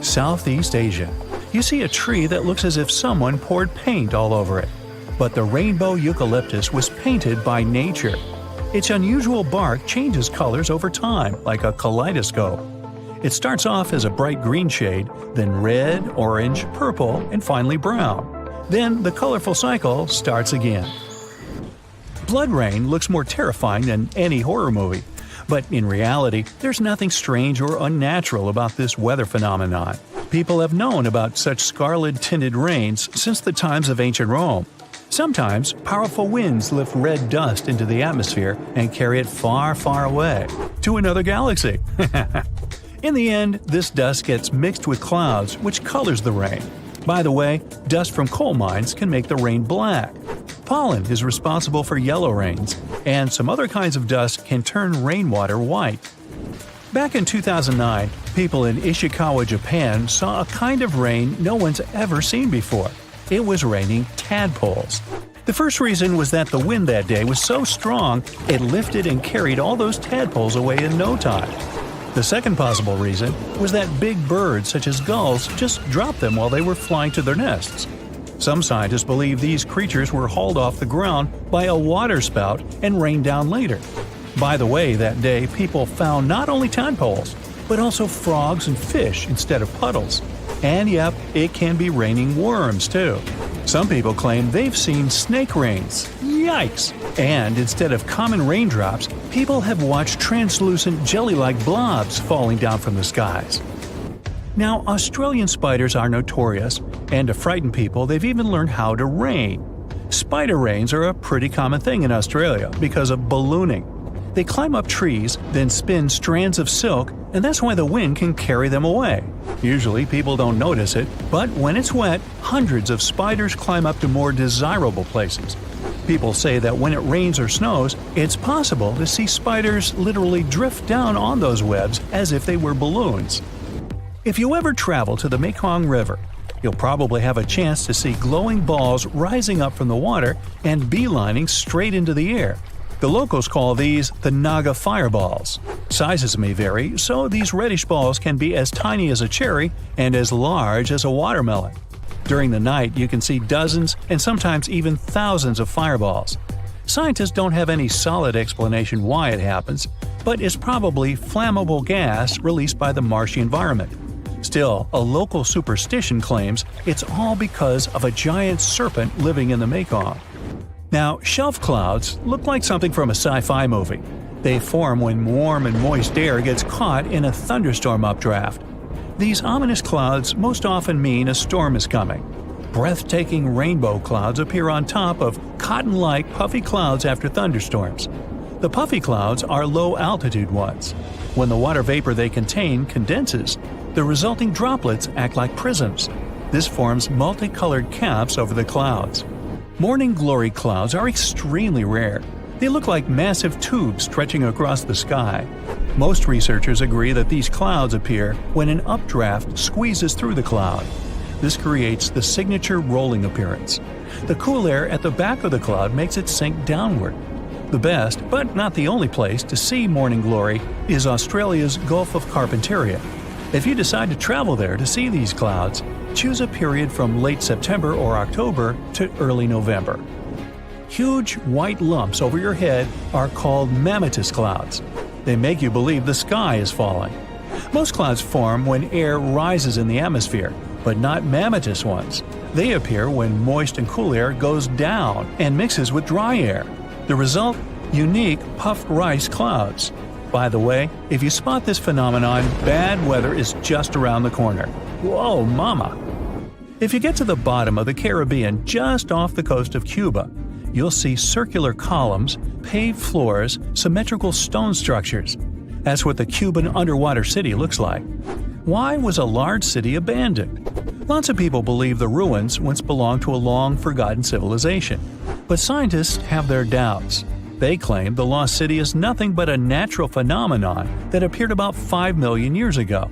Southeast Asia. You see a tree that looks as if someone poured paint all over it. But the rainbow eucalyptus was painted by nature. Its unusual bark changes colors over time, like a kaleidoscope. It starts off as a bright green shade, then red, orange, purple, and finally brown. Then the colorful cycle starts again. Blood rain looks more terrifying than any horror movie. But in reality, there's nothing strange or unnatural about this weather phenomenon. People have known about such scarlet-tinted rains since the times of ancient Rome. Sometimes, powerful winds lift red dust into the atmosphere and carry it far, far away, to another galaxy. In the end, this dust gets mixed with clouds, which colors the rain. By the way, dust from coal mines can make the rain black. Pollen is responsible for yellow rains, and some other kinds of dust can turn rainwater white. Back in 2009, people in Ishikawa, Japan saw a kind of rain no one's ever seen before. It was raining tadpoles. The first reason was that the wind that day was so strong it lifted and carried all those tadpoles away in no time. The second possible reason was that big birds such as gulls just dropped them while they were flying to their nests. Some scientists believe these creatures were hauled off the ground by a waterspout and rained down later. By the way, that day people found not only tadpoles, but also frogs and fish instead of puddles. And yep, it can be raining worms too. Some people claim they've seen snake rains. Yikes! And instead of common raindrops, people have watched translucent jelly-like blobs falling down from the skies. Now, Australian spiders are notorious, and to frighten people, they've even learned how to rain. Spider rains are a pretty common thing in Australia because of ballooning. They climb up trees, then spin strands of silk, and that's why the wind can carry them away. Usually people don't notice it, but when it's wet, hundreds of spiders climb up to more desirable places. People say that when it rains or snows, it's possible to see spiders literally drift down on those webs as if they were balloons. If you ever travel to the Mekong River, you'll probably have a chance to see glowing balls rising up from the water and beelining straight into the air. The locals call these the Naga fireballs. Sizes may vary, so these reddish balls can be as tiny as a cherry and as large as a watermelon. During the night, you can see dozens and sometimes even thousands of fireballs. Scientists don't have any solid explanation why it happens, but it's probably flammable gas released by the marshy environment. Still, a local superstition claims it's all because of a giant serpent living in the Mekong. Now, shelf clouds look like something from a sci-fi movie. They form when warm and moist air gets caught in a thunderstorm updraft. These ominous clouds most often mean a storm is coming. Breathtaking rainbow clouds appear on top of cotton-like puffy clouds after thunderstorms. The puffy clouds are low-altitude ones. When the water vapor they contain condenses, the resulting droplets act like prisms. This forms multicolored caps over the clouds. Morning glory clouds are extremely rare. They look like massive tubes stretching across the sky. Most researchers agree that these clouds appear when an updraft squeezes through the cloud. This creates the signature rolling appearance. The cool air at the back of the cloud makes it sink downward. The best, but not the only place to see morning glory is Australia's Gulf of Carpentaria. If you decide to travel there to see these clouds, choose a period from late September or October to early November. Huge white lumps over your head are called mammatus clouds. They make you believe the sky is falling. Most clouds form when air rises in the atmosphere, but not mammatus ones. They appear when moist and cool air goes down and mixes with dry air. The result? Unique puffed rice clouds. By the way, if you spot this phenomenon, bad weather is just around the corner. Whoa, mama! If you get to the bottom of the Caribbean just off the coast of Cuba, you'll see circular columns, paved floors, symmetrical stone structures. That's what the Cuban underwater city looks like. Why was a large city abandoned? Lots of people believe the ruins once belonged to a long-forgotten civilization. But scientists have their doubts. They claim the lost city is nothing but a natural phenomenon that appeared about 5 million years ago.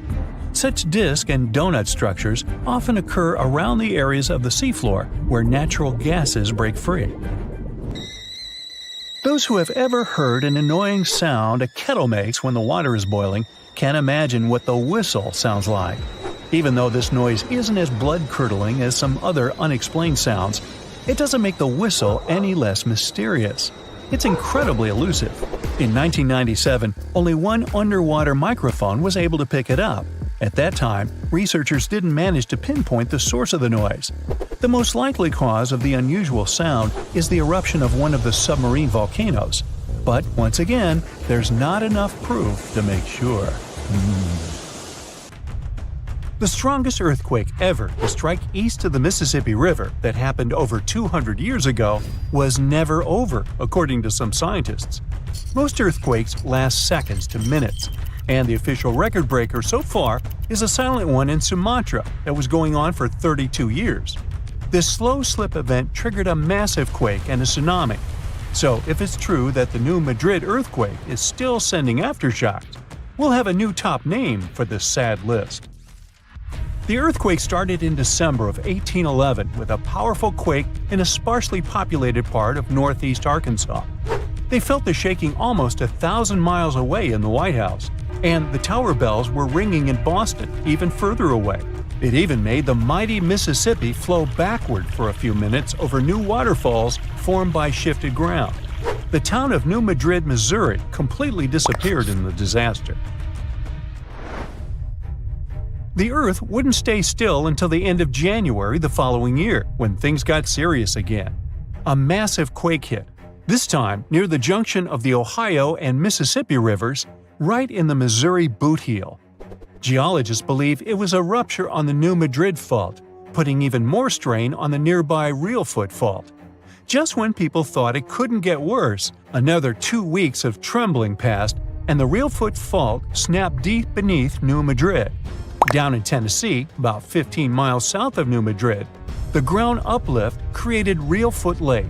Such disc and donut structures often occur around the areas of the seafloor where natural gases break free. Those who have ever heard an annoying sound a kettle makes when the water is boiling can imagine what the whistle sounds like. Even though this noise isn't as blood-curdling as some other unexplained sounds, it doesn't make the whistle any less mysterious. It's incredibly elusive. In 1997, only one underwater microphone was able to pick it up. At that time, researchers didn't manage to pinpoint the source of the noise. The most likely cause of the unusual sound is the eruption of one of the submarine volcanoes. But once again, there's not enough proof to make sure. The strongest earthquake ever to strike east of the Mississippi River that happened over 200 years ago was never over, according to some scientists. Most earthquakes last seconds to minutes, and the official record breaker so far is a silent one in Sumatra that was going on for 32 years. This slow slip event triggered a massive quake and a tsunami. So if it's true that the New Madrid earthquake is still sending aftershocks, we'll have a new top name for this sad list. The earthquake started in December of 1811 with a powerful quake in a sparsely populated part of northeast Arkansas. They felt the shaking almost 1,000 miles away in the White House, and the tower bells were ringing in Boston, even further away. It even made the mighty Mississippi flow backward for a few minutes over new waterfalls formed by shifted ground. The town of New Madrid, Missouri, completely disappeared in the disaster. The Earth wouldn't stay still until the end of January the following year, when things got serious again. A massive quake hit, this time near the junction of the Ohio and Mississippi rivers, right in the Missouri boot heel. Geologists believe it was a rupture on the New Madrid Fault, putting even more strain on the nearby Reelfoot Fault. Just when people thought it couldn't get worse, another 2 weeks of trembling passed, and the Reelfoot Fault snapped deep beneath New Madrid. Down in Tennessee, about 15 miles south of New Madrid, the ground uplift created Reelfoot Lake.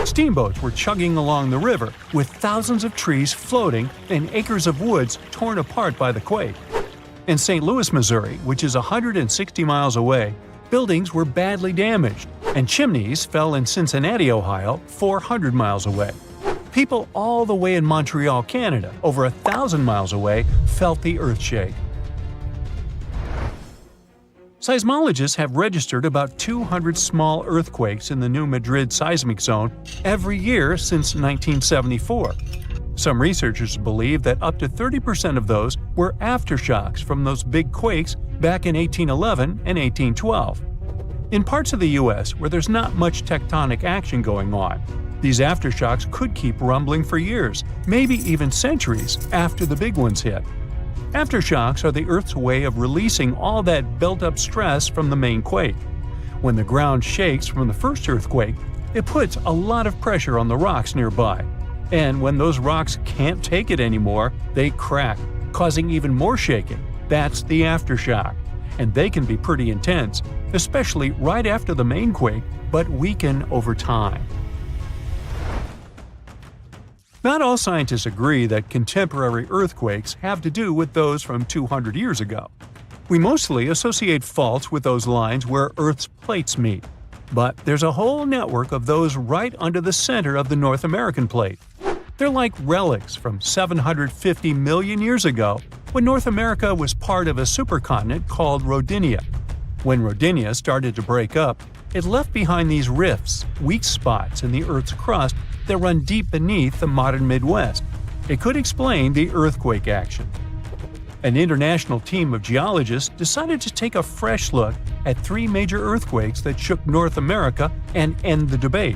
Steamboats were chugging along the river, with thousands of trees floating and acres of woods torn apart by the quake. In St. Louis, Missouri, which is 160 miles away, buildings were badly damaged, and chimneys fell in Cincinnati, Ohio, 400 miles away. People all the way in Montreal, Canada, over 1,000 miles away, felt the earth shake. Seismologists have registered about 200 small earthquakes in the New Madrid seismic zone every year since 1974. Some researchers believe that up to 30% of those were aftershocks from those big quakes back in 1811 and 1812. In parts of the U.S. where there's not much tectonic action going on, these aftershocks could keep rumbling for years, maybe even centuries, after the big ones hit. Aftershocks are the Earth's way of releasing all that built-up stress from the main quake. When the ground shakes from the first earthquake, it puts a lot of pressure on the rocks nearby. And when those rocks can't take it anymore, they crack, causing even more shaking. That's the aftershock. And they can be pretty intense, especially right after the main quake, but weaken over time. Not all scientists agree that contemporary earthquakes have to do with those from 200 years ago. We mostly associate faults with those lines where Earth's plates meet. But there's a whole network of those right under the center of the North American plate. They're like relics from 750 million years ago, when North America was part of a supercontinent called Rodinia. When Rodinia started to break up, it left behind these rifts, weak spots in the Earth's crust that run deep beneath the modern Midwest. It could explain the earthquake action. An international team of geologists decided to take a fresh look at 3 major earthquakes that shook North America and end the debate.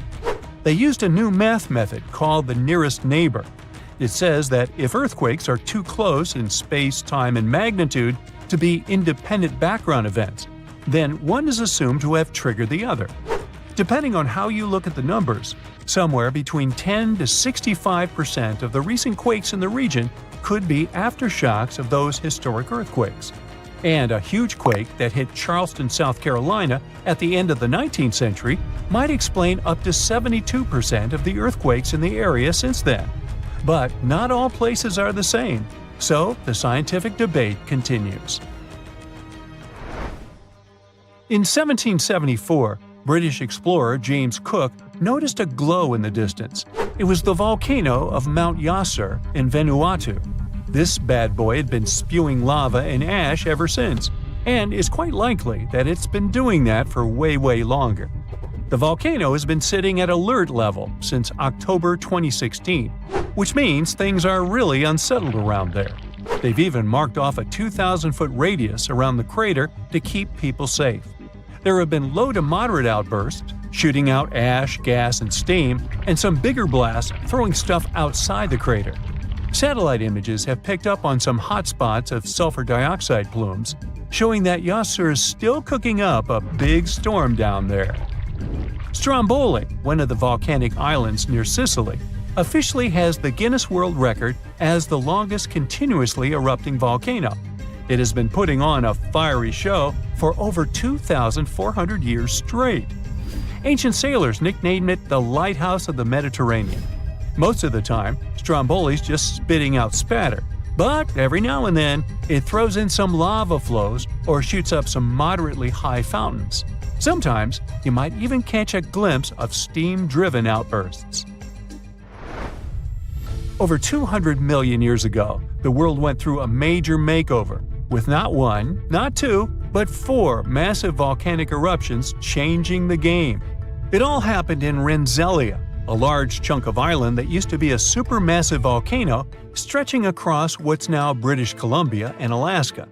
They used a new math method called the nearest neighbor. It says that if earthquakes are too close in space, time, and magnitude to be independent background events, then one is assumed to have triggered the other. Depending on how you look at the numbers, somewhere between 10 to 65% of the recent quakes in the region could be aftershocks of those historic earthquakes. And a huge quake that hit Charleston, South Carolina at the end of the 19th century might explain up to 72% of the earthquakes in the area since then. But not all places are the same, so the scientific debate continues. In 1774, British explorer James Cook noticed a glow in the distance. It was the volcano of Mount Yasur in Vanuatu. This bad boy had been spewing lava and ash ever since, and it's quite likely that it's been doing that for way longer. The volcano has been sitting at alert level since October 2016, which means things are really unsettled around there. They've even marked off a 2,000-foot radius around the crater to keep people safe. There have been low to moderate outbursts, shooting out ash, gas, and steam, and some bigger blasts throwing stuff outside the crater. Satellite images have picked up on some hotspots of sulfur dioxide plumes, showing that Yasur is still cooking up a big storm down there. Stromboli, one of the volcanic islands near Sicily, officially has the Guinness World Record as the longest continuously erupting volcano. It has been putting on a fiery show for over 2,400 years straight. Ancient sailors nicknamed it the Lighthouse of the Mediterranean. Most of the time, Stromboli's just spitting out spatter, but every now and then it throws in some lava flows or shoots up some moderately high fountains. Sometimes you might even catch a glimpse of steam-driven outbursts. Over 200 million years ago, the world went through a major makeover, with not one, not two, but 4 massive volcanic eruptions changing the game. It all happened in Rensselaer, a large chunk of island that used to be a supermassive volcano stretching across what's now British Columbia and Alaska.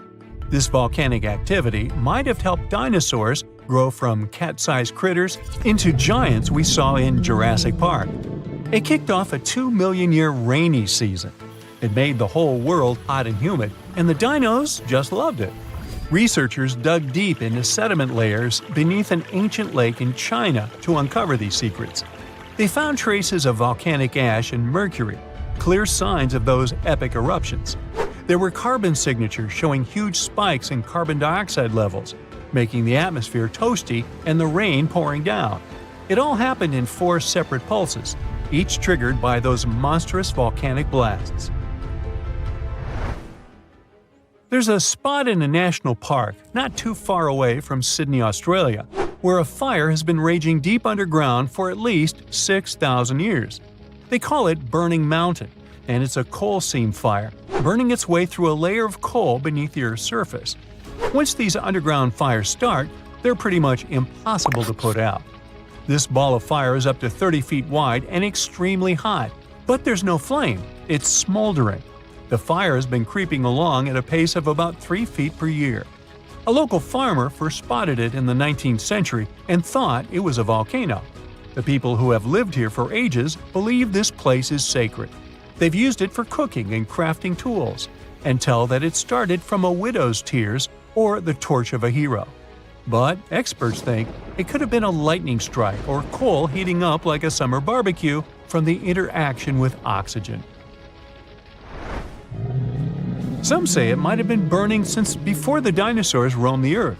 This volcanic activity might have helped dinosaurs grow from cat-sized critters into giants we saw in Jurassic Park. It kicked off a 2-million-year rainy season. It made the whole world hot and humid, and the dinos just loved it. Researchers dug deep into sediment layers beneath an ancient lake in China to uncover these secrets. They found traces of volcanic ash and mercury, clear signs of those epic eruptions. There were carbon signatures showing huge spikes in carbon dioxide levels, making the atmosphere toasty and the rain pouring down. It all happened in 4 separate pulses, each triggered by those monstrous volcanic blasts. There's a spot in a national park not too far away from Sydney, Australia, where a fire has been raging deep underground for at least 6,000 years. They call it Burning Mountain, and it's a coal seam fire, burning its way through a layer of coal beneath the Earth's surface. Once these underground fires start, they're pretty much impossible to put out. This ball of fire is up to 30 feet wide and extremely hot, but there's no flame, it's smoldering. The fire has been creeping along at a pace of about 3 feet per year. A local farmer first spotted it in the 19th century and thought it was a volcano. The people who have lived here for ages believe this place is sacred. They've used it for cooking and crafting tools, and tell that it started from a widow's tears or the torch of a hero. But experts think it could have been a lightning strike or coal heating up like a summer barbecue from the interaction with oxygen. Some say it might have been burning since before the dinosaurs roamed the Earth.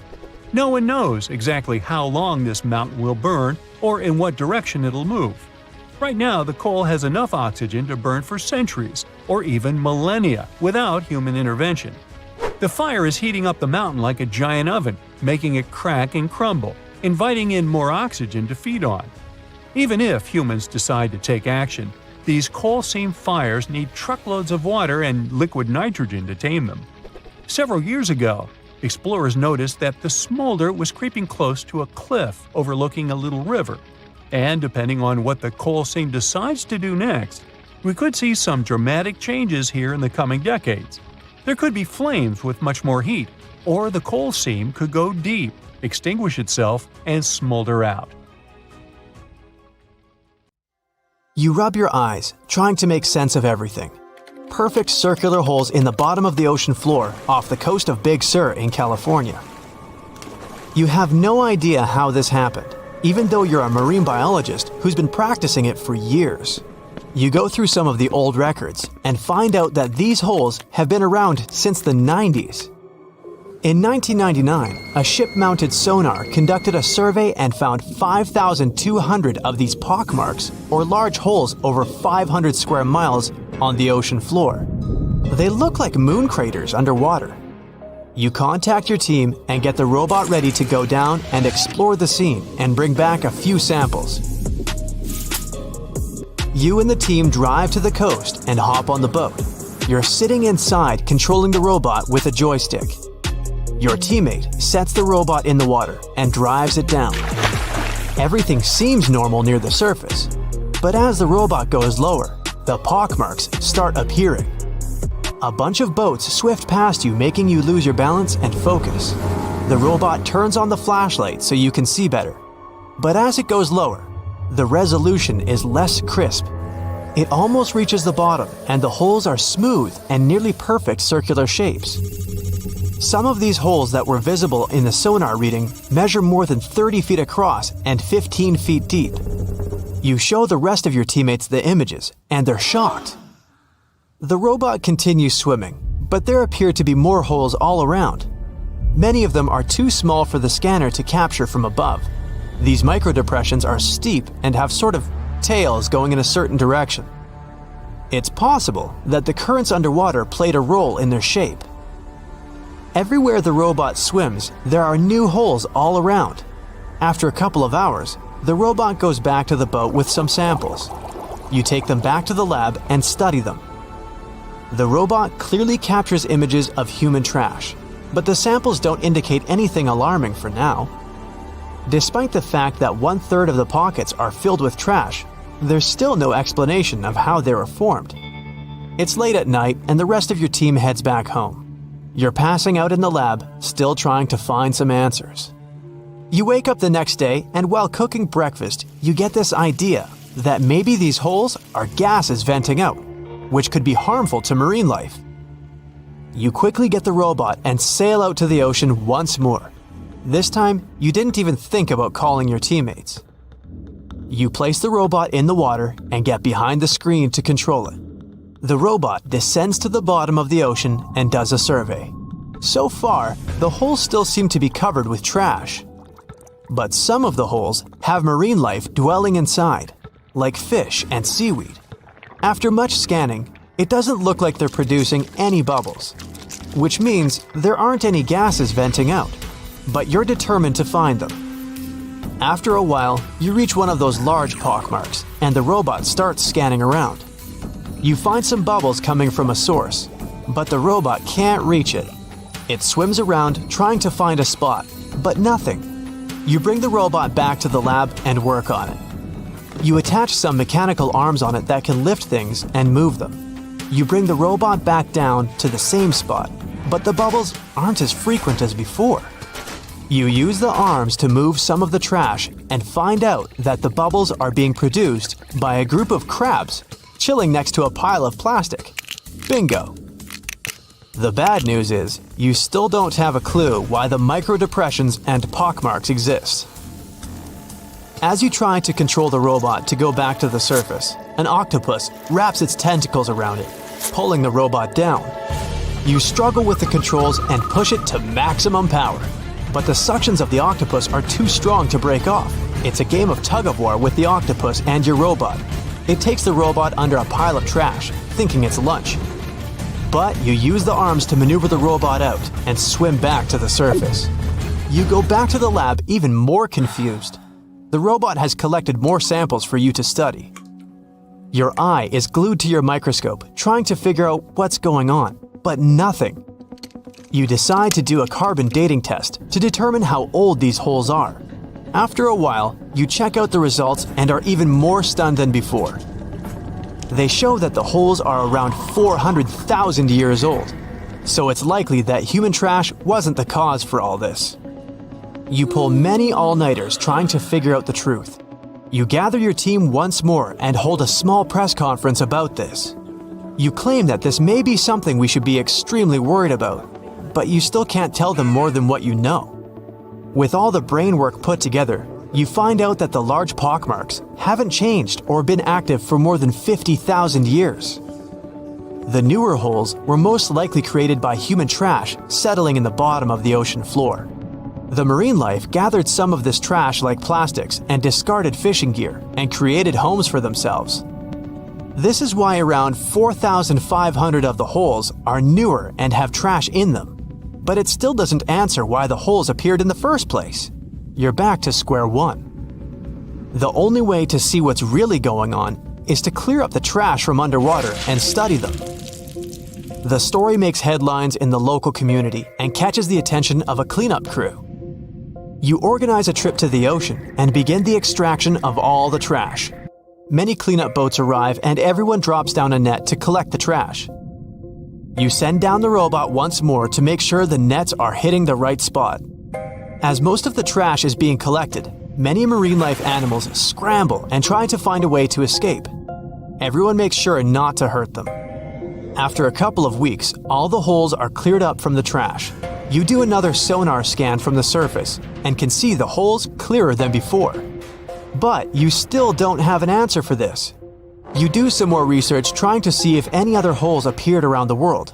No one knows exactly how long this mountain will burn or in what direction it'll move. Right now, the coal has enough oxygen to burn for centuries or even millennia without human intervention. The fire is heating up the mountain like a giant oven, making it crack and crumble, inviting in more oxygen to feed on. Even if humans decide to take action, these coal seam fires need truckloads of water and liquid nitrogen to tame them. Several years ago, explorers noticed that the smolder was creeping close to a cliff overlooking a little river. And depending on what the coal seam decides to do next, we could see some dramatic changes here in the coming decades. There could be flames with much more heat, or the coal seam could go deep, extinguish itself, and smolder out. You rub your eyes, trying to make sense of everything. Perfect circular holes in the bottom of the ocean floor off the coast of Big Sur in California. You have no idea how this happened, even though you're a marine biologist who's been practicing it for years. You go through some of the old records and find out that these holes have been around since the 90s. In 1999, a ship-mounted sonar conducted a survey and found 5,200 of these pockmarks, or large holes over 500 square miles, on the ocean floor. They look like moon craters underwater. You contact your team and get the robot ready to go down and explore the scene and bring back a few samples. You and the team drive to the coast and hop on the boat. You're sitting inside controlling the robot with a joystick. Your teammate sets the robot in the water and drives it down. Everything seems normal near the surface, but as the robot goes lower, the pockmarks start appearing. A bunch of boats swift past you, making you lose your balance and focus. The robot turns on the flashlight so you can see better. But as it goes lower, the resolution is less crisp. It almost reaches the bottom, and the holes are smooth and nearly perfect circular shapes. Some of these holes that were visible in the sonar reading measure more than 30 feet across and 15 feet deep. You show the rest of your teammates the images, and they're shocked. The robot continues swimming, but there appear to be more holes all around. Many of them are too small for the scanner to capture from above. These microdepressions are steep and have sort of tails going in a certain direction. It's possible that the currents underwater played a role in their shape. Everywhere the robot swims, there are new holes all around. After a couple of hours, the robot goes back to the boat with some samples. You take them back to the lab and study them. The robot clearly captures images of human trash, but the samples don't indicate anything alarming for now. Despite the fact that 1/3 of the pockets are filled with trash, there's still no explanation of how they were formed. It's late at night and the rest of your team heads back home. You're passing out in the lab, still trying to find some answers. You wake up the next day, and while cooking breakfast, you get this idea that maybe these holes are gases venting out, which could be harmful to marine life. You quickly get the robot and sail out to the ocean once more. This time, you didn't even think about calling your teammates. You place the robot in the water and get behind the screen to control it. The robot descends to the bottom of the ocean and does a survey. So far, the holes still seem to be covered with trash. But some of the holes have marine life dwelling inside, like fish and seaweed. After much scanning, it doesn't look like they're producing any bubbles, which means there aren't any gases venting out, but you're determined to find them. After a while, you reach one of those large pockmarks, and the robot starts scanning around. You find some bubbles coming from a source, but the robot can't reach it. It swims around trying to find a spot, but nothing. You bring the robot back to the lab and work on it. You attach some mechanical arms on it that can lift things and move them. You bring the robot back down to the same spot, but the bubbles aren't as frequent as before. You use the arms to move some of the trash and find out that the bubbles are being produced by a group of crabs chilling next to a pile of plastic. Bingo! The bad news is, you still don't have a clue why the microdepressions and pockmarks exist. As you try to control the robot to go back to the surface, an octopus wraps its tentacles around it, pulling the robot down. You struggle with the controls and push it to maximum power, but the suctions of the octopus are too strong to break off. It's a game of tug-of-war with the octopus and your robot. It takes the robot under a pile of trash, thinking it's lunch. But you use the arms to maneuver the robot out and swim back to the surface. You go back to the lab even more confused. The robot has collected more samples for you to study. Your eye is glued to your microscope, trying to figure out what's going on, but nothing. You decide to do a carbon dating test to determine how old these holes are. After a while, you check out the results and are even more stunned than before. They show that the holes are around 400,000 years old, so it's likely that human trash wasn't the cause for all this. You pull many all-nighters trying to figure out the truth. You gather your team once more and hold a small press conference about this. You claim that this may be something we should be extremely worried about, but you still can't tell them more than what you know. With all the brain work put together, you find out that the large pockmarks haven't changed or been active for more than 50,000 years. The newer holes were most likely created by human trash settling in the bottom of the ocean floor. The marine life gathered some of this trash like plastics and discarded fishing gear and created homes for themselves. This is why around 4,500 of the holes are newer and have trash in them. But it still doesn't answer why the holes appeared in the first place. You're back to square one. The only way to see what's really going on is to clear up the trash from underwater and study them. The story makes headlines in the local community and catches the attention of a cleanup crew. You organize a trip to the ocean and begin the extraction of all the trash. Many cleanup boats arrive and everyone drops down a net to collect the trash. You send down the robot once more to make sure the nets are hitting the right spot. As most of the trash is being collected, many marine life animals scramble and try to find a way to escape. Everyone makes sure not to hurt them. After a couple of weeks, all the holes are cleared up from the trash. You do another sonar scan from the surface and can see the holes clearer than before. But you still don't have an answer for this. You do some more research trying to see if any other holes appeared around the world.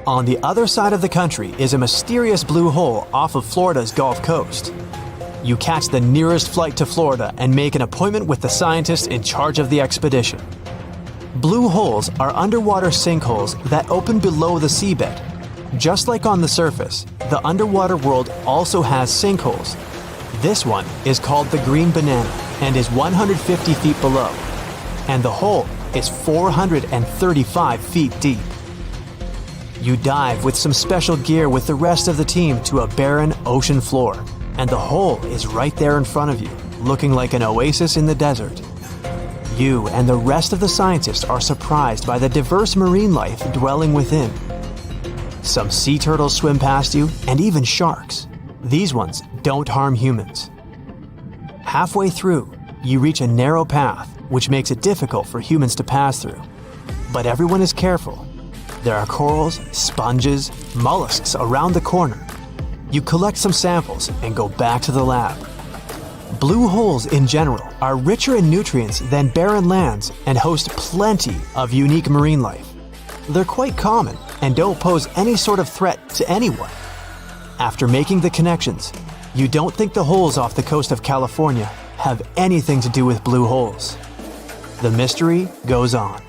On the other side of the country is a mysterious blue hole off of Florida's Gulf Coast. You catch the nearest flight to Florida and make an appointment with the scientist in charge of the expedition. Blue holes are underwater sinkholes that open below the seabed. Just like on the surface, the underwater world also has sinkholes. This one is called the Green Banana and is 150 feet below, and the hole is 435 feet deep. You dive with some special gear with the rest of the team to a barren ocean floor, and the hole is right there in front of you, looking like an oasis in the desert. You and the rest of the scientists are surprised by the diverse marine life dwelling within. Some sea turtles swim past you, and even sharks. These ones don't harm humans. Halfway through, you reach a narrow path, which makes it difficult for humans to pass through. But everyone is careful. There are corals, sponges, mollusks around the corner. You collect some samples and go back to the lab. Blue holes in general are richer in nutrients than barren lands and host plenty of unique marine life. They're quite common and don't pose any sort of threat to anyone. After making the connections, you don't think the holes off the coast of California have anything to do with blue holes. The mystery goes on.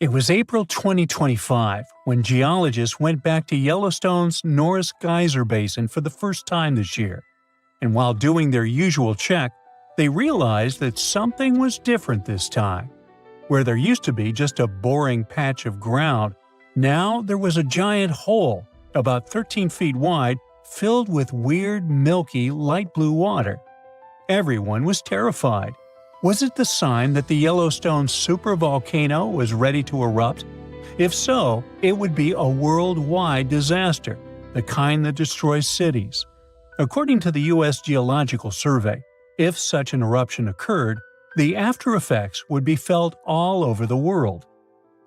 It was April 2025 when geologists went back to Yellowstone's Norris Geyser Basin for the first time this year. And while doing their usual check, they realized that something was different this time. Where there used to be just a boring patch of ground, now there was a giant hole, about 13 feet wide, filled with weird, milky, light blue water. Everyone was terrified. Was it the sign that the Yellowstone supervolcano was ready to erupt? If so, it would be a worldwide disaster, the kind that destroys cities. According to the U.S. Geological Survey, if such an eruption occurred, the after effects would be felt all over the world.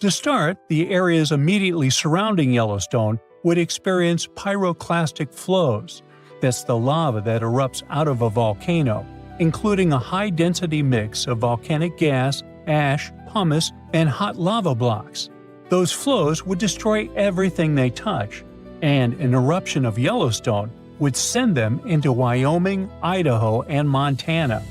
To start, the areas immediately surrounding Yellowstone would experience pyroclastic flows. That's the lava that erupts out of a volcano, including a high-density mix of volcanic gas, ash, pumice, and hot lava blocks. Those flows would destroy everything they touch, and an eruption of Yellowstone would send them into Wyoming, Idaho, and Montana.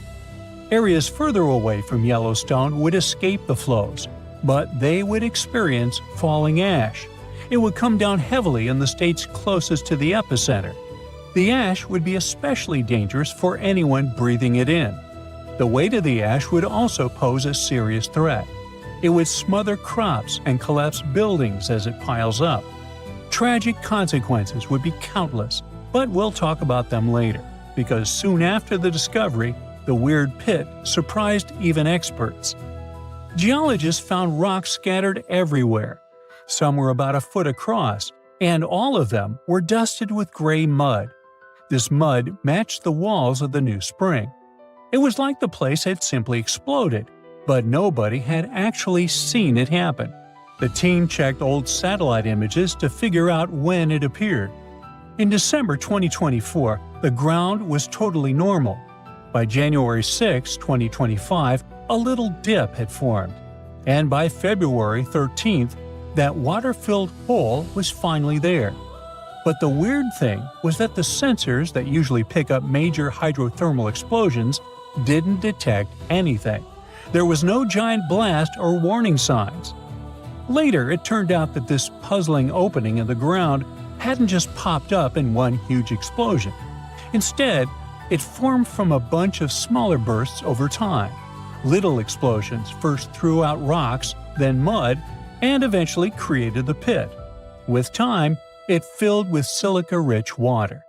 Areas further away from Yellowstone would escape the flows, but they would experience falling ash. It would come down heavily in the states closest to the epicenter. The ash would be especially dangerous for anyone breathing it in. The weight of the ash would also pose a serious threat. It would smother crops and collapse buildings as it piles up. Tragic consequences would be countless, but we'll talk about them later, because soon after the discovery, the weird pit surprised even experts. Geologists found rocks scattered everywhere. Some were about a foot across, and all of them were dusted with gray mud. This mud matched the walls of the new spring. It was like the place had simply exploded, but nobody had actually seen it happen. The team checked old satellite images to figure out when it appeared. In December 2024, the ground was totally normal. By January 6, 2025, a little dip had formed. And by February 13th, that water-filled hole was finally there. But the weird thing was that the sensors that usually pick up major hydrothermal explosions didn't detect anything. There was no giant blast or warning signs. Later, it turned out that this puzzling opening in the ground hadn't just popped up in one huge explosion. Instead, it formed from a bunch of smaller bursts over time. Little explosions first threw out rocks, then mud, and eventually created the pit. With time, it filled with silica-rich water.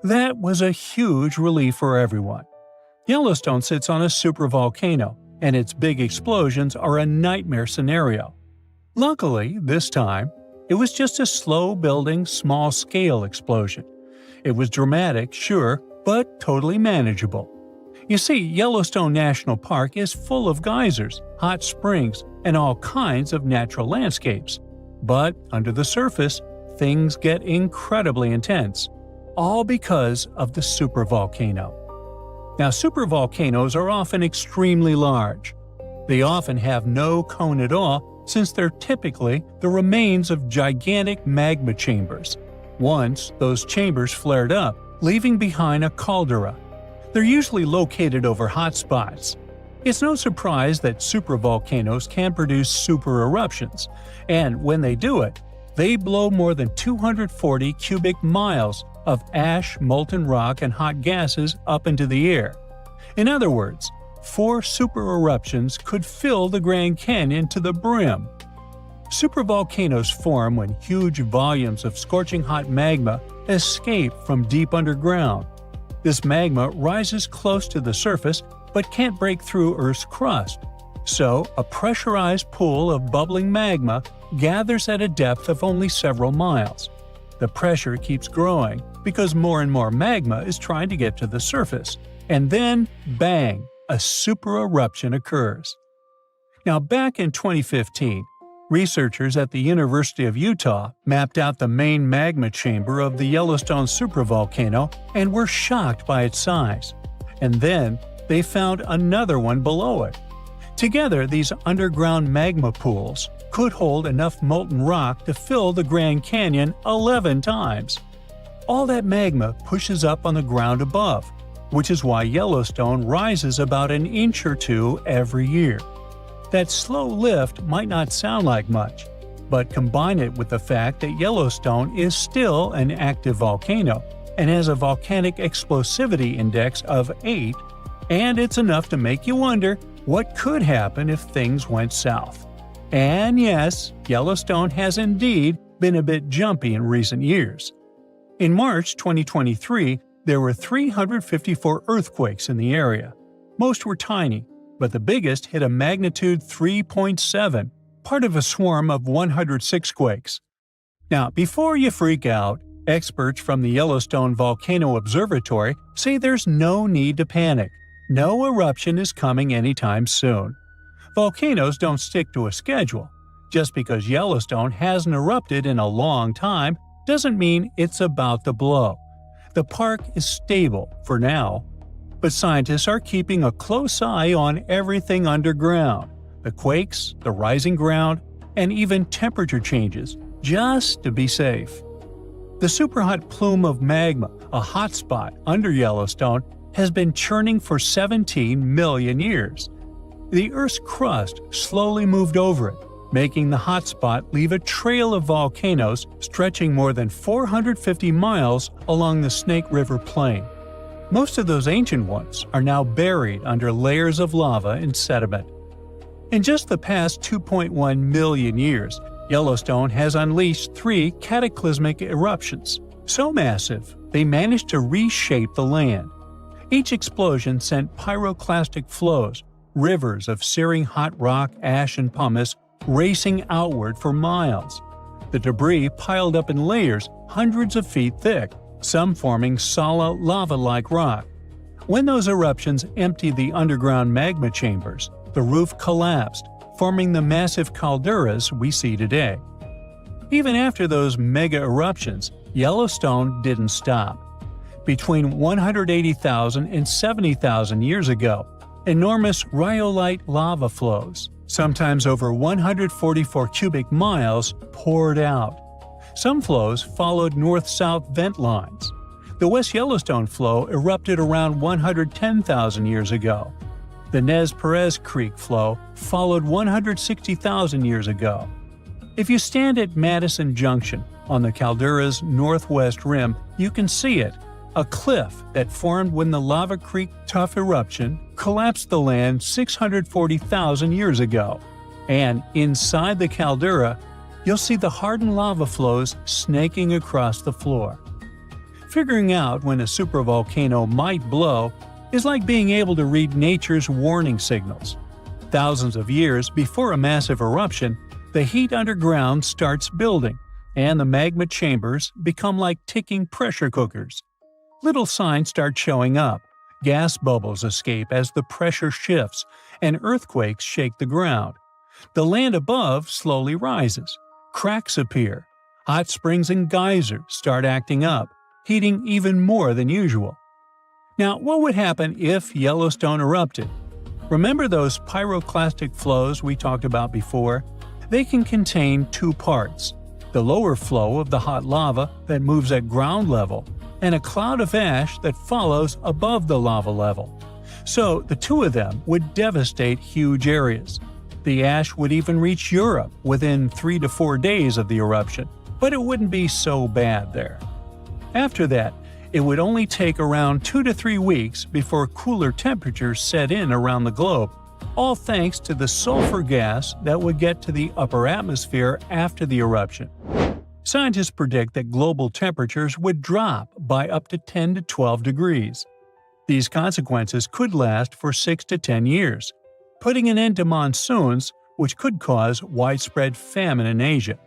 That was a huge relief for everyone. Yellowstone sits on a supervolcano, and its big explosions are a nightmare scenario. Luckily, this time, it was just a slow-building, small-scale explosion. It was dramatic, sure, but totally manageable. You see, Yellowstone National Park is full of geysers, hot springs, and all kinds of natural landscapes. But under the surface, things get incredibly intense, all because of the supervolcano. Now, supervolcanoes are often extremely large. They often have no cone at all, since they're typically the remains of gigantic magma chambers. Once, those chambers flared up, leaving behind a caldera. They're usually located over hotspots. It's no surprise that supervolcanoes can produce super eruptions, and when they do it, they blow more than 240 cubic miles of ash, molten rock, and hot gases up into the air. In other words, 4 super eruptions could fill the Grand Canyon to the brim. Supervolcanoes form when huge volumes of scorching hot magma escape from deep underground. This magma rises close to the surface but can't break through Earth's crust. So, a pressurized pool of bubbling magma gathers at a depth of only several miles. The pressure keeps growing because more and more magma is trying to get to the surface. And then, bang, a super eruption occurs. Now, back in 2015, researchers at the University of Utah mapped out the main magma chamber of the Yellowstone supervolcano and were shocked by its size. And then, they found another one below it. Together, these underground magma pools could hold enough molten rock to fill the Grand Canyon 11 times. All that magma pushes up on the ground above, which is why Yellowstone rises about an inch or two every year. That slow lift might not sound like much, but combine it with the fact that Yellowstone is still an active volcano and has a volcanic explosivity index of 8, and it's enough to make you wonder what could happen if things went south. And yes, Yellowstone has indeed been a bit jumpy in recent years. In March 2023, there were 354 earthquakes in the area. Most were tiny, but the biggest hit a magnitude 3.7, part of a swarm of 106 quakes. Now, before you freak out, experts from the Yellowstone Volcano Observatory say there's no need to panic. No eruption is coming anytime soon. Volcanoes don't stick to a schedule. Just because Yellowstone hasn't erupted in a long time doesn't mean it's about to blow. The park is stable for now, but scientists are keeping a close eye on everything underground, the quakes, the rising ground, and even temperature changes, just to be safe. The superhot plume of magma, a hotspot under Yellowstone, has been churning for 17 million years. The Earth's crust slowly moved over it, making the hotspot leave a trail of volcanoes stretching more than 450 miles along the Snake River Plain. Most of those ancient ones are now buried under layers of lava and sediment. In just the past 2.1 million years, Yellowstone has unleashed 3 cataclysmic eruptions, so massive they managed to reshape the land. Each explosion sent pyroclastic flows, rivers of searing hot rock, ash, and pumice racing outward for miles. The debris piled up in layers hundreds of feet thick, some forming solid lava-like rock. When those eruptions emptied the underground magma chambers, the roof collapsed, forming the massive calderas we see today. Even after those mega eruptions, Yellowstone didn't stop. Between 180,000 and 70,000 years ago, enormous rhyolite lava flows, sometimes over 144 cubic miles, poured out. Some flows followed north-south vent lines. The West Yellowstone flow erupted around 110,000 years ago. The Nez Perez Creek flow followed 160,000 years ago. If you stand at Madison Junction on the caldera's northwest rim, you can see it, a cliff that formed when the Lava Creek Tuff eruption collapsed the land 640,000 years ago. And inside the caldera, you'll see the hardened lava flows snaking across the floor. Figuring out when a supervolcano might blow is like being able to read nature's warning signals. Thousands of years before a massive eruption, the heat underground starts building, and the magma chambers become like ticking pressure cookers. Little signs start showing up. Gas bubbles escape as the pressure shifts, and earthquakes shake the ground. The land above slowly rises. Cracks appear. Hot springs and geysers start acting up, heating even more than usual. Now, what would happen if Yellowstone erupted? Remember those pyroclastic flows we talked about before? They can contain two parts: the lower flow of the hot lava that moves at ground level, and a cloud of ash that follows above the lava level. So the two of them would devastate huge areas. The ash would even reach Europe within 3 to 4 days of the eruption, but it wouldn't be so bad there. After that, it would only take around 2 to 3 weeks before cooler temperatures set in around the globe, all thanks to the sulfur gas that would get to the upper atmosphere after the eruption. Scientists predict that global temperatures would drop by up to 10 to 12 degrees. These consequences could last for 6 to 10 years, putting an end to monsoons, which could cause widespread famine in Asia.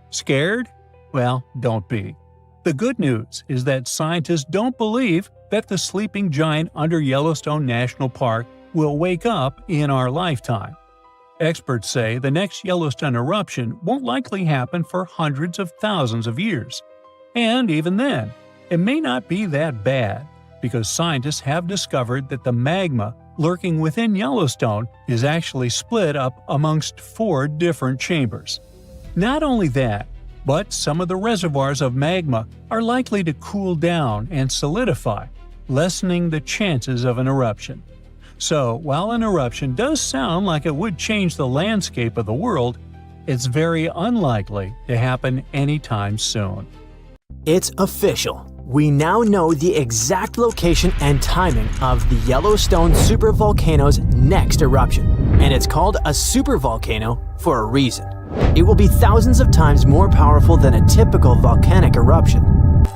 Scared? Well, don't be. The good news is that scientists don't believe that the sleeping giant under Yellowstone National Park will wake up in our lifetime. Experts say the next Yellowstone eruption won't likely happen for hundreds of thousands of years. And even then, it may not be that bad, because scientists have discovered that the magma lurking within Yellowstone is actually split up amongst 4 different chambers. Not only that, but some of the reservoirs of magma are likely to cool down and solidify, lessening the chances of an eruption. So, while an eruption does sound like it would change the landscape of the world, it's very unlikely to happen anytime soon. It's official. We now know the exact location and timing of the Yellowstone supervolcano's next eruption, and it's called a supervolcano for a reason. It will be thousands of times more powerful than a typical volcanic eruption.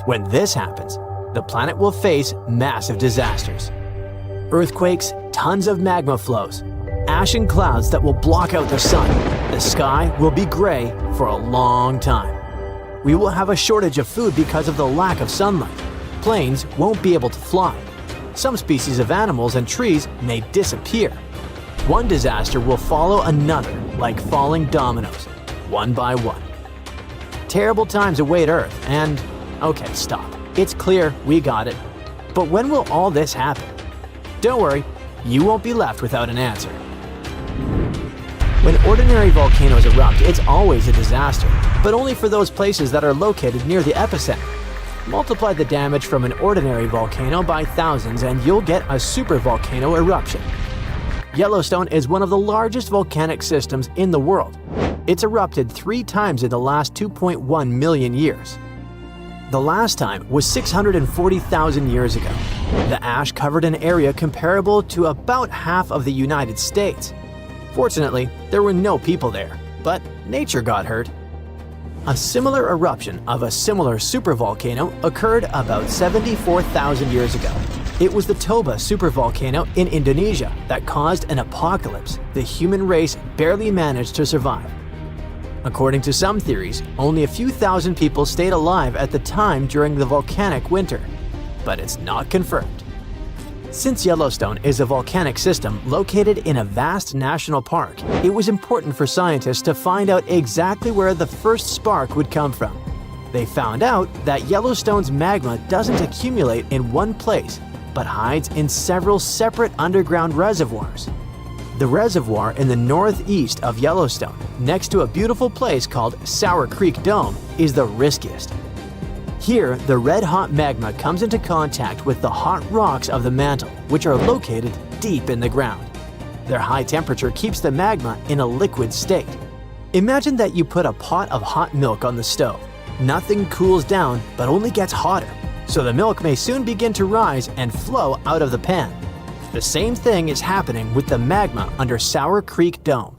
When this happens, the planet will face massive disasters. Earthquakes, tons of magma flows, ash and clouds that will block out the sun. The sky will be gray for a long time. We will have a shortage of food because of the lack of sunlight. Planes won't be able to fly. Some species of animals and trees may disappear. One disaster will follow another, like falling dominoes, one by one. Terrible times await Earth, and… okay, stop. It's clear, we got it. But when will all this happen? Don't worry, you won't be left without an answer. When ordinary volcanoes erupt, it's always a disaster, but only for those places that are located near the epicenter. Multiply the damage from an ordinary volcano by thousands and you'll get a supervolcano eruption. Yellowstone is one of the largest volcanic systems in the world. It's erupted 3 times in the last 2.1 million years. The last time was 640,000 years ago. The ash covered an area comparable to about half of the United States. Fortunately, there were no people there, but nature got hurt. A similar eruption of a similar supervolcano occurred about 74,000 years ago. It was the Toba supervolcano in Indonesia that caused an apocalypse the human race barely managed to survive. According to some theories, only a few thousand people stayed alive at the time during the volcanic winter, but it's not confirmed. Since Yellowstone is a volcanic system located in a vast national park, it was important for scientists to find out exactly where the first spark would come from. They found out that Yellowstone's magma doesn't accumulate in one place, but hides in several separate underground reservoirs. The reservoir in the northeast of Yellowstone, next to a beautiful place called Sour Creek Dome, is the riskiest. Here, the red-hot magma comes into contact with the hot rocks of the mantle, which are located deep in the ground. Their high temperature keeps the magma in a liquid state. Imagine that you put a pot of hot milk on the stove. Nothing cools down, but only gets hotter, so the milk may soon begin to rise and flow out of the pan. The same thing is happening with the magma under Sour Creek Dome.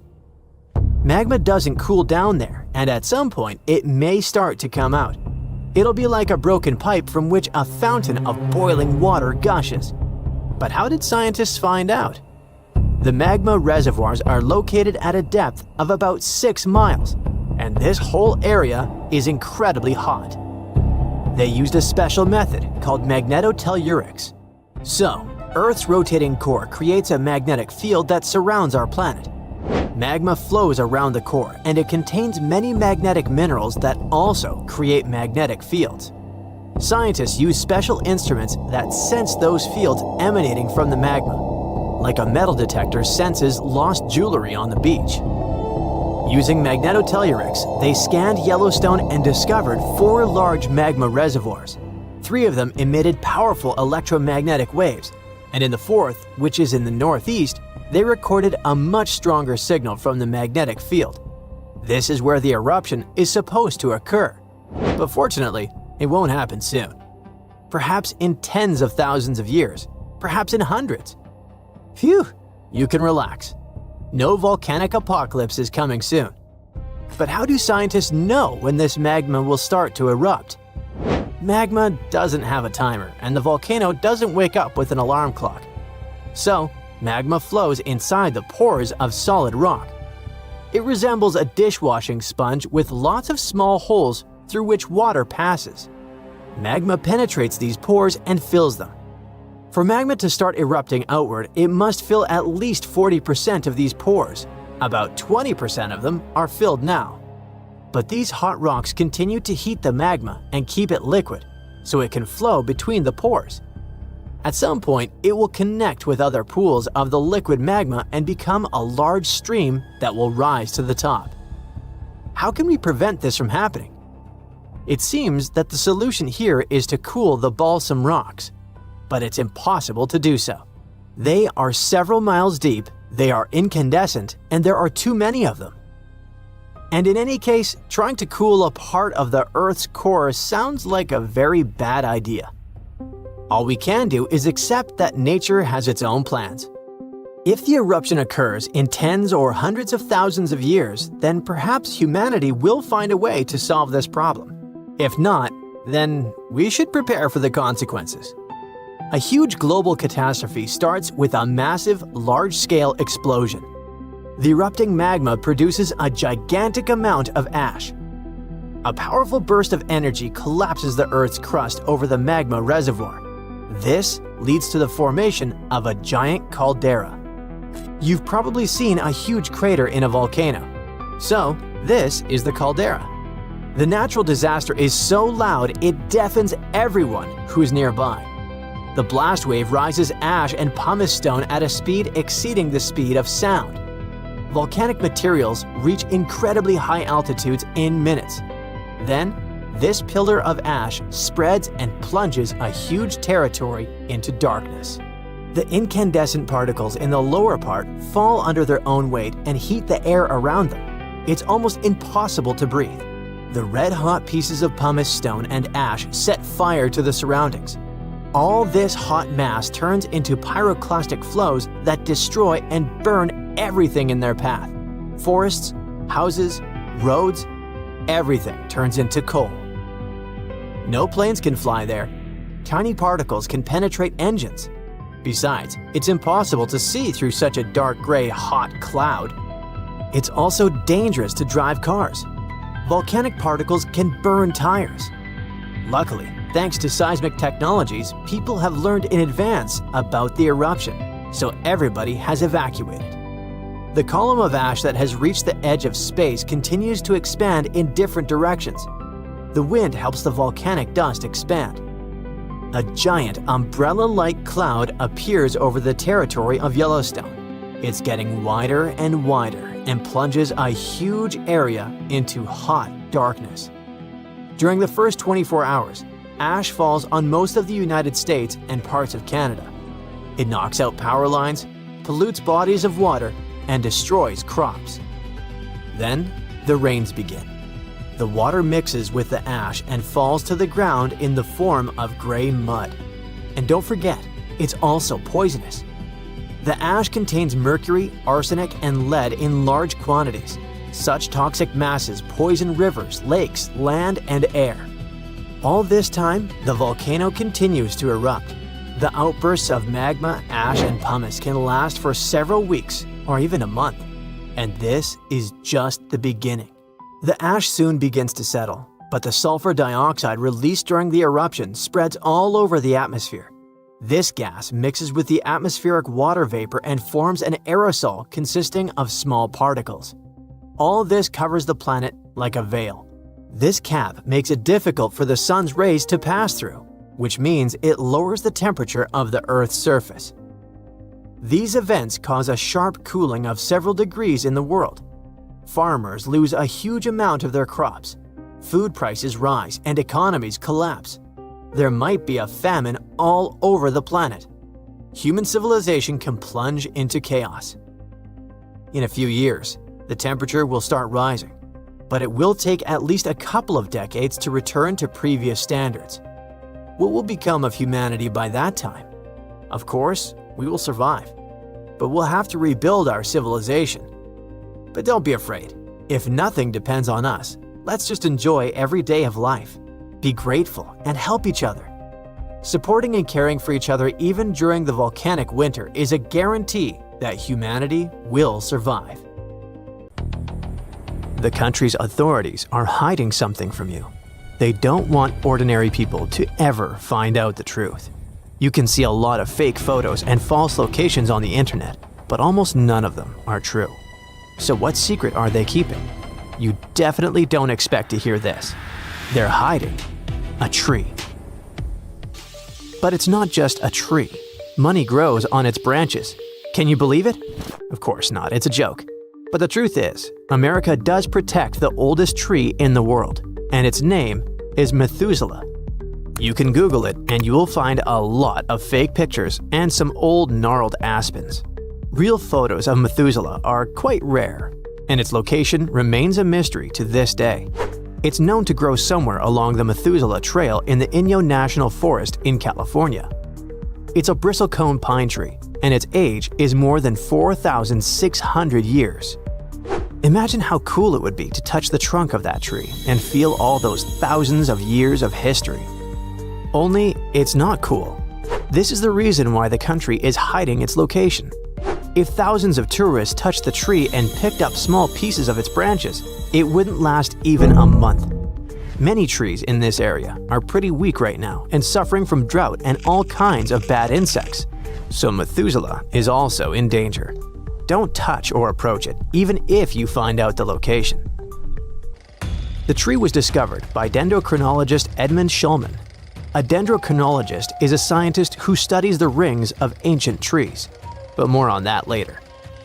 Magma doesn't cool down there, and at some point it may start to come out. It'll be like a broken pipe from which a fountain of boiling water gushes. But how did scientists find out? The magma reservoirs are located at a depth of about 6 miles, and this whole area is incredibly hot. They used a special method called magnetotellurics. So, Earth's rotating core creates a magnetic field that surrounds our planet. Magma flows around the core, and it contains many magnetic minerals that also create magnetic fields. Scientists use special instruments that sense those fields emanating from the magma, like a metal detector senses lost jewelry on the beach. Using magnetotellurics, they scanned Yellowstone and discovered 4 large magma reservoirs. 3 of them emitted powerful electromagnetic waves, and in the 4th, which is in the northeast, they recorded a much stronger signal from the magnetic field. This is where the eruption is supposed to occur. But fortunately, it won't happen soon. Perhaps in tens of thousands of years, perhaps in hundreds. Phew, you can relax. No volcanic apocalypse is coming soon. But how do scientists know when this magma will start to erupt? Magma doesn't have a timer, and the volcano doesn't wake up with an alarm clock. So, magma flows inside the pores of solid rock. It resembles a dishwashing sponge with lots of small holes through which water passes. Magma penetrates these pores and fills them. For magma to start erupting outward, it must fill at least 40% of these pores. About 20% of them are filled now. But these hot rocks continue to heat the magma and keep it liquid, so it can flow between the pores. At some point, it will connect with other pools of the liquid magma and become a large stream that will rise to the top. How can we prevent this from happening? It seems that the solution here is to cool the balsam rocks, but it's impossible to do so. They are several miles deep, they are incandescent, and there are too many of them. And in any case, trying to cool a part of the Earth's core sounds like a very bad idea. All we can do is accept that nature has its own plans. If the eruption occurs in tens or hundreds of thousands of years, then perhaps humanity will find a way to solve this problem. If not, then we should prepare for the consequences. A huge global catastrophe starts with a massive, large-scale explosion. The erupting magma produces a gigantic amount of ash. A powerful burst of energy collapses the Earth's crust over the magma reservoir. This leads to the formation of a giant caldera. You've probably seen a huge crater in a volcano. So, this is the caldera. The natural disaster is so loud it deafens everyone who's nearby. The blast wave rises ash and pumice stone at a speed exceeding the speed of sound. Volcanic materials reach incredibly high altitudes in minutes. Then, this pillar of ash spreads and plunges a huge territory into darkness. The incandescent particles in the lower part fall under their own weight and heat the air around them. It's almost impossible to breathe. The red-hot pieces of pumice stone and ash set fire to the surroundings. All this hot mass turns into pyroclastic flows that destroy and burn everything in their path. Forests, houses, roads, everything turns into coal. No planes can fly there. Tiny particles can penetrate engines. Besides, it's impossible to see through such a dark gray hot cloud. It's also dangerous to drive cars. Volcanic particles can burn tires. Luckily, thanks to seismic technologies, people have learned in advance about the eruption, so everybody has evacuated. The column of ash that has reached the edge of space continues to expand in different directions. The wind helps the volcanic dust expand. A giant umbrella-like cloud appears over the territory of Yellowstone. It's getting wider and wider and plunges a huge area into hot darkness. During the first 24 hours, ash falls on most of the United States and parts of Canada. It knocks out power lines, pollutes bodies of water, and destroys crops. Then, the rains begin. The water mixes with the ash and falls to the ground in the form of gray mud. And don't forget, it's also poisonous. The ash contains mercury, arsenic, and lead in large quantities. Such toxic masses poison rivers, lakes, land, and air. All this time, the volcano continues to erupt. The outbursts of magma, ash, and pumice can last for several weeks or even a month. And this is just the beginning. The ash soon begins to settle, but the sulfur dioxide released during the eruption spreads all over the atmosphere. This gas mixes with the atmospheric water vapor and forms an aerosol consisting of small particles. All this covers the planet like a veil. This cap makes it difficult for the sun's rays to pass through, which means it lowers the temperature of the Earth's surface. These events cause a sharp cooling of several degrees in the world. Farmers lose a huge amount of their crops. Food prices rise and economies collapse. There might be a famine all over the planet. Human civilization can plunge into chaos. In a few years, the temperature will start rising, but it will take at least a couple of decades to return to previous standards. What will become of humanity by that time? Of course, we will survive, but we'll have to rebuild our civilization. But don't be afraid. If nothing depends on us, let's just enjoy every day of life. Be grateful and help each other. Supporting and caring for each other even during the volcanic winter is a guarantee that humanity will survive. The country's authorities are hiding something from you. They don't want ordinary people to ever find out the truth. You can see a lot of fake photos and false locations on the internet, but almost none of them are true. So what secret are they keeping? You definitely don't expect to hear this. They're hiding a tree. But it's not just a tree. Money grows on its branches. Can you believe it? Of course not, it's a joke. But the truth is, America does protect the oldest tree in the world, and its name is Methuselah. You can Google it and you will find a lot of fake pictures and some old gnarled aspens. Real photos of Methuselah are quite rare, and its location remains a mystery to this day. It's known to grow somewhere along the Methuselah Trail in the Inyo National Forest in California. It's a bristlecone pine tree, and its age is more than 4,600 years. Imagine how cool it would be to touch the trunk of that tree and feel all those thousands of years of history. Only it's not cool. This is the reason why the country is hiding its location. If thousands of tourists touched the tree and picked up small pieces of its branches, it wouldn't last even a month. Many trees in this area are pretty weak right now and suffering from drought and all kinds of bad insects. So Methuselah is also in danger. Don't touch or approach it, even if you find out the location. The tree was discovered by dendrochronologist Edmund Shulman. A dendrochronologist is a scientist who studies the rings of ancient trees. But more on that later.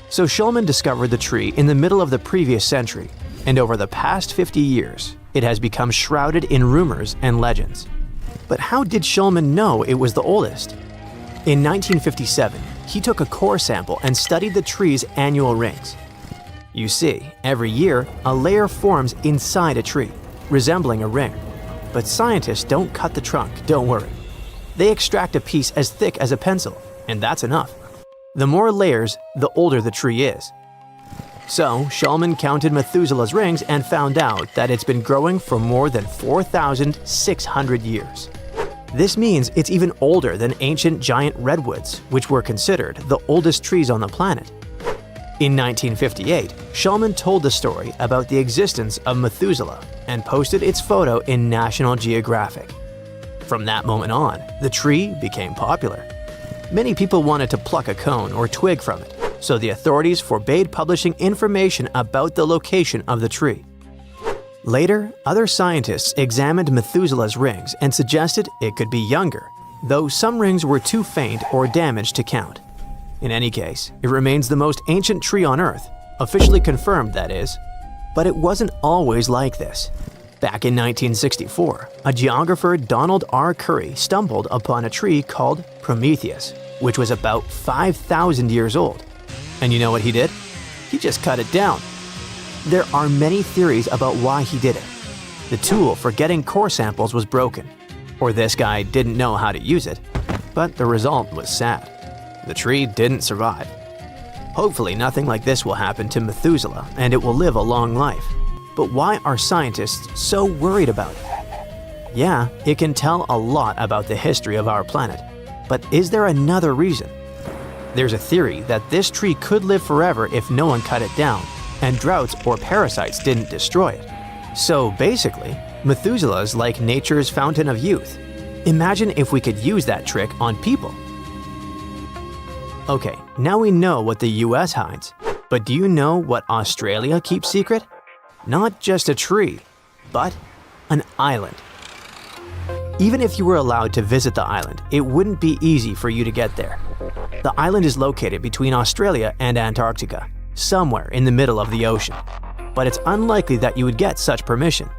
So Shulman discovered the tree in the middle of the previous century, and over the past 50 years, it has become shrouded in rumors and legends. But how did Shulman know it was the oldest? In 1957, he took a core sample and studied the tree's annual rings. You see, every year, a layer forms inside a tree, resembling a ring. But scientists don't cut the trunk, don't worry. They extract a piece as thick as a pencil, and that's enough. The more layers, the older the tree is. So, Shulman counted Methuselah's rings and found out that it's been growing for more than 4,600 years. This means it's even older than ancient giant redwoods, which were considered the oldest trees on the planet. In 1958, Shulman told the story about the existence of Methuselah and posted its photo in National Geographic. From that moment on, the tree became popular. Many people wanted to pluck a cone or twig from it, so the authorities forbade publishing information about the location of the tree. Later, other scientists examined Methuselah's rings and suggested it could be younger, though some rings were too faint or damaged to count. In any case, it remains the most ancient tree on Earth, officially confirmed that is. But it wasn't always like this. Back in 1964, a geographer, Donald R. Curry, stumbled upon a tree called Prometheus, which was about 5,000 years old. And you know what he did? He just cut it down. There are many theories about why he did it. The tool for getting core samples was broken, or this guy didn't know how to use it, but the result was sad. The tree didn't survive. Hopefully nothing like this will happen to Methuselah and it will live a long life. But why are scientists so worried about it? Yeah, it can tell a lot about the history of our planet. But is there another reason? There's a theory that this tree could live forever if no one cut it down, and droughts or parasites didn't destroy it. So basically, Methuselah's like nature's fountain of youth. Imagine if we could use that trick on people. Okay, now we know what the US hides, but do you know what Australia keeps secret? Not just a tree, but an island. Even if you were allowed to visit the island, it wouldn't be easy for you to get there. The island is located between Australia and Antarctica, somewhere in the middle of the ocean. But it's unlikely that you would get such permission.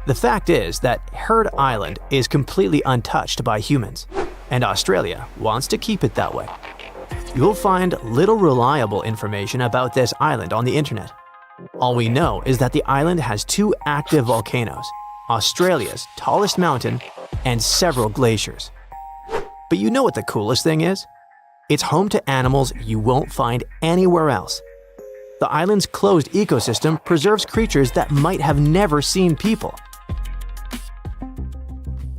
The fact is that Heard Island is completely untouched by humans, and Australia wants to keep it that way. You'll find little reliable information about this island on the internet. All we know is that the island has 2 active volcanoes, Australia's tallest mountain, and several glaciers. But you know what the coolest thing is? It's home to animals you won't find anywhere else. The island's closed ecosystem preserves creatures that might have never seen people.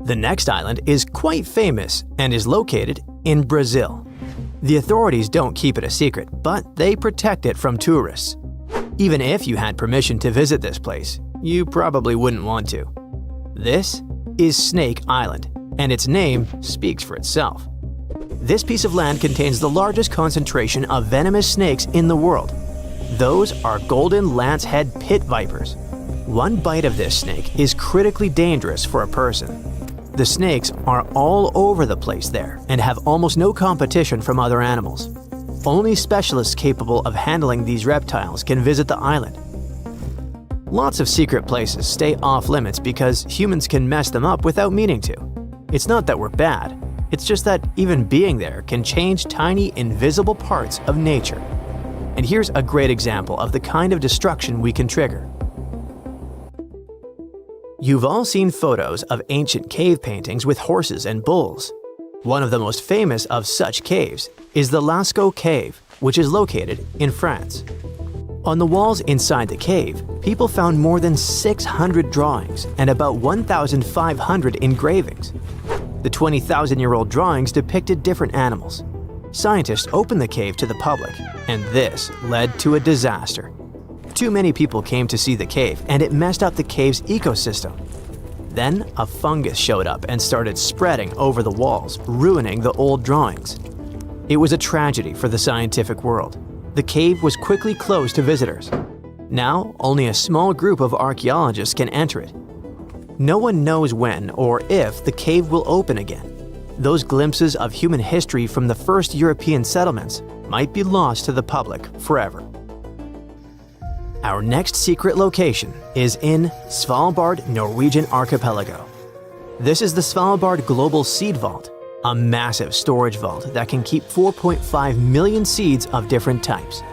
The next island is quite famous and is located in Brazil. The authorities don't keep it a secret, but they protect it from tourists. Even if you had permission to visit this place, you probably wouldn't want to. This is Snake Island, and its name speaks for itself. This piece of land contains the largest concentration of venomous snakes in the world. Those are golden lancehead pit vipers. One bite of this snake is critically dangerous for a person. The snakes are all over the place there and have almost no competition from other animals. Only specialists capable of handling these reptiles can visit the island. Lots of secret places stay off limits because humans can mess them up without meaning to. It's not that we're bad, it's just that even being there can change tiny invisible parts of nature. And here's a great example of the kind of destruction we can trigger. You've all seen photos of ancient cave paintings with horses and bulls. One of the most famous of such caves is the Lascaux Cave, which is located in France. On the walls inside the cave, people found more than 600 drawings and about 1,500 engravings. The 20,000-year-old drawings depicted different animals. Scientists opened the cave to the public, and this led to a disaster. Too many people came to see the cave, and it messed up the cave's ecosystem. Then a fungus showed up and started spreading over the walls, ruining the old drawings. It was a tragedy for the scientific world. The cave was quickly closed to visitors. Now, only a small group of archaeologists can enter it. No one knows when or if the cave will open again. Those glimpses of human history from the first European settlements might be lost to the public forever. Our next secret location is in Svalbard, Norwegian archipelago. This is the Svalbard Global Seed Vault, a massive storage vault that can keep 4.5 million seeds of different types.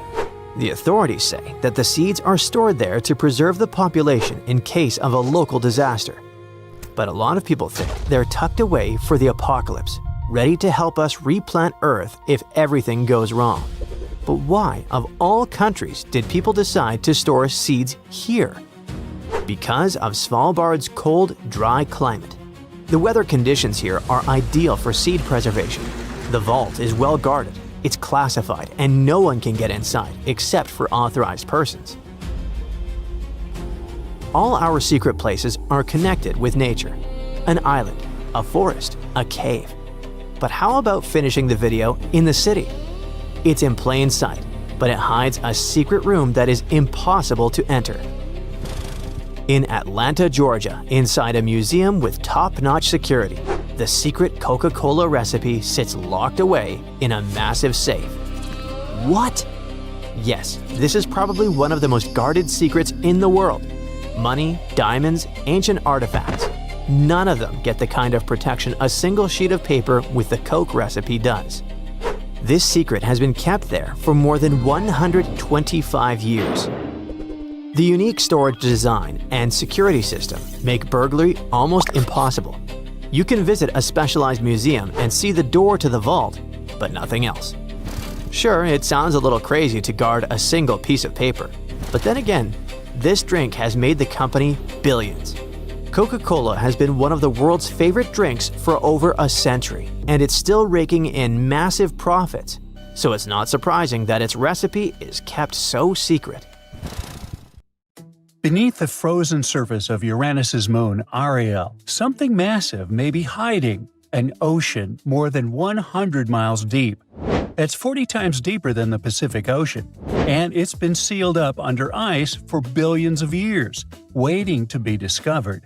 The authorities say that the seeds are stored there to preserve the population in case of a local disaster. But a lot of people think they're tucked away for the apocalypse, ready to help us replant Earth if everything goes wrong. But why, of all countries, did people decide to store seeds here? Because of Svalbard's cold, dry climate. The weather conditions here are ideal for seed preservation. The vault is well guarded, it's classified, and no one can get inside except for authorized persons. All our secret places are connected with nature. An island, a forest, a cave. But how about finishing the video in the city? It's in plain sight, but it hides a secret room that is impossible to enter. In Atlanta, Georgia, inside a museum with top-notch security, the secret Coca-Cola recipe sits locked away in a massive safe. What? Yes, this is probably one of the most guarded secrets in the world. Money, diamonds, ancient artifacts. None of them get the kind of protection a single sheet of paper with the Coke recipe does. This secret has been kept there for more than 125 years. The unique storage design and security system make burglary almost impossible. You can visit a specialized museum and see the door to the vault, but nothing else. Sure, it sounds a little crazy to guard a single piece of paper, but then again, this drink has made the company billions. Coca-Cola has been one of the world's favorite drinks for over a century, and it's still raking in massive profits, so it's not surprising that its recipe is kept so secret. Beneath the frozen surface of Uranus's moon, Ariel, something massive may be hiding, an ocean more than 100 miles deep. That's 40 times deeper than the Pacific Ocean, and it's been sealed up under ice for billions of years, waiting to be discovered.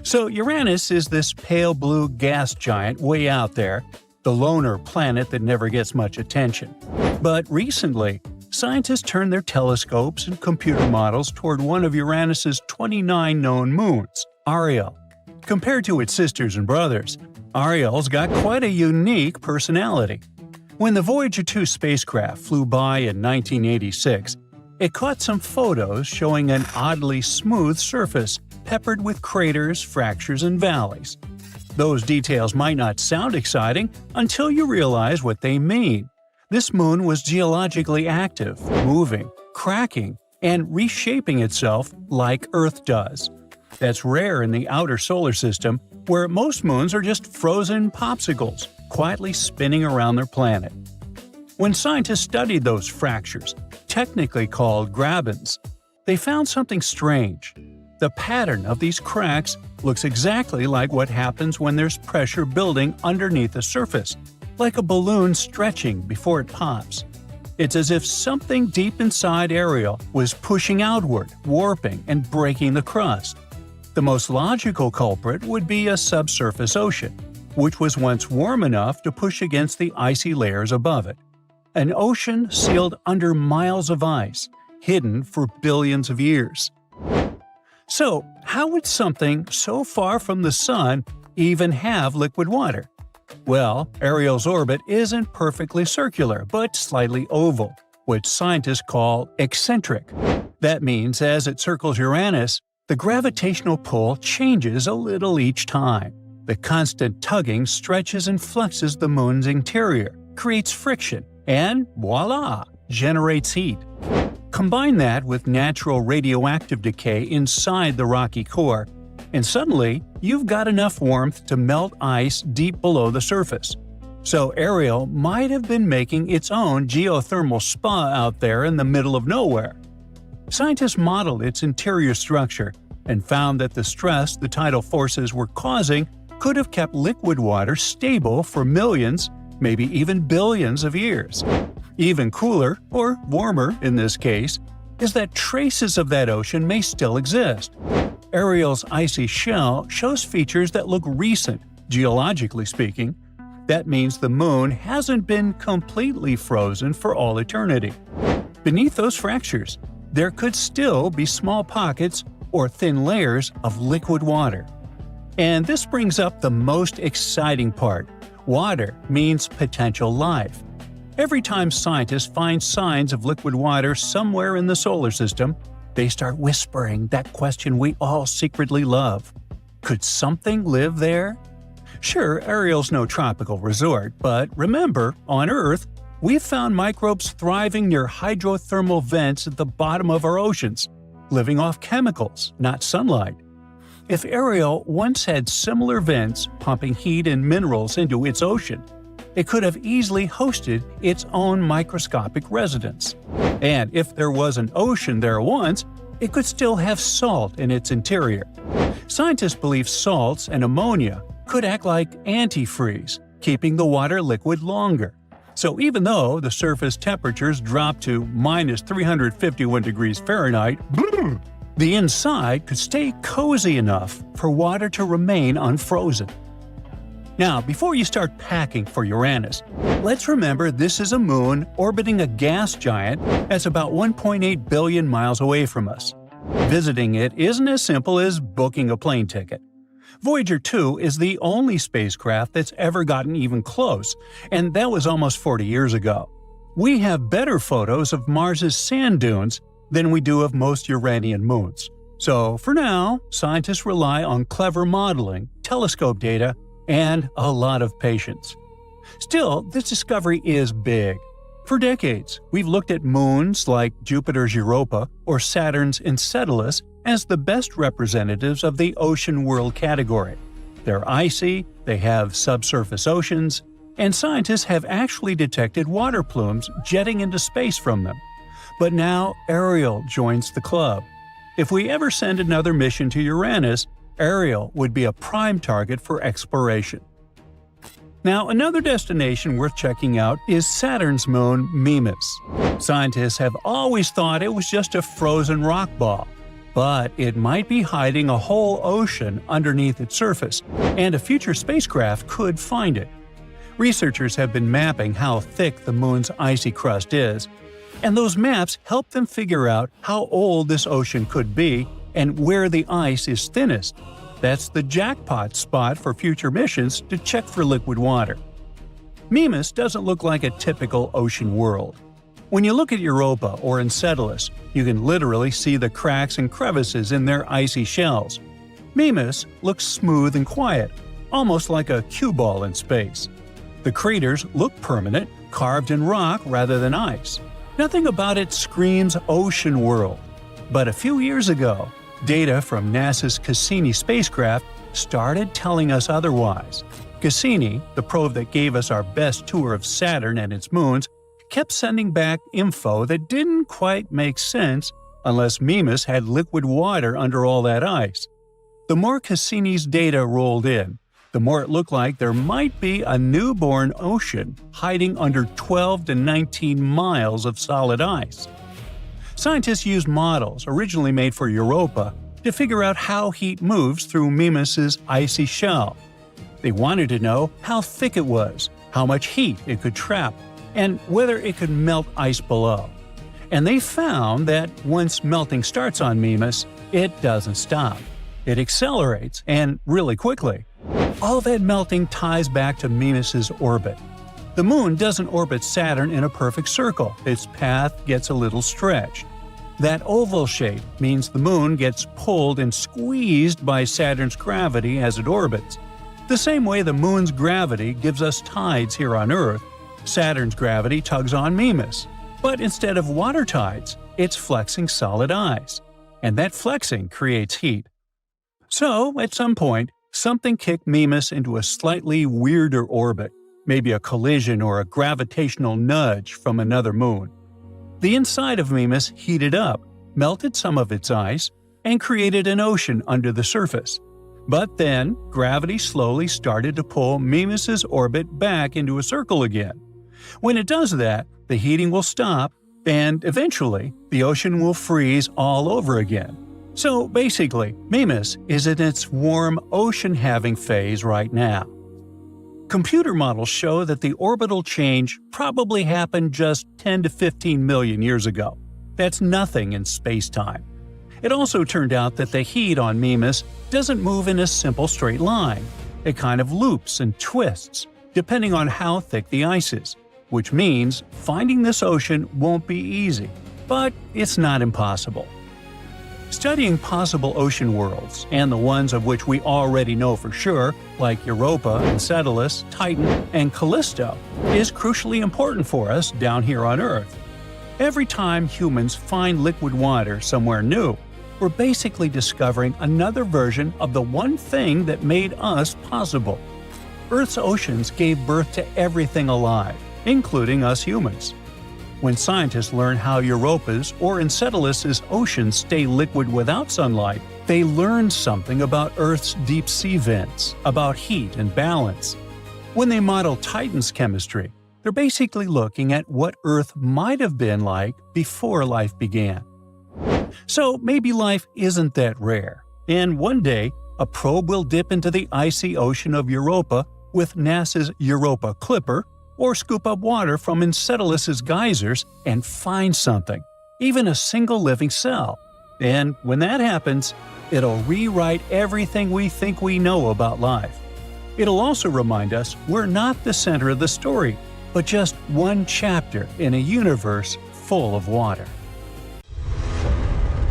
So Uranus is this pale blue gas giant way out there, the loner planet that never gets much attention. But recently, scientists turned their telescopes and computer models toward one of Uranus's 29 known moons, Ariel. Compared to its sisters and brothers, Ariel's got quite a unique personality. When the Voyager 2 spacecraft flew by in 1986, it caught some photos showing an oddly smooth surface peppered with craters, fractures, and valleys. Those details might not sound exciting until you realize what they mean. This moon was geologically active, moving, cracking, and reshaping itself like Earth does. That's rare in the outer solar system, where most moons are just frozen popsicles, quietly spinning around their planet. When scientists studied those fractures, technically called grabens, they found something strange. The pattern of these cracks looks exactly like what happens when there's pressure building underneath the surface, like a balloon stretching before it pops. It's as if something deep inside Ariel was pushing outward, warping and breaking the crust. The most logical culprit would be a subsurface ocean, which was once warm enough to push against the icy layers above it. An ocean sealed under miles of ice, hidden for billions of years. So, how would something so far from the Sun even have liquid water? Well, Ariel's orbit isn't perfectly circular, but slightly oval, which scientists call eccentric. That means as it circles Uranus, the gravitational pull changes a little each time. The constant tugging stretches and fluxes the moon's interior, creates friction, and voila, generates heat. Combine that with natural radioactive decay inside the rocky core, and suddenly you've got enough warmth to melt ice deep below the surface. So Ariel might have been making its own geothermal spa out there in the middle of nowhere. Scientists modeled its interior structure and found that the stress the tidal forces were causing could have kept liquid water stable for millions, maybe even billions of years. Even cooler, or warmer in this case, is that traces of that ocean may still exist. Ariel's icy shell shows features that look recent, geologically speaking. That means the moon hasn't been completely frozen for all eternity. Beneath those fractures, there could still be small pockets or thin layers of liquid water. And this brings up the most exciting part. Water means potential life. Every time scientists find signs of liquid water somewhere in the solar system, they start whispering that question we all secretly love. Could something live there? Sure, Ariel's no tropical resort, but remember, on Earth, we've found microbes thriving near hydrothermal vents at the bottom of our oceans, living off chemicals, not sunlight. If Ariel once had similar vents pumping heat and minerals into its ocean, it could have easily hosted its own microscopic residence. And if there was an ocean there once, it could still have salt in its interior. Scientists believe salts and ammonia could act like antifreeze, keeping the water liquid longer. So even though the surface temperatures drop to minus 351 degrees Fahrenheit, The inside could stay cozy enough for water to remain unfrozen. Now, before you start packing for Uranus, let's remember this is a moon orbiting a gas giant that's about 1.8 billion miles away from us. Visiting it isn't as simple as booking a plane ticket. Voyager 2 is the only spacecraft that's ever gotten even close, and that was almost 40 years ago. We have better photos of Mars's sand dunes than we do of most Uranian moons. So, for now, scientists rely on clever modeling, telescope data, and a lot of patience. Still, this discovery is big. For decades, we've looked at moons like Jupiter's Europa or Saturn's Enceladus as the best representatives of the ocean world category. They're icy, they have subsurface oceans, and scientists have actually detected water plumes jetting into space from them. But now Ariel joins the club. If we ever send another mission to Uranus, Ariel would be a prime target for exploration. Now, another destination worth checking out is Saturn's moon Mimas. Scientists have always thought it was just a frozen rock ball, but it might be hiding a whole ocean underneath its surface, and a future spacecraft could find it. Researchers have been mapping how thick the moon's icy crust is, and those maps help them figure out how old this ocean could be and where the ice is thinnest. That's the jackpot spot for future missions to check for liquid water. Mimas doesn't look like a typical ocean world. When you look at Europa or Enceladus, you can literally see the cracks and crevices in their icy shells. Mimas looks smooth and quiet, almost like a cue ball in space. The craters look permanent, carved in rock rather than ice. Nothing about it screams ocean world. But a few years ago, data from NASA's Cassini spacecraft started telling us otherwise. Cassini, the probe that gave us our best tour of Saturn and its moons, kept sending back info that didn't quite make sense unless Mimas had liquid water under all that ice. The more Cassini's data rolled in, the more it looked like there might be a newborn ocean hiding under 12 to 19 miles of solid ice. Scientists used models originally made for Europa to figure out how heat moves through Mimas's icy shell. They wanted to know how thick it was, how much heat it could trap, and whether it could melt ice below. And they found that once melting starts on Mimas, it doesn't stop. It accelerates, and really quickly. All that melting ties back to Mimas's orbit. The moon doesn't orbit Saturn in a perfect circle. Its path gets a little stretched. That oval shape means the moon gets pulled and squeezed by Saturn's gravity as it orbits. The same way the moon's gravity gives us tides here on Earth, Saturn's gravity tugs on Mimas. But instead of water tides, it's flexing solid ice. And that flexing creates heat. So, at some point, something kicked Mimas into a slightly weirder orbit, maybe a collision or a gravitational nudge from another moon. The inside of Mimas heated up, melted some of its ice, and created an ocean under the surface. But then, gravity slowly started to pull Mimas's orbit back into a circle again. When it does that, the heating will stop, and eventually, the ocean will freeze all over again. So basically, Mimas is in its warm ocean-having phase right now. Computer models show that the orbital change probably happened just 10 to 15 million years ago. That's nothing in space-time. It also turned out that the heat on Mimas doesn't move in a simple straight line. It kind of loops and twists, depending on how thick the ice is, which means finding this ocean won't be easy, but it's not impossible. Studying possible ocean worlds, and the ones of which we already know for sure, like Europa, Enceladus, Titan, and Callisto, is crucially important for us down here on Earth. Every time humans find liquid water somewhere new, we're basically discovering another version of the one thing that made us possible. Earth's oceans gave birth to everything alive, including us humans. When scientists learn how Europa's or Enceladus's oceans stay liquid without sunlight, they learn something about Earth's deep sea vents, about heat and balance. When they model Titan's chemistry, they're basically looking at what Earth might have been like before life began. So maybe life isn't that rare. And one day, a probe will dip into the icy ocean of Europa with NASA's Europa Clipper, or scoop up water from Enceladus's geysers and find something, even a single living cell. And when that happens, it'll rewrite everything we think we know about life. It'll also remind us we're not the center of the story, but just one chapter in a universe full of water.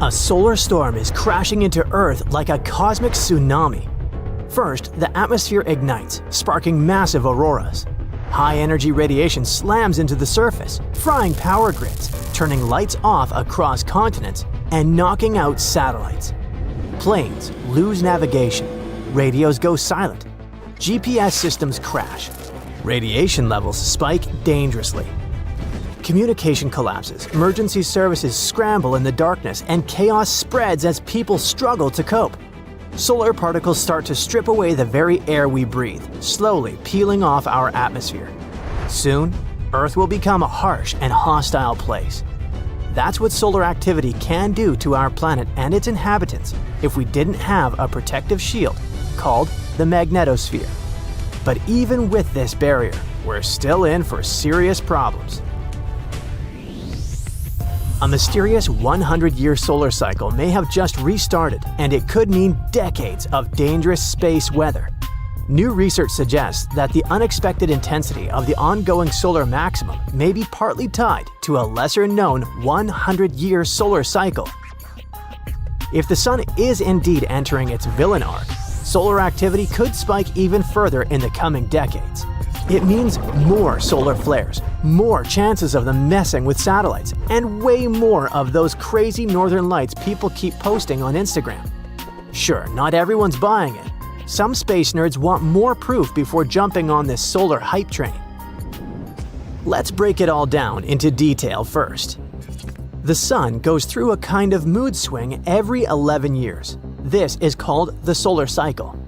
A solar storm is crashing into Earth like a cosmic tsunami. First, the atmosphere ignites, sparking massive auroras. High-energy radiation slams into the surface, frying power grids, turning lights off across continents, and knocking out satellites. Planes lose navigation, radios go silent, GPS systems crash, radiation levels spike dangerously. Communication collapses, emergency services scramble in the darkness, and chaos spreads as people struggle to cope. Solar particles start to strip away the very air we breathe, slowly peeling off our atmosphere. Soon, Earth will become a harsh and hostile place. That's what solar activity can do to our planet and its inhabitants if we didn't have a protective shield called the magnetosphere. But even with this barrier, we're still in for serious problems. A mysterious 100-year solar cycle may have just restarted, and it could mean decades of dangerous space weather. New research suggests that the unexpected intensity of the ongoing solar maximum may be partly tied to a lesser-known 100-year solar cycle. If the Sun is indeed entering its villain arc, solar activity could spike even further in the coming decades. It means more solar flares, more chances of them messing with satellites, and way more of those crazy northern lights people keep posting on Instagram. Sure, not everyone's buying it. Some space nerds want more proof before jumping on this solar hype train. Let's break it all down into detail first. The Sun goes through a kind of mood swing every 11 years. This is called the solar cycle.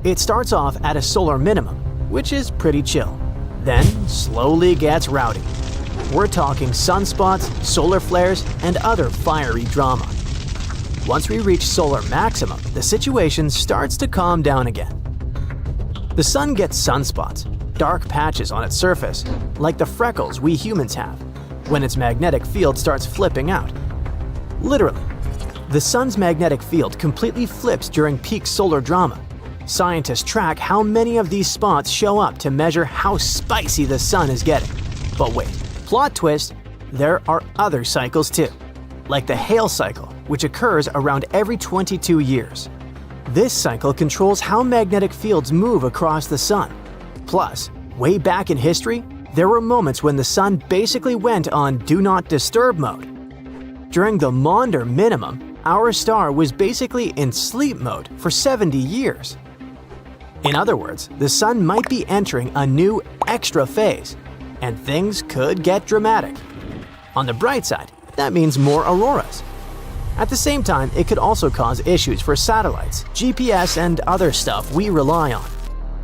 It starts off at a solar minimum, which is pretty chill, then slowly gets rowdy. We're talking sunspots, solar flares, and other fiery drama. Once we reach solar maximum, the situation starts to calm down again. The Sun gets sunspots, dark patches on its surface, like the freckles we humans have, when its magnetic field starts flipping out. Literally, the Sun's magnetic field completely flips during peak solar drama. Scientists track how many of these spots show up to measure how spicy the Sun is getting. But wait, plot twist, there are other cycles too, like the Hale cycle, which occurs around every 22 years. This cycle controls how magnetic fields move across the Sun. Plus, way back in history, there were moments when the Sun basically went on Do Not Disturb mode. During the Maunder minimum, our star was basically in sleep mode for 70 years. In other words, the Sun might be entering a new extra phase, and things could get dramatic. On the bright side, that means more auroras. At the same time, it could also cause issues for satellites, GPS, and other stuff we rely on.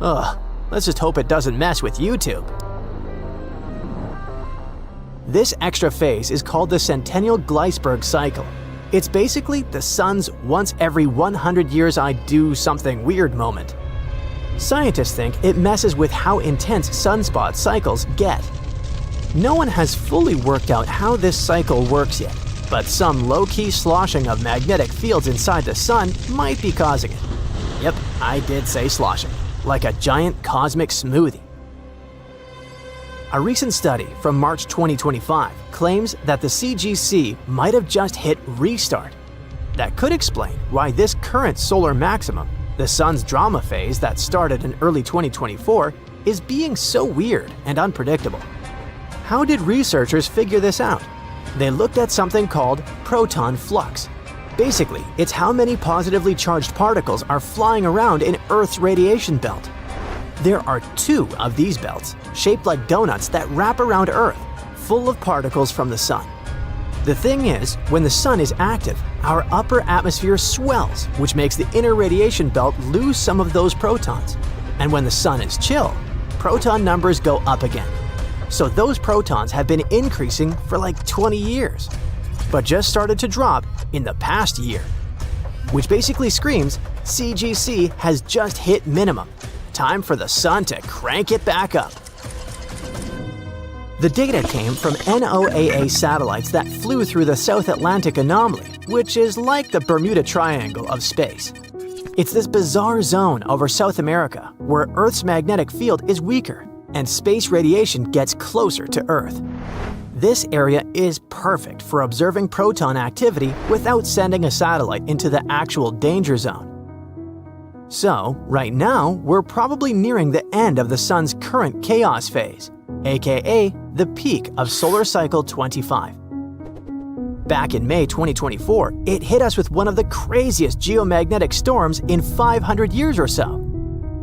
Ugh, let's just hope it doesn't mess with YouTube. This extra phase is called the Centennial Gleisberg cycle. It's basically the Sun's once every 100 years I do something weird moment. Scientists think it messes with how intense sunspot cycles get. No one has fully worked out how this cycle works yet, but some low-key sloshing of magnetic fields inside the Sun might be causing it. Yep, I did say sloshing, like a giant cosmic smoothie. A recent study from March 2025 claims that the CGC might have just hit restart. That could explain why this current solar maximum, the Sun's drama phase that started in early 2024, is being so weird and unpredictable. How did researchers figure this out? They looked at something called proton flux. Basically, it's how many positively charged particles are flying around in Earth's radiation belt. There are 2 of these belts, shaped like donuts that wrap around Earth, full of particles from the Sun. The thing is, when the Sun is active, our upper atmosphere swells, which makes the inner radiation belt lose some of those protons. And when the Sun is chill, proton numbers go up again. So those protons have been increasing for like 20 years. but just started to drop in the past year. Which basically screams CGC has just hit minimum. Time for the sun to crank it back up. The data came from NOAA satellites that flew through the South Atlantic anomaly, which is like the Bermuda Triangle of space. It's this bizarre zone over South America where Earth's magnetic field is weaker and space radiation gets closer to Earth. This area is perfect for observing proton activity without sending a satellite into the actual danger zone. So, right now, we're probably nearing the end of the sun's current chaos phase, aka the peak of solar cycle 25. Back in May 2024, it hit us with one of the craziest geomagnetic storms in 500 years or so.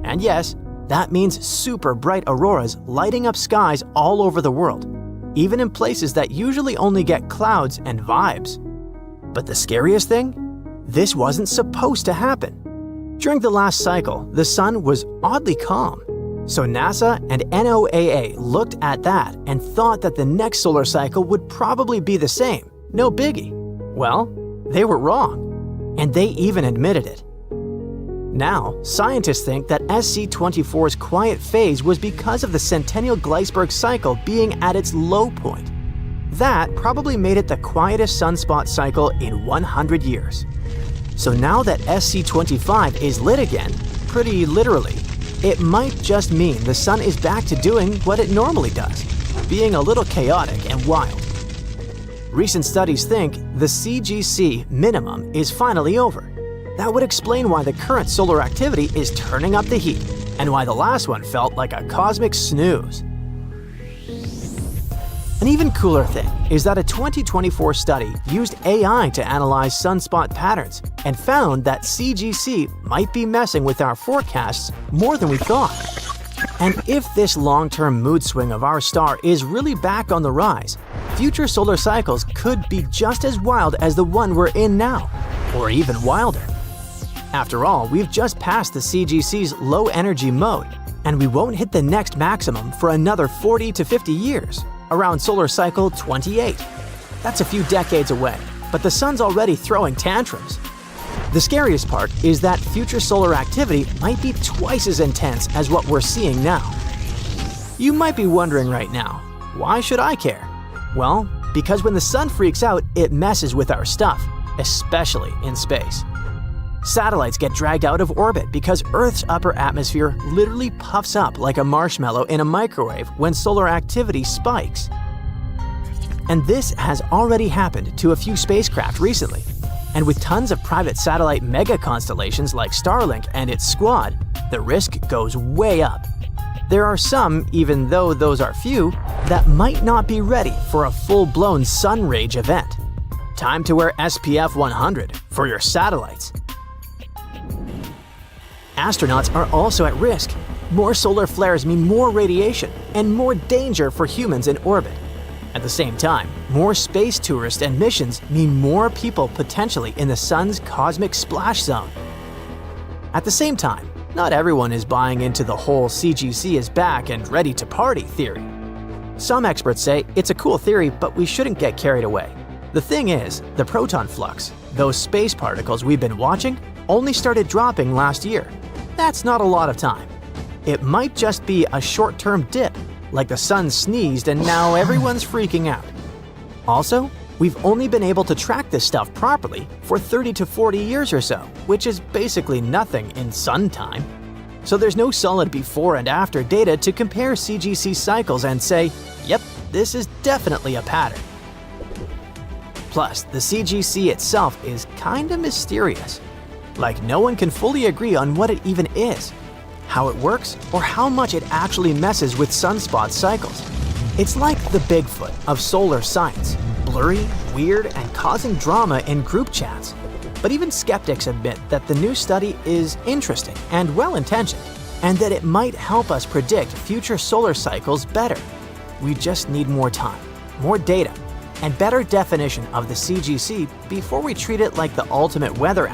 And yes, that means super bright auroras lighting up skies all over the world, even in places that usually only get clouds and vibes. But the scariest thing? This wasn't supposed to happen. During the last cycle, the sun was oddly calm. So NASA and NOAA looked at that and thought that the next solar cycle would probably be the same. No biggie. Well, they were wrong. And they even admitted it. Now, scientists think that SC24's quiet phase was because of the Centennial Gleisberg cycle being at its low point. That probably made it the quietest sunspot cycle in 100 years. So now that SC25 is lit again, pretty literally, it might just mean the sun is back to doing what it normally does, being a little chaotic and wild. Recent studies think the CGC minimum is finally over. That would explain why the current solar activity is turning up the heat, and why the last one felt like a cosmic snooze. An even cooler thing is that a 2024 study used AI to analyze sunspot patterns and found that CGC might be messing with our forecasts more than we thought. And if this long-term mood swing of our star is really back on the rise, future solar cycles could be just as wild as the one we're in now, or even wilder. After all, we've just passed the CGC's low-energy mode, and we won't hit the next maximum for another 40 to 50 years, around solar cycle 28. That's a few decades away, but the sun's already throwing tantrums. The scariest part is that future solar activity might be twice as intense as what we're seeing now. You might be wondering right now, why should I care? Well, because when the sun freaks out, it messes with our stuff, especially in space. Satellites get dragged out of orbit because Earth's upper atmosphere literally puffs up like a marshmallow in a microwave when solar activity spikes. And this has already happened to a few spacecraft recently. And with tons of private satellite mega constellations like Starlink and its squad, the risk goes way up. There are some, even though those are few, that might not be ready for a full-blown sun rage event. Time to wear SPF 100 for your satellites. Astronauts are also at risk. More solar flares mean more radiation and more danger for humans in orbit. At the same time, more space tourists and missions mean more people potentially in the sun's cosmic splash zone. At the same time, not everyone is buying into the whole CGC is back and ready to party theory. Some experts say it's a cool theory, but we shouldn't get carried away. The thing is, the proton flux, those space particles we've been watching, only started dropping last year. That's not a lot of time. It might just be a short-term dip, like the sun sneezed and now everyone's freaking out. Also, we've only been able to track this stuff properly for 30 to 40 years or so, which is basically nothing in sun time. So there's no solid before and after data to compare CGC cycles and say, yep, this is definitely a pattern. Plus, the CGC itself is kinda mysterious. Like no one can fully agree on what it even is, how it works, or how much it actually messes with sunspot cycles. It's like the Bigfoot of solar science, blurry, weird, and causing drama in group chats. But even skeptics admit that the new study is interesting and well-intentioned, and that it might help us predict future solar cycles better. We just need more time, more data, and better definition of the CGC before we treat it like the ultimate weather